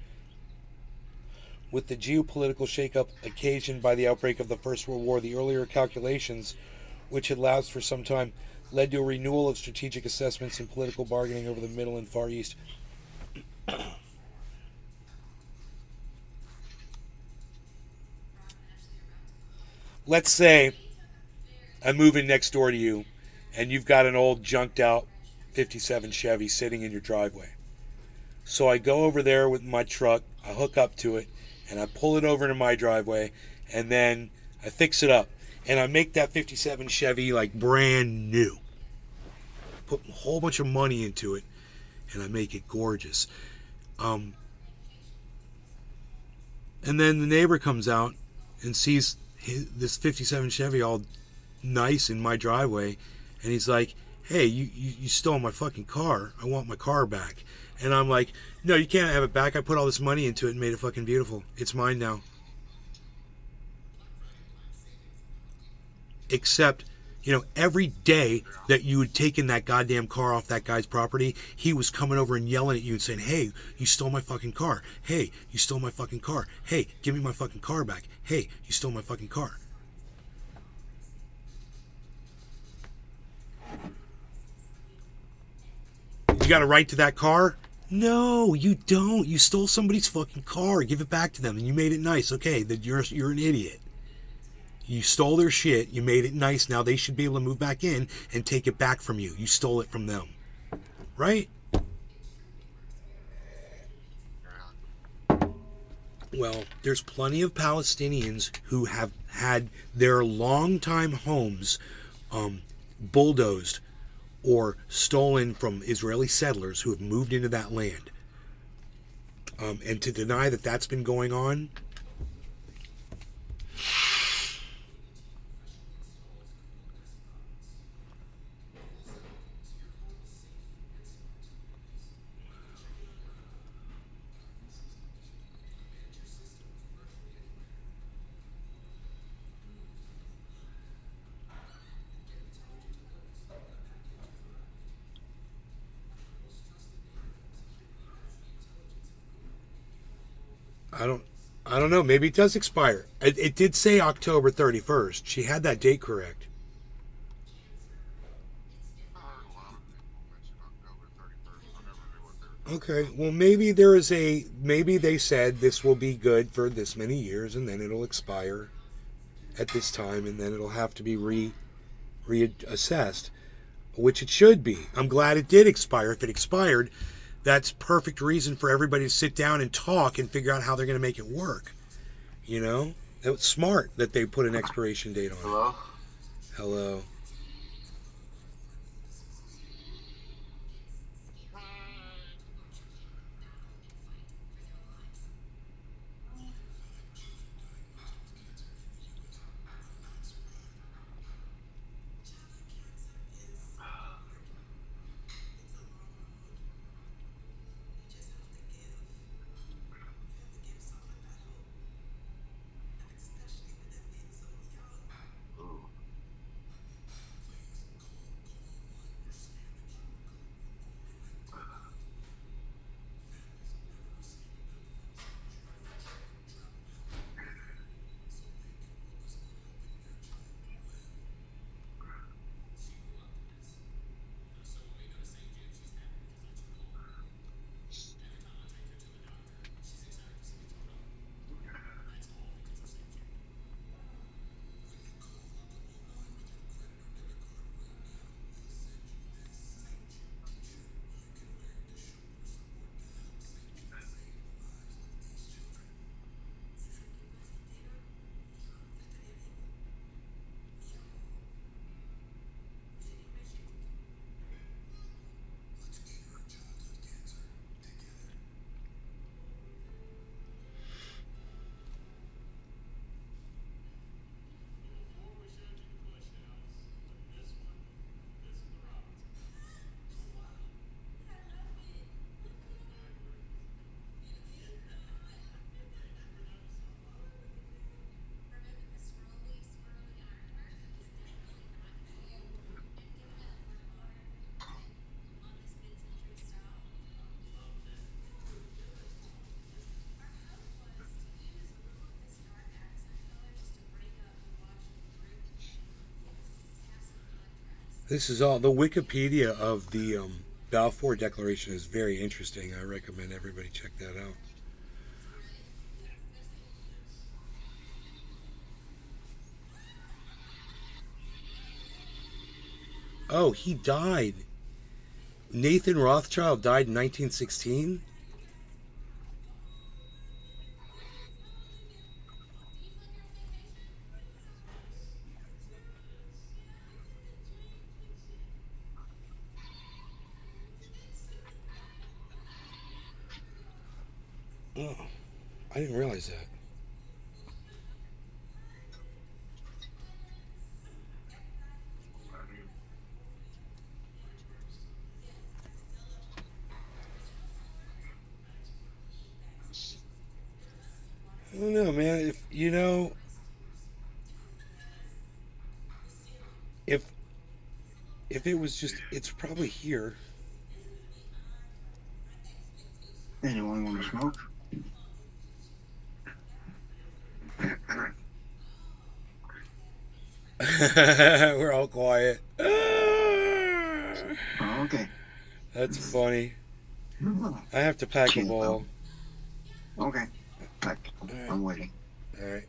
With the geopolitical shakeup occasioned by the outbreak of the First World War, the earlier calculations, which had lapsed for some time, led to a renewal of strategic assessments and political bargaining over the Middle and Far East. Let's say I move in next door to you and you've got an old junked out 57 Chevy sitting in your driveway. So I go over there with my truck, I hook up to it, and I pull it over into my driveway, and then I fix it up. And I make that 57 Chevy like brand new. Put a whole bunch of money into it, and I make it gorgeous. And then the neighbor comes out and sees this 57 Chevy all nice in my driveway, and he's like, hey, you stole my fucking car. I want my car back. And I'm like, no, you can't have it back. I put all this money into it and made it fucking beautiful. It's mine now. Except, every day that you had taken that goddamn car off that guy's property, he was coming over and yelling at you and saying, hey, you stole my fucking car. Hey, you stole my fucking car. Hey, give me my fucking car back. Hey, you stole my fucking car. You got a right to that car? No, you don't. You stole somebody's fucking car. Give it back to them, and you made it nice. Okay, that you're an idiot. You stole their shit. You made it nice. Now they should be able to move back in and take it back from you. You stole it from them, right? Well, there's plenty of Palestinians who have had their longtime homes bulldozed or stolen from Israeli settlers who have moved into that land. And to deny that that's been going on, I don't know. Maybe it does expire. It did say October 31st. She had that date correct. Okay, well maybe they said this will be good for this many years and then it'll expire at this time and then it'll have to be reassessed, which it should be. I'm glad it did expire. If it expired, that's perfect reason for everybody to sit down and talk and figure out how they're going to make it work. That was smart that they put an expiration date on it. Hello? Hello. This is all the Wikipedia of the Balfour Declaration is very interesting. I recommend everybody check that out. Oh, he died. Nathan Rothschild died in 1916. Oh, I didn't realize that. I don't know, man. If you know, if it was just, it's probably here. Anyone want to smoke? We're all quiet. Oh, okay. That's funny. I have to pack a ball. Okay. Pack. Right. I'm waiting. All right.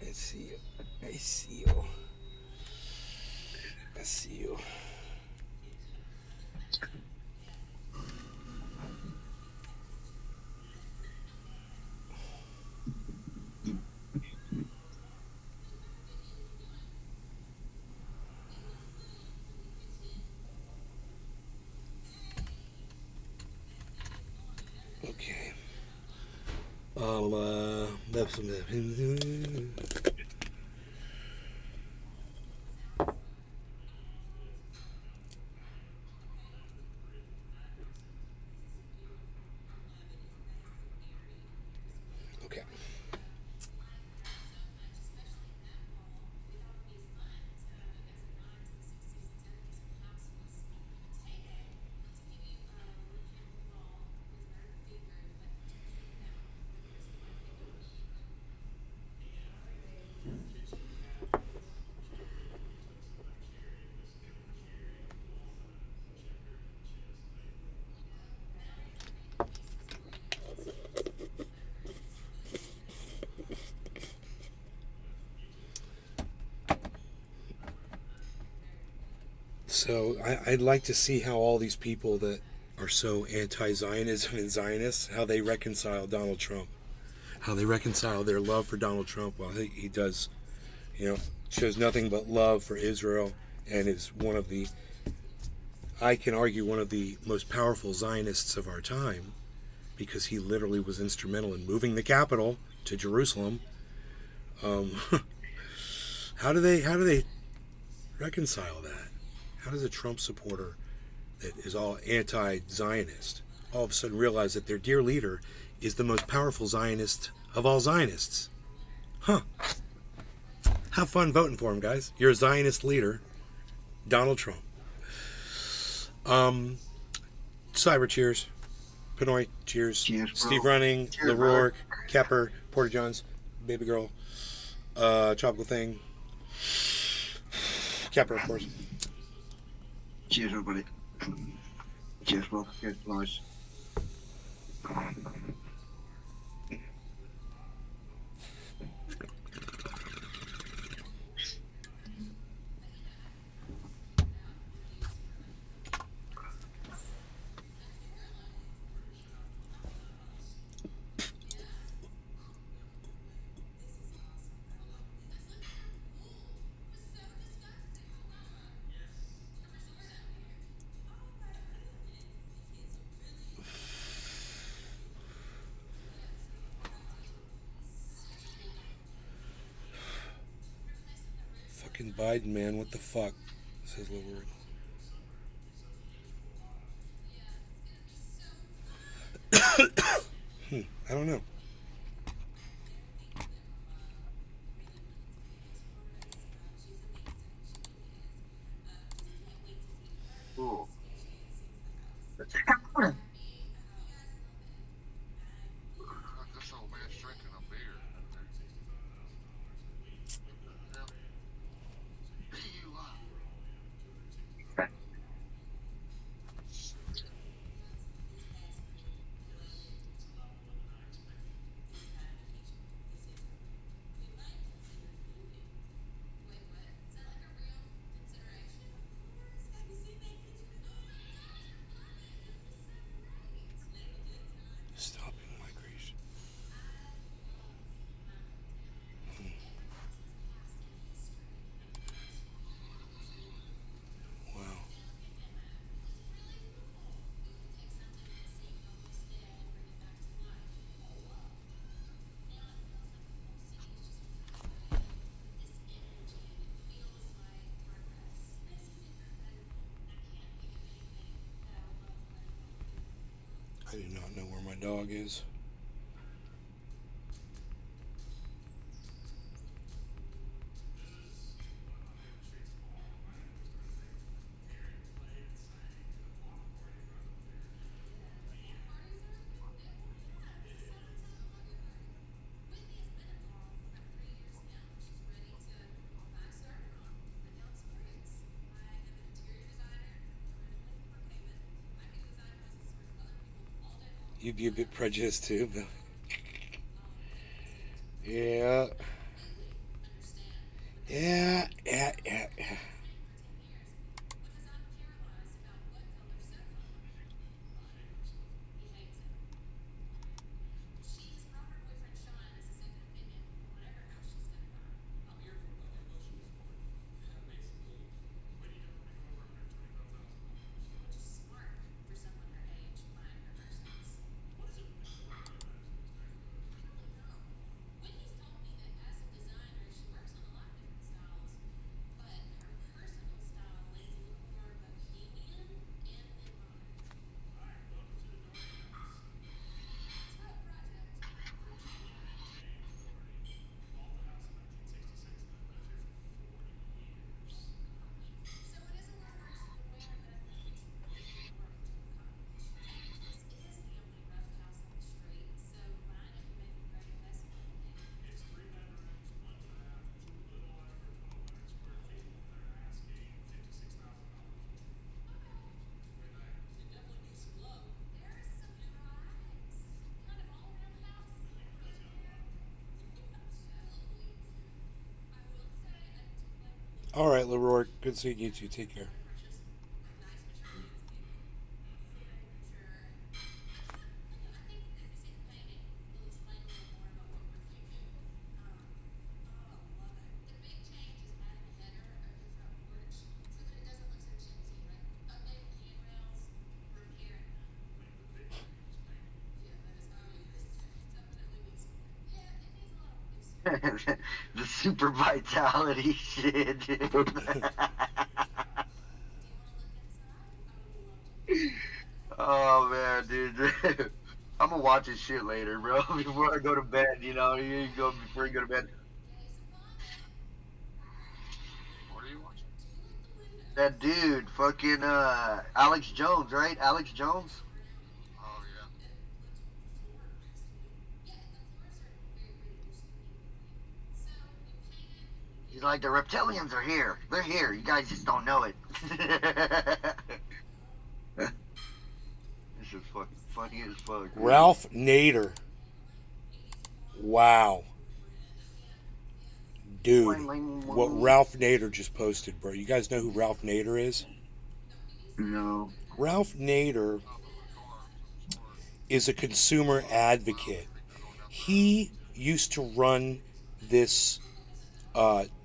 I see you. I see you. I see you. Okay. That's some. Okay. So I'd like to see how all these people that are so anti-Zionism and Zionists, how they reconcile Donald Trump, how they reconcile their love for Donald Trump while he does, shows nothing but love for Israel and is one of the, I can argue, one of the most powerful Zionists of our time, because he literally was instrumental in moving the capital to Jerusalem. How do they reconcile that? How does a Trump supporter that is all anti-Zionist all of a sudden realize that their dear leader is the most powerful Zionist of all Zionists? Huh. Have fun voting for him, guys. You're a Zionist leader, Donald Trump. Cyber cheers. Pinoy cheers. Cheers, bro. Steve Running, Cheers, LaRourke, Kepper, Porter Johns, Baby Girl, Tropical Thing, Kepper, of course. Cheers, everybody. Cheers, bro. Cheers, nice. Fucking Biden, man, what the fuck? Says LaRourke. I don't know. Ooh. This old man's drinking a beer. What the hell? I do not know where my dog is. You'd be a bit prejudiced too, but yeah. All right, Leroy. Good seeing you too. Take care. The super vitality shit, dude. Oh man, dude. I'm gonna watch this shit later, bro. Before I go to bed, you know. You go before you go to bed. What are you watching? That dude, fucking Alex Jones, right? Alex Jones. Oh yeah. He's like, the reptilians are here. They're here. You guys just don't know it. This is fucking funny as fuck. Dude. Ralph Nader. Wow. Dude, what Ralph Nader just posted, bro. You guys know who Ralph Nader is? No. Ralph Nader is a consumer advocate. He used to run this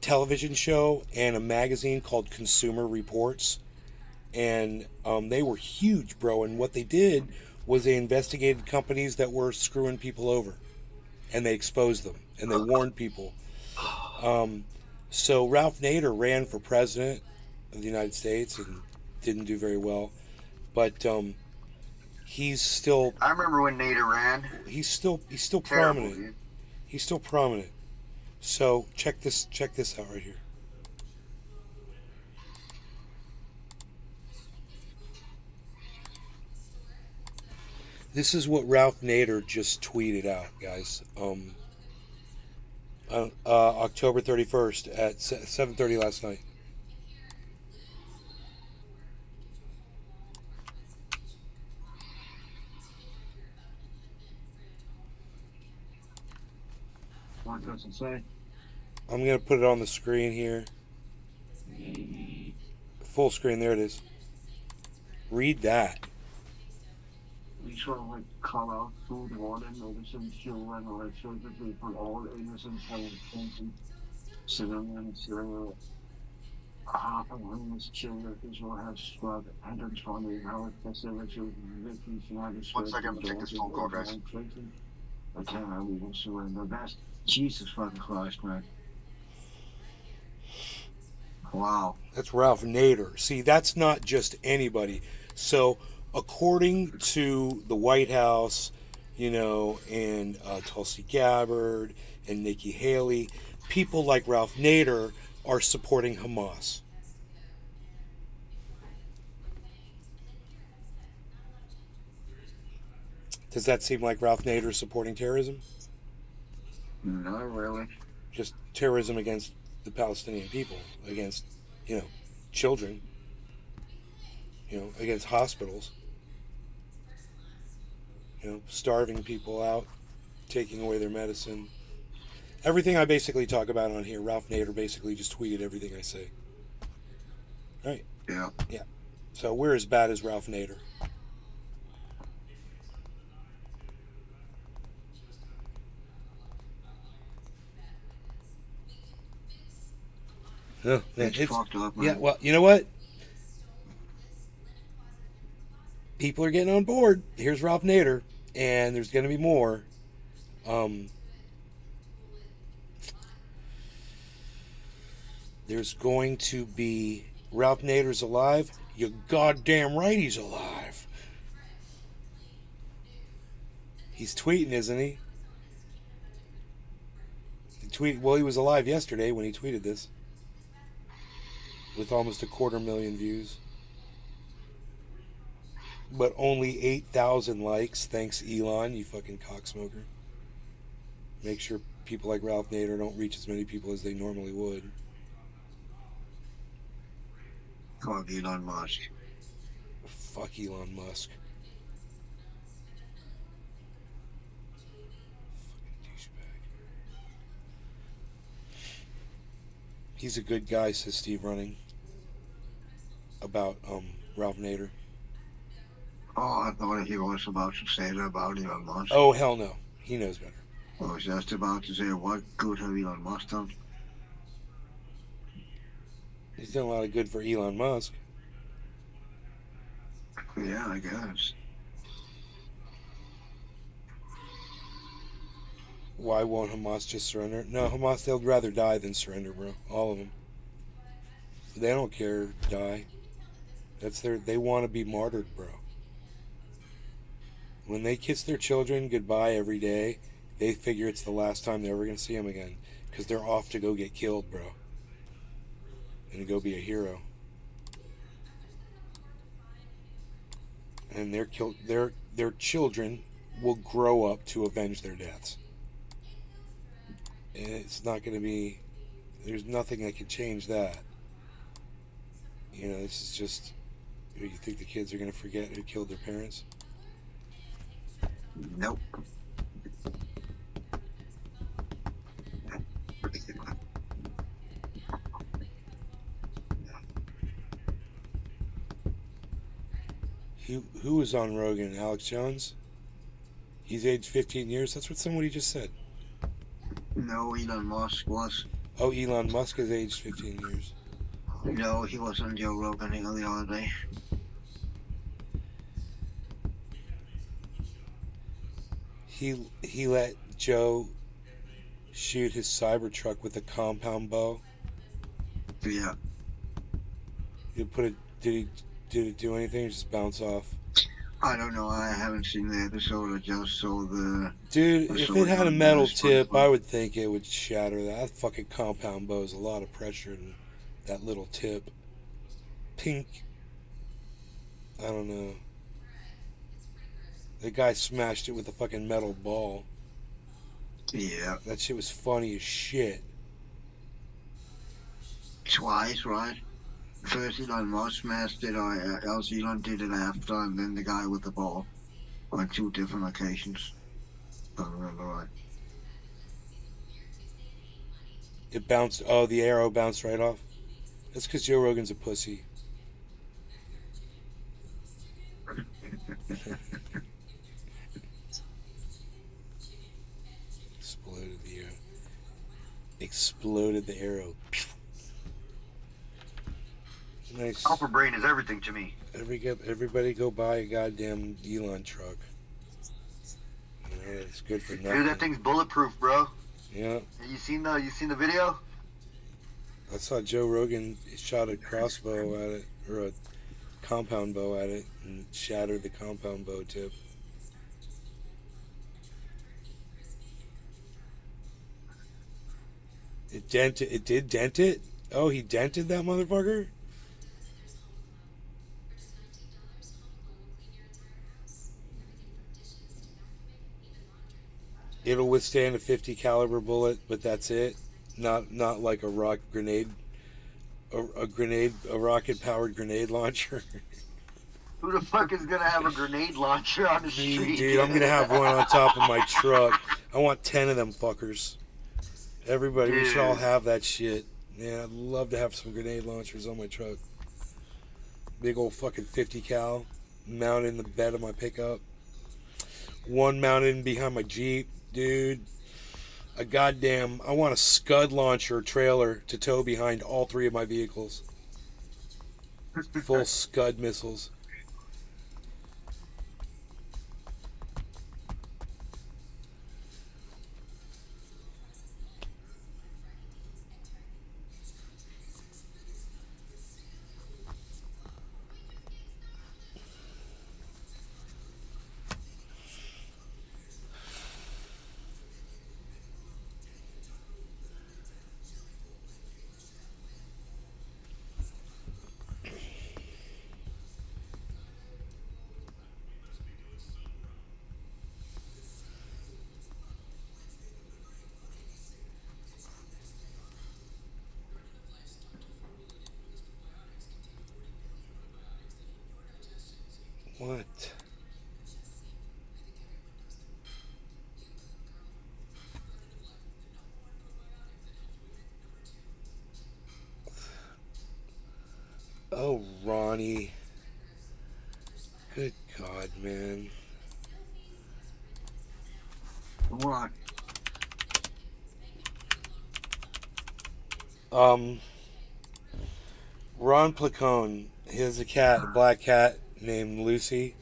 television show and a magazine called Consumer Reports. And they were huge, bro. And what they did was they investigated companies that were screwing people over. And they exposed them. And they warned people. So Ralph Nader ran for president of the United States and didn't do very well. But he's still... I remember when Nader ran. He's still Terrible, prominent. dude. He's still prominent. So check this out right here. This is what Ralph Nader just tweeted out, guys. October 31st at 7:30 last night. What does it say? I'm going to put it on the screen here. Full screen, there it is. Read that. We shall like call out food, water, medicine, fuel, and electricity for all innocent Palestinian civilians. Half of homeless children Israel has struck 120 health facilities victims United States. 1 second, I'm gonna take this phone call, guys. I can't even surrender. That's Jesus fucking Christ, man. Wow. That's Ralph Nader. See, that's not just anybody. So according to the White House, you know, and Tulsi Gabbard and Nikki Haley, people like Ralph Nader are supporting Hamas. Does that seem like Ralph Nader supporting terrorism? Not really. Just terrorism against the Palestinian people, against, you know, children, you know, against hospitals, you know, starving people out, taking away their medicine. Everything I basically talk about on here, Ralph Nader basically just tweeted everything I say. Right? Yeah. Yeah. So we're as bad as Ralph Nader. Oh, man, It's fucked up, man. yeah, well, you know what? People are getting on board. Here's Ralph Nader, and there's going to be more. There's going to be Ralph Nader's alive. You're goddamn right he's alive. He's tweeting, isn't he? Well, he was alive yesterday when he tweeted this. With almost 250,000 views. But only 8,000 likes. Thanks, Elon, you fucking cocksmoker. Make sure people like Ralph Nader don't reach as many people as they normally would. Fuck Elon Musk. Fuck Elon Musk. Fucking douchebag. He's a good guy, says Steve Running. About Ralph Nader. Oh, I thought he was about to say that about Elon Musk. Oh, hell no. He knows better. I was just about to say, what good have Elon Musk done? He's done a lot of good for Elon Musk. Yeah, I guess. Why won't Hamas just surrender? No, Hamas, they'll rather die than surrender, bro. All of them. They don't care, die. They want to be martyred, bro. When they kiss their children goodbye every day, they figure it's the last time they're ever going to see them again. Because they're off to go get killed, bro. And to go be a hero. And their children will grow up to avenge their deaths. And it's not going to be... There's nothing that can change that. You know, this is just... You think the kids are going to forget who killed their parents? Nope. Who was on Rogan? Alex Jones? He's aged 15 years? That's what somebody just said. No, Elon Musk was. Oh, Elon Musk is aged 15 years. No, he was on Joe Rogan the other day. He let Joe shoot his Cybertruck with a compound bow. Yeah. Did it do anything or just bounce off? I don't know. I haven't seen the episode. I just saw the... Dude, if it had a metal tip, I would think it would shatter that. That fucking compound bow is a lot of pressure in that little tip. Pink. I don't know. The guy smashed it with a fucking metal ball. Yeah. That shit was funny as shit. Twice, right? First Elon Musk smashed it, or else Elon did it after, and then the guy with the ball. On two different occasions. I don't remember right. It bounced. Oh, the arrow bounced right off. That's because Joe Rogan's a pussy. Exploded the arrow. Nice. Alpha Brain is everything to me. Everybody go buy a goddamn Elon truck. You know, it's good for nothing. Dude, that thing's bulletproof, bro. Yeah. You seen the video? I saw Joe Rogan shot a crossbow at it, or a compound bow at it and shattered the compound bow tip. It dented. It did dent it? Oh, he dented that motherfucker? It'll withstand a 50 caliber bullet, but that's it. Not like a rock grenade, a rocket powered grenade launcher. Who the fuck is gonna have a grenade launcher on the street? Dude, I'm gonna have one on top of my truck. I want 10 of them fuckers. Everybody, we should all have that shit. Man, I'd love to have some grenade launchers on my truck. Big old fucking 50 cal mounted in the bed of my pickup. One mounted behind my Jeep. Dude, I want a Scud launcher trailer to tow behind all 3 of my vehicles. Full Scud missiles. What? Oh, Ronnie. Good God, man. What? Ron Placone, he has a cat, a black cat named Lucy,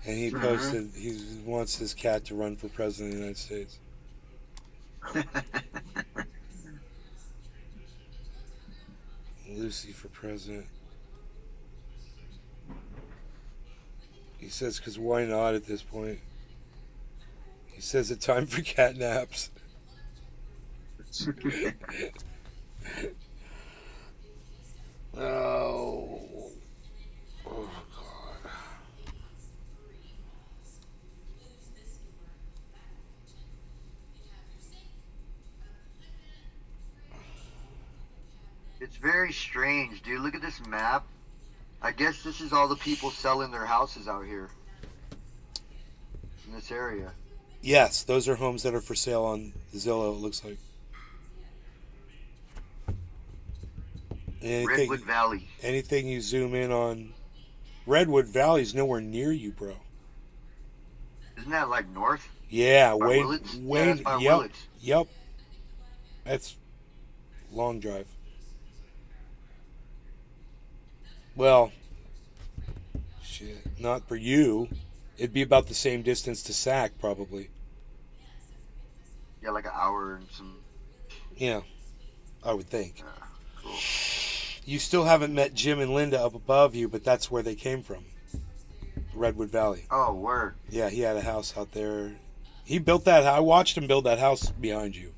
and he posted he wants his cat to run for president of the United States. Lucy for president. He says, because why not at this point? He says it's time for cat naps. Oh. Oh, God. It's very strange, dude. Look at this map. I guess this is all the people selling their houses out here in this area. Yes, those are homes that are for sale on Zillow, it looks like. Redwood Valley. Anything you zoom in on, Redwood Valley's nowhere near you, bro. Isn't that like north? Yeah, by way, Willits? way, Yeah, that's by yep, Willits. yep. That's long drive. Well, shit, not for you. It'd be about the same distance to Sac, probably. Yeah, like an hour and some. Yeah, I would think. Cool. You still haven't met Jim and Linda up above you, but that's where they came from. Redwood Valley. Oh, word. Yeah, he had a house out there. He built that. I watched him build that house behind you.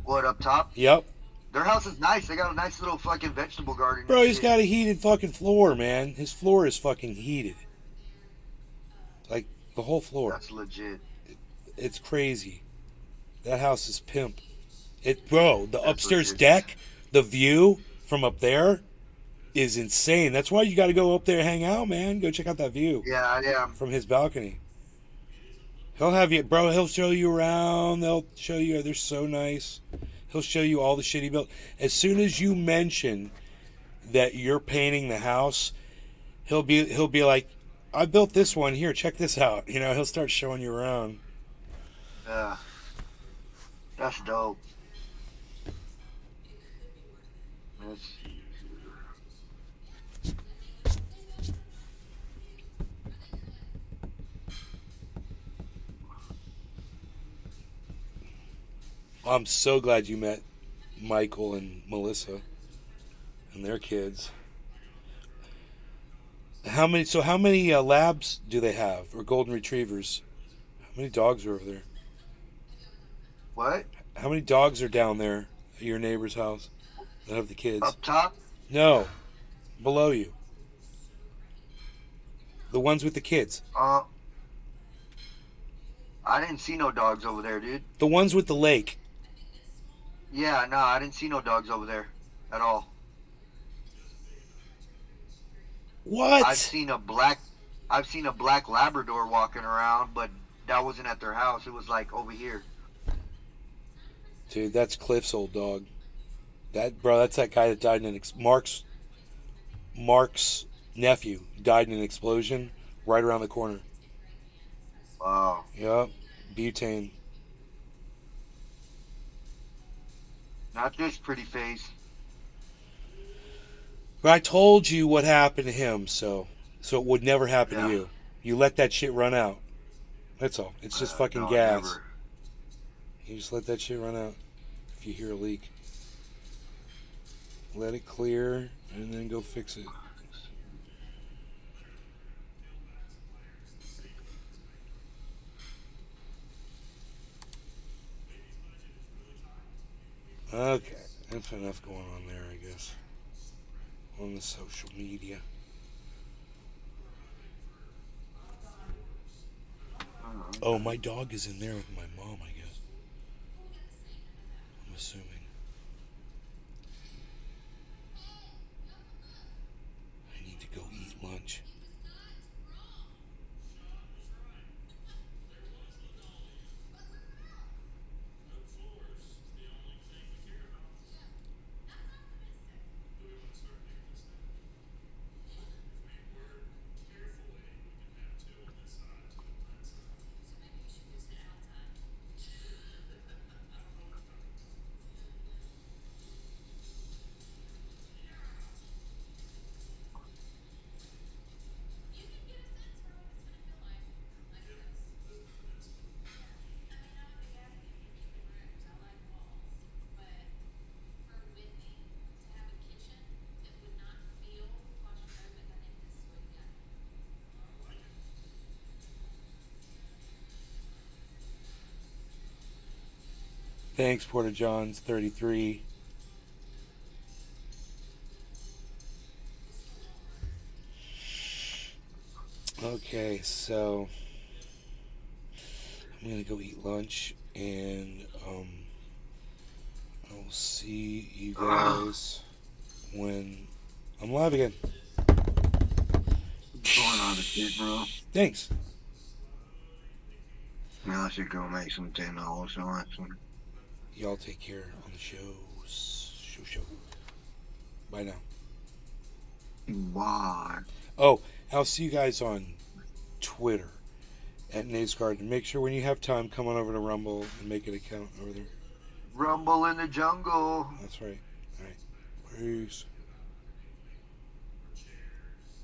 What, up top? Yep. Their house is nice. They got a nice little fucking vegetable garden. Bro, and he's shit. got a heated fucking floor, man. His floor is fucking heated. Like, the whole floor. That's legit. It's crazy. That house is pimp. Bro, the That's upstairs legit. deck, the view from up there is insane. That's why you got to go up there and hang out, man. Go check out that view. Yeah. From his balcony. He'll have you, bro, he'll show you around. They'll show you, they're so nice. He'll show you all the shit he built. As soon as you mention that you're painting the house, he'll be like, I built this one here, check this out. You know, he'll start showing you around. Yeah. That's dope. That's... I'm so glad you met Michael and Melissa and their kids. How many labs do they have, or golden retrievers? How many dogs are over there? What? How many dogs are down there at your neighbor's house that have the kids? Up top? No, below you. The ones with the kids. I didn't see no dogs over there, dude. The ones with the lake. Yeah, no, I didn't see no dogs over there at all. What? I've seen a black Labrador walking around, but that wasn't at their house. It was like over here. Dude, that's Cliff's old dog. That's that guy that died in Mark's nephew died in an explosion right around the corner. Wow. Yep, butane. Not this pretty face. But I told you what happened to him, so it would never happen to you. You let that shit run out. That's all. It's just fucking no, gas. never. You just let that shit run out. If you hear a leak, let it clear and then go fix it. Okay, that's enough going on there, I guess. On the social media. Oh, my dog is in there with my mom, I guess. I'm assuming. I need to go eat lunch. Thanks, Porter Johns 33. Okay, so I'm gonna go eat lunch, and I'll see you guys when I'm live again. What's going on with you, bro? Thanks. Now I should go make some dinner also, actually. Y'all take care on the show. Bye now. Why? Oh, I'll see you guys on Twitter at Nate's Garden. Make sure when you have time, come on over to Rumble and make an account over there. Rumble in the jungle. That's right. All right. Peace.